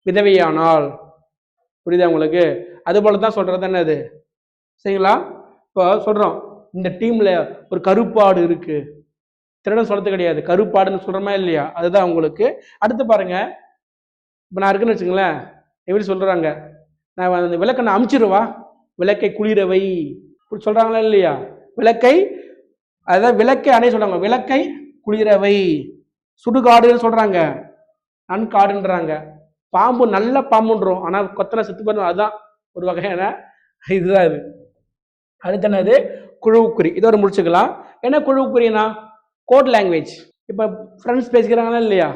விதவையானால். புரியுதா உங்களுக்கு? அது போல தான் சொல்றது என்னது? சரிங்களா? இப்போ சொல்றோம், இந்த டீம்ல ஒரு கருப்பாடு இருக்கு, திருடன் சொல்றது கிடையாது, கருப்பாடுன்னு சொல்றோமா இல்லையா? அதுதான் உங்களுக்கு. அடுத்து பாருங்க, இப்போ நான் இருக்குன்னு வச்சுங்களேன், எப்படி சொல்றாங்க, நான் அந்த விளக்கை நான் அமுச்சிருவா, விளக்கை குளிரவை சொல்றாங்களா இல்லையா? விளக்கை, அதான் விளக்கை அணை சொல்றாங்க, விளக்கை குளிரவை. சுடுகாடுன்னு சொல்றாங்க, நன்காடுன்றாங்க. பாம்பு நல்ல பாம்புன்றோம், ஆனா கொத்தனை செத்து போயிடும். அதுதான் ஒரு வகையான இதுதான் இது. அடுத்து என்னது? குழுவுக்குறி. இதோட முடிச்சுக்கலாம். என்ன குழுவுக்குறினா? Code language. இப்போ ஃப்ரெண்ட்ஸ் பேசிக்கிறாங்களா இல்லையா,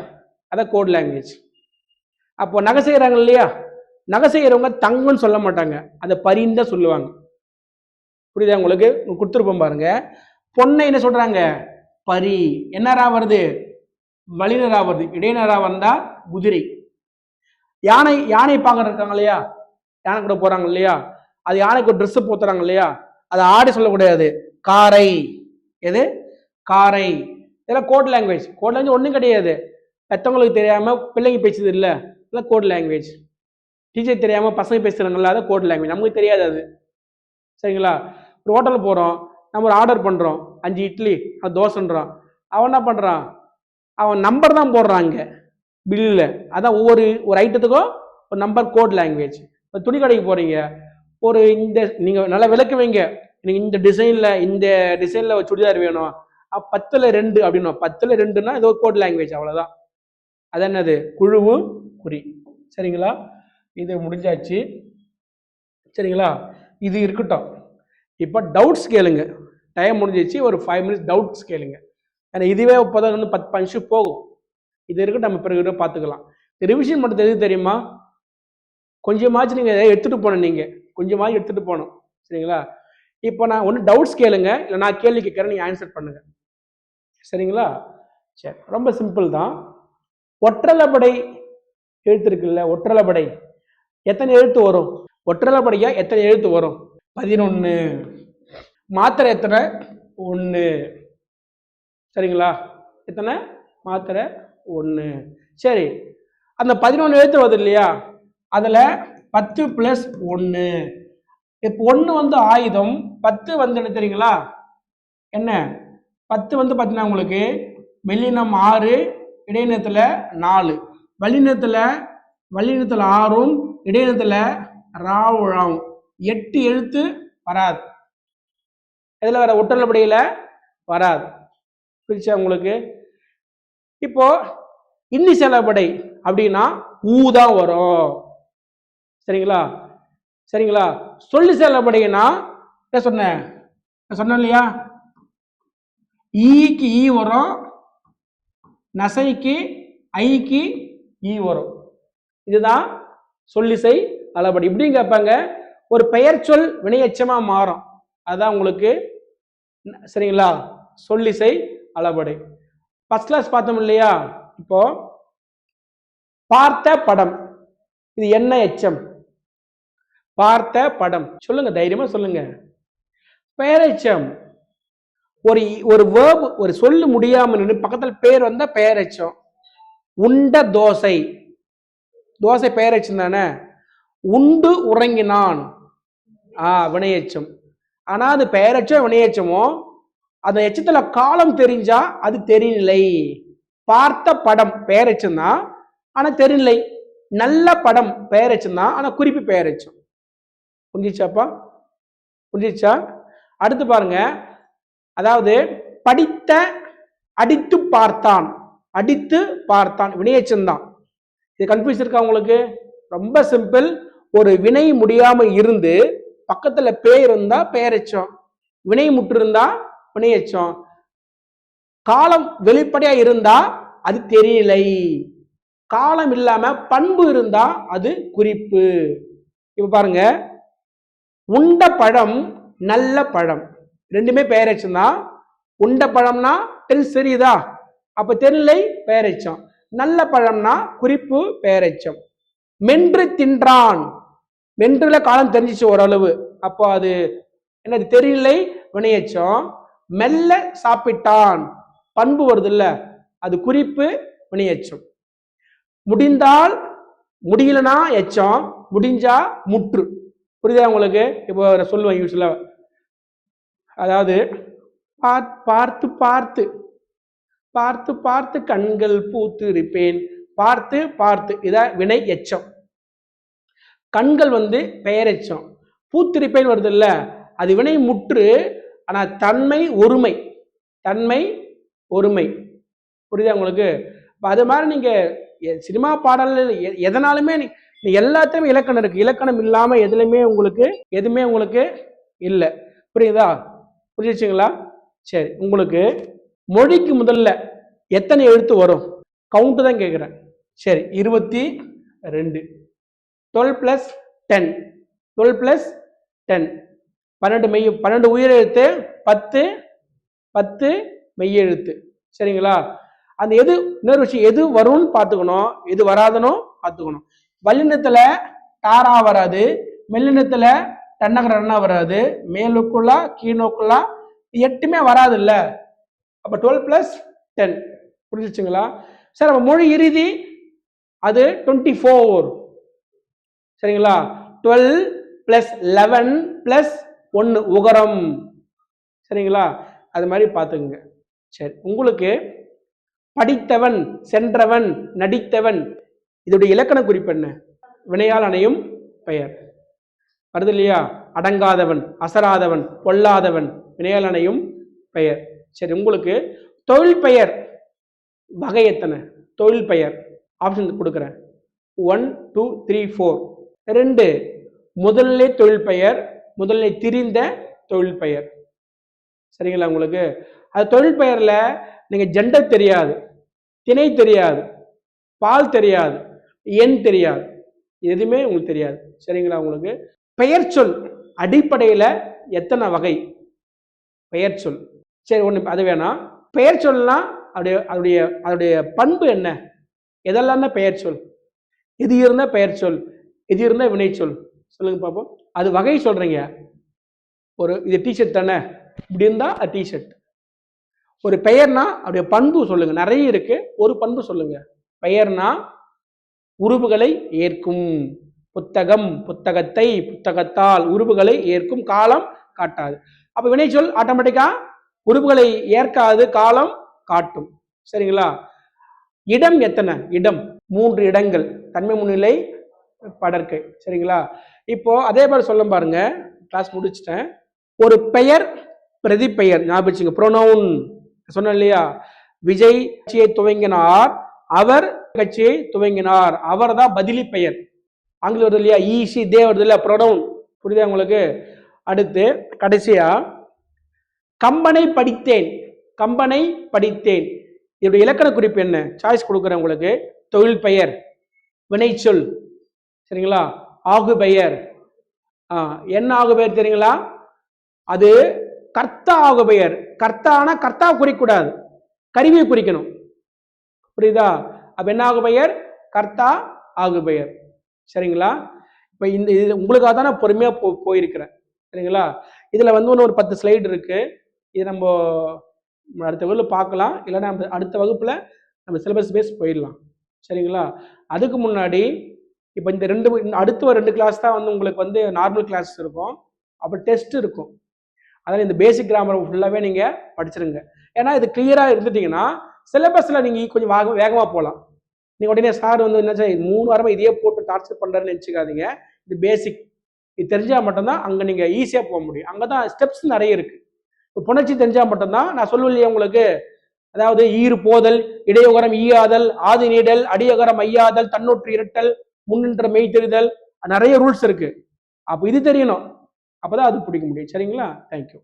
அதான் கோட் லாங்குவேஜ். அப்போ நகை செய்யறாங்க இல்லையா, நகை செய்யறவங்க தங்கன்னு சொல்ல மாட்டாங்க, அதை பரின்னு தான் சொல்லுவாங்க. புரியுதா உங்களுக்கு? கொடுத்துருப்போம் பாருங்க. பொண்ணை என்ன சொல்றாங்க? பரி. என்னரா வருது? வழிநரா வருது, இடைநரா வந்தா குதிரை. யானை பார்க்க இருக்காங்க இல்லையா, யானை கூட போறாங்க இல்லையா, அது யானைக்கு ஒரு ட்ரெஸ் போத்துறாங்க இல்லையா, அது ஆடி சொல்லக்கூடாது, காரை. எது? காரை. இதெல்லாம் கோட் லாங்குவேஜ். கோட் லாங்குவேஜ் ஒன்றும் கிடையாது. பெற்றவங்களுக்கு தெரியாம பிள்ளைங்க பேசுது இல்லை, இதெல்லாம் கோட் லாங்குவேஜ். டீச்சர் தெரியாம பசங்க பேசுறாங்கல்ல, அது கோட் லாங்குவேஜ். நமக்கு தெரியாது அது. சரிங்களா? ஒரு ஹோட்டலில் போகிறோம், நம்ம ஒரு ஆர்டர் பண்ணுறோம், 5 இட்லி தோசைன்றோம். அவன் என்ன பண்ணுறான், அவன் நம்பர் தான் போடுறான் இங்கே பில்லில். அதான் ஒரு ஐட்டத்துக்கும் ஒரு நம்பர், கோட் லாங்குவேஜ். இப்போ துணி கடைக்கு போகிறீங்க, ஒரு இந்த நீங்கள் நல்லா விளக்கு வைங்க, எனக்கு இந்த டிசைனில் ஒரு சுடிதார் வேணும், 10ல் 2 அப்படின்னா 10ல் 2ன்னா இது ஒரு கோட் லாங்குவேஜ். அவ்வளோதான். அது என்னது? குழுவு குறி. சரிங்களா? இது முடிஞ்சாச்சு. சரிங்களா? இது இருக்கட்டும். இப்போ டவுட்ஸ் கேளுங்க. டைம் முடிஞ்சிச்சு, ஒரு 5 மினிட்ஸ் டவுட்ஸ் கேளுங்க. ஏன்னா இதுவே இப்போதான் வந்து 10 நிமிஷம் போகும். இது இருக்கட்டும், நம்ம பிறகு பார்த்துக்கலாம். ரிவிஷன் மட்டும் எது தெரியுமா, கொஞ்சமாச்சும் நீங்கள் எடுத்துகிட்டு போகணும், நீங்கள் கொஞ்சமாச்சும் எடுத்துகிட்டு போகணும். சரிங்களா? இப்போ நான் ஒன்று டவுட்ஸ் கேளுங்க, இல்லை நான் கேள்வி கேட்குறேன், நீங்கள் ஆன்சர் பண்ணுங்க. சரிங்களா? சரி, ரொம்ப சிம்பிள் தான். ஒற்றளபடை எழுத்து இருக்குல்ல, ஒற்றளபடை எத்தனை எழுத்து வரும்? ஒற்றளபடையா எத்தனை எழுத்து வரும்? 11. மாத்திரை எத்தனை? 1. சரிங்களா? எத்தனை மாத்திரை? 1. சரி, அந்த 11 எழுத்து வருது இல்லையா, அதில் 10 + 1. இப்போ 1 வந்து ஆயுதம், 10 வந்து என்ன தெரியுங்களா, என்ன? 10 வந்து பார்த்தீங்கன்னா உங்களுக்கு மெல்லினம் 6, இடையினத்தில் 4, வல்லினத்தில் 6ம் இடையினத்தில் ராவுழாம் 8 எழுத்து வராது. இதில் வர ஒற்றளபடியில் வராது. பிரிச்சா உங்களுக்கு. இப்போ இன்னி செலபடை அப்படின்னா ஊதான் வரும். சரிங்களா? சரிங்களா? சொல்லி செலபடைனா என்ன சொன்னேன்? சொன்னேன் இல்லையா, ஈக்கு ஈ வரும், நசைக்கு ஐக்கு ஈ வரும். இதுதான் சொல்லிசை அளபடி. இப்படின்னு கேட்பாங்க. ஒரு பெயர் சொல் வினையெச்சமா மாறும், அதான் உங்களுக்கு. சரிங்களா? சொல்லிசை அளபடை. ஃபர்ஸ்ட் கிளாஸ் பார்த்தோம் இல்லையா. இப்போ பார்த்த படம், இது என்ன எச்சம்? பார்த்த படம் சொல்லுங்க, தைரியமா சொல்லுங்க. பெயரெச்சம். ஒரு வேர்ப், ஒரு சொல்லு முடியாம நின்று பக்கத்துல பேர் வந்தா பெயரெச்சம். உண்ட தோசை, தோசை பெயரெச்சம் தானே. உண்டு உறங்கினான், வினையெச்சம். ஆனா அது பெயரெச்சம் வினையெச்சமோ, அந்த எச்சத்துல காலம் தெரிஞ்சா அது தெரிநிலை. பார்த்த படம் பெயரெச்சம் தான், ஆனா தெரிநிலை. நல்ல படம் பெயரெச்சம் தான், ஆனா குறிப்பு பெயரெச்சம். புரிஞ்சிச்சாப்பா? புரிஞ்சிச்சா? அடுத்து பாருங்க. அதாவது படித்த, அடித்து பார்த்தான், அடித்து பார்த்தான் வினையெச்சம் தான். இது கன்ஃபியூஸ் இருக்கா உங்களுக்கு? ரொம்ப சிம்பிள். ஒரு வினை முடியாம இருந்து பக்கத்துல பேர் இருந்தா பெயரெச்சம், வினை முற்று இருந்தா வினையெச்சம். காலம் வெளிப்படையா இருந்தா அது தெரியலை. காலம் இல்லாம பண்பு இருந்தா அது குறிப்பு. இப்ப பாருங்க, உண்ட பழம் நல்ல பழம், ரெண்டுமே பெயரெச்சம் தான். உண்ட பழம்னா தெரியுதா, அப்ப தெரியலை பெயரெச்சம். நல்ல பழம்னா குறிப்பு பெயரெச்சம். மென்று தின்றான், மென்றுல காலம் தெரிஞ்சிச்சு ஓரளவு, அப்போ அது என்னது? தெரியலை வினையெச்சம். மெல்ல சாப்பிட்டான், பண்பு வருது இல்ல, அது குறிப்பு வினையெச்சம். முடிந்தால், முடியலனா எச்சம், முடிஞ்சா முற்று. புரியுதா உங்களுக்கு? இப்போ சொல்லுவேன் யூஸ்வலா, அதாவது பார்த்து பார்த்து பார்த்து பார்த்து கண்கள் பூத்து இருப்பேன், பார்த்து பார்த்து இத வினை எச்சம். கண்கள் வந்து பெயரெச்சம். பூத்திருப்பேன் வருது இல்ல, அது வினை முற்று, ஆனா தன்மை ஒருமை, தன்மை ஒருமை. புரியுதா உங்களுக்கு? அது மாதிரி நீங்க சினிமா பாடல் எதனாலுமே எல்லாத்தையுமே இலக்கணம் இருக்கு. இலக்கணம் இல்லாம எதுலையுமே உங்களுக்கு எதுவுமே உங்களுக்கு இல்லை. புரியுதா? புரிஞ்சுச்சுங்களா? சரி, உங்களுக்கு மொழிக்கு முதல்ல எத்தனை எழுத்து வரும்? கவுண்ட் தான் கேட்குறேன். சரி, 22. 12 + 10, 12 + 10, 12 உயிரெழுத்து, 10 மெய்யெழுத்து. சரிங்களா? அந்த எது இன்னொரு விஷயம், எது வரும்னு பார்த்துக்கணும், எது வராதுன்னு பார்த்துக்கணும். வல்லினத்துல டாரா வராது, மெல்லினத்துல டன்னகர ரன்னா வராது, மேலுக்குள்ளா கீழ்நோக்குள்ளா 8மே வராது இல்ல. அப்ப 12 + 10 புரிஞ்சுச்சுங்களா சார்? அப்ப மொழி இறுதி அது 24 சரிங்களா? 12 + 11 + 1 உகரம் சரிங்களா? அது மாதிரி பார்த்துக்குங்க. சரி, உங்களுக்கு படித்தவன், சென்றவன், நடித்தவன் இதோடைய இலக்கண குறிப்பு என்ன? வினையால் அணையும் பெயர் வருது இல்லையா? அடங்காதவன், அசராதவன், பொல்லாதவன் வினையால் அணையும் பெயர். சரி, உங்களுக்கு தொழில் பெயர் வகை எத்தனை? தொழில் பெயர் ஆப்ஷன் கொடுக்குறேன். 1 2 3 4. 2 முதல்நிலை தொழில் பெயர், முதல்நிலை திரிந்த தொழில் பெயர் சரிங்களா? உங்களுக்கு அது தொழில் பெயர்ல நீங்க ஜெண்டர் தெரியாது, திணை தெரியாது, பால் தெரியாது, எண் தெரியாது, எதுவுமே உங்களுக்கு தெரியாது சரிங்களா? உங்களுக்கு பெயர் சொல் அடிப்படையில எத்தனை வகை பெயர் சொல்? சரி, ஒண்ணு அது வேணாம். பெயர் சொல்லா அதோடைய பண்பு என்ன? எதெல்லாம் பெயர் சொல்? இது இருந்தா பெயர் சொல், இது இருந்தா வினை சொல், சொல்லுங்க பார்ப்போம். அது வகை சொல்றீங்க. ஒரு இது டிஷர்ட் தானே, இப்படி இருந்தா அது டிஷர்ட். ஒரு பெயர்னா அவருடைய பண்பு சொல்லுங்க. நிறைய இருக்கு, ஒரு பண்பு சொல்லுங்க. பெயர்னா உருவுகளை ஏற்கும். புத்தகம், புத்தகத்தை, புத்தகத்தால் உருவுகளை ஏற்கும், காலம் காட்டாது. அப்ப வினைச்சொல் ஆட்டோமேட்டிக்கா உருவுகளை ஏற்காது, காலம் காட்டும் சரிங்களா? இடம் எத்தனை? இடம் 3 இடங்கள், தன்மை முன்னிலை படர்க்கை சரிங்களா? இப்போ அதே மாதிரி சொல்ல பாருங்க, கிளாஸ் முடிச்சிட்டேன். ஒரு பெயர் பிரதி பெயர் ஞாபகம் வச்சுங்க. ப்ரோனவுன் சொன்ன இல்லையா? விஜய் கட்சியை துவங்கினார், அவர் கட்சியை துவங்கினார், அவர் தான் பதிலி பெயர். ஆங்கிலம் வருது இல்லையா? ஈசி தே வருது இல்லையா? ப்ரோனவுன். புரியுதா உங்களுக்கு? அடுத்து கடைசியா கம்பனை படித்தேன், கம்பனை படித்தேன் இதோட இலக்கண குறிப்பு என்ன? சாய்ஸ் கொடுக்குறேன் உங்களுக்கு. தொழில் பெயர், வினைச்சொல் சரிங்களா? ஆகு பெயர். என்ன ஆகு பெயர் தெரியுங்களா? அது கர்த்தா ஆகு பெயர். கர்த்தானா கர்த்தா குறிக்கூடாது, கருவியை குறிக்கணும். புரியுதா? அப்ப என்ன ஆகு பெயர்? கர்த்தா ஆகு பெயர் சரிங்களா? இப்ப இந்த இது உங்களுக்காக தான் நான் பொறுமையா போயிருக்கிறேன் சரிங்களா? இதுல வந்து ஒரு 10 ஸ்லைடு இருக்கு. இது நம்ம அடுத்த வகுப்புல பார்க்கலாம், இல்லைன்னா அடுத்த வகுப்புல நம்ம சிலபஸ் பேஸ் போயிடலாம் சரிங்களா? அதுக்கு முன்னாடி இப்போ இந்த அடுத்த 2 கிளாஸ் தான் வந்து உங்களுக்கு வந்து நார்மல் கிளாஸ் இருக்கும், அப்போ டெஸ்ட் இருக்கும். அதனால் இந்த பேசிக் கிராமர் ஃபுல்லாகவே நீங்கள் படிச்சிருங்க. ஏன்னா இது கிளியராக இருந்துட்டீங்கன்னா சிலபஸில் நீங்கள் கொஞ்சம் வேகமாக போகலாம். நீங்கள் உடனே சார் வந்து என்ன சார் 3 வாரமாக இதையே போட்டு டார்ச்சர் பண்ணுறேன்னு நினச்சிக்காதீங்க. இது பேசிக், இது தெரிஞ்சால் மட்டும்தான் அங்கே நீங்கள் ஈஸியாக போக முடியும். அங்கே தான் ஸ்டெப்ஸ் நிறைய இருக்குது. இப்போ புணர்ச்சி தெரிஞ்சால் மட்டும்தான், நான் சொல்லுவேன் இல்லையா உங்களுக்கு, அதாவது ஈறு போதல், இடையகரம் ஈயாதல், ஆதி நீடல், அடியகரம் ஐயாதல், தன்னொற்று இரட்டல், முன்னின்ற மெய் தெரிதல், நிறைய ரூல்ஸ் இருக்கு. அப்போ இது தெரியணும், அப்போதான் அது பிடிக்க முடியும் சரிங்களா? தேங்க்யூ.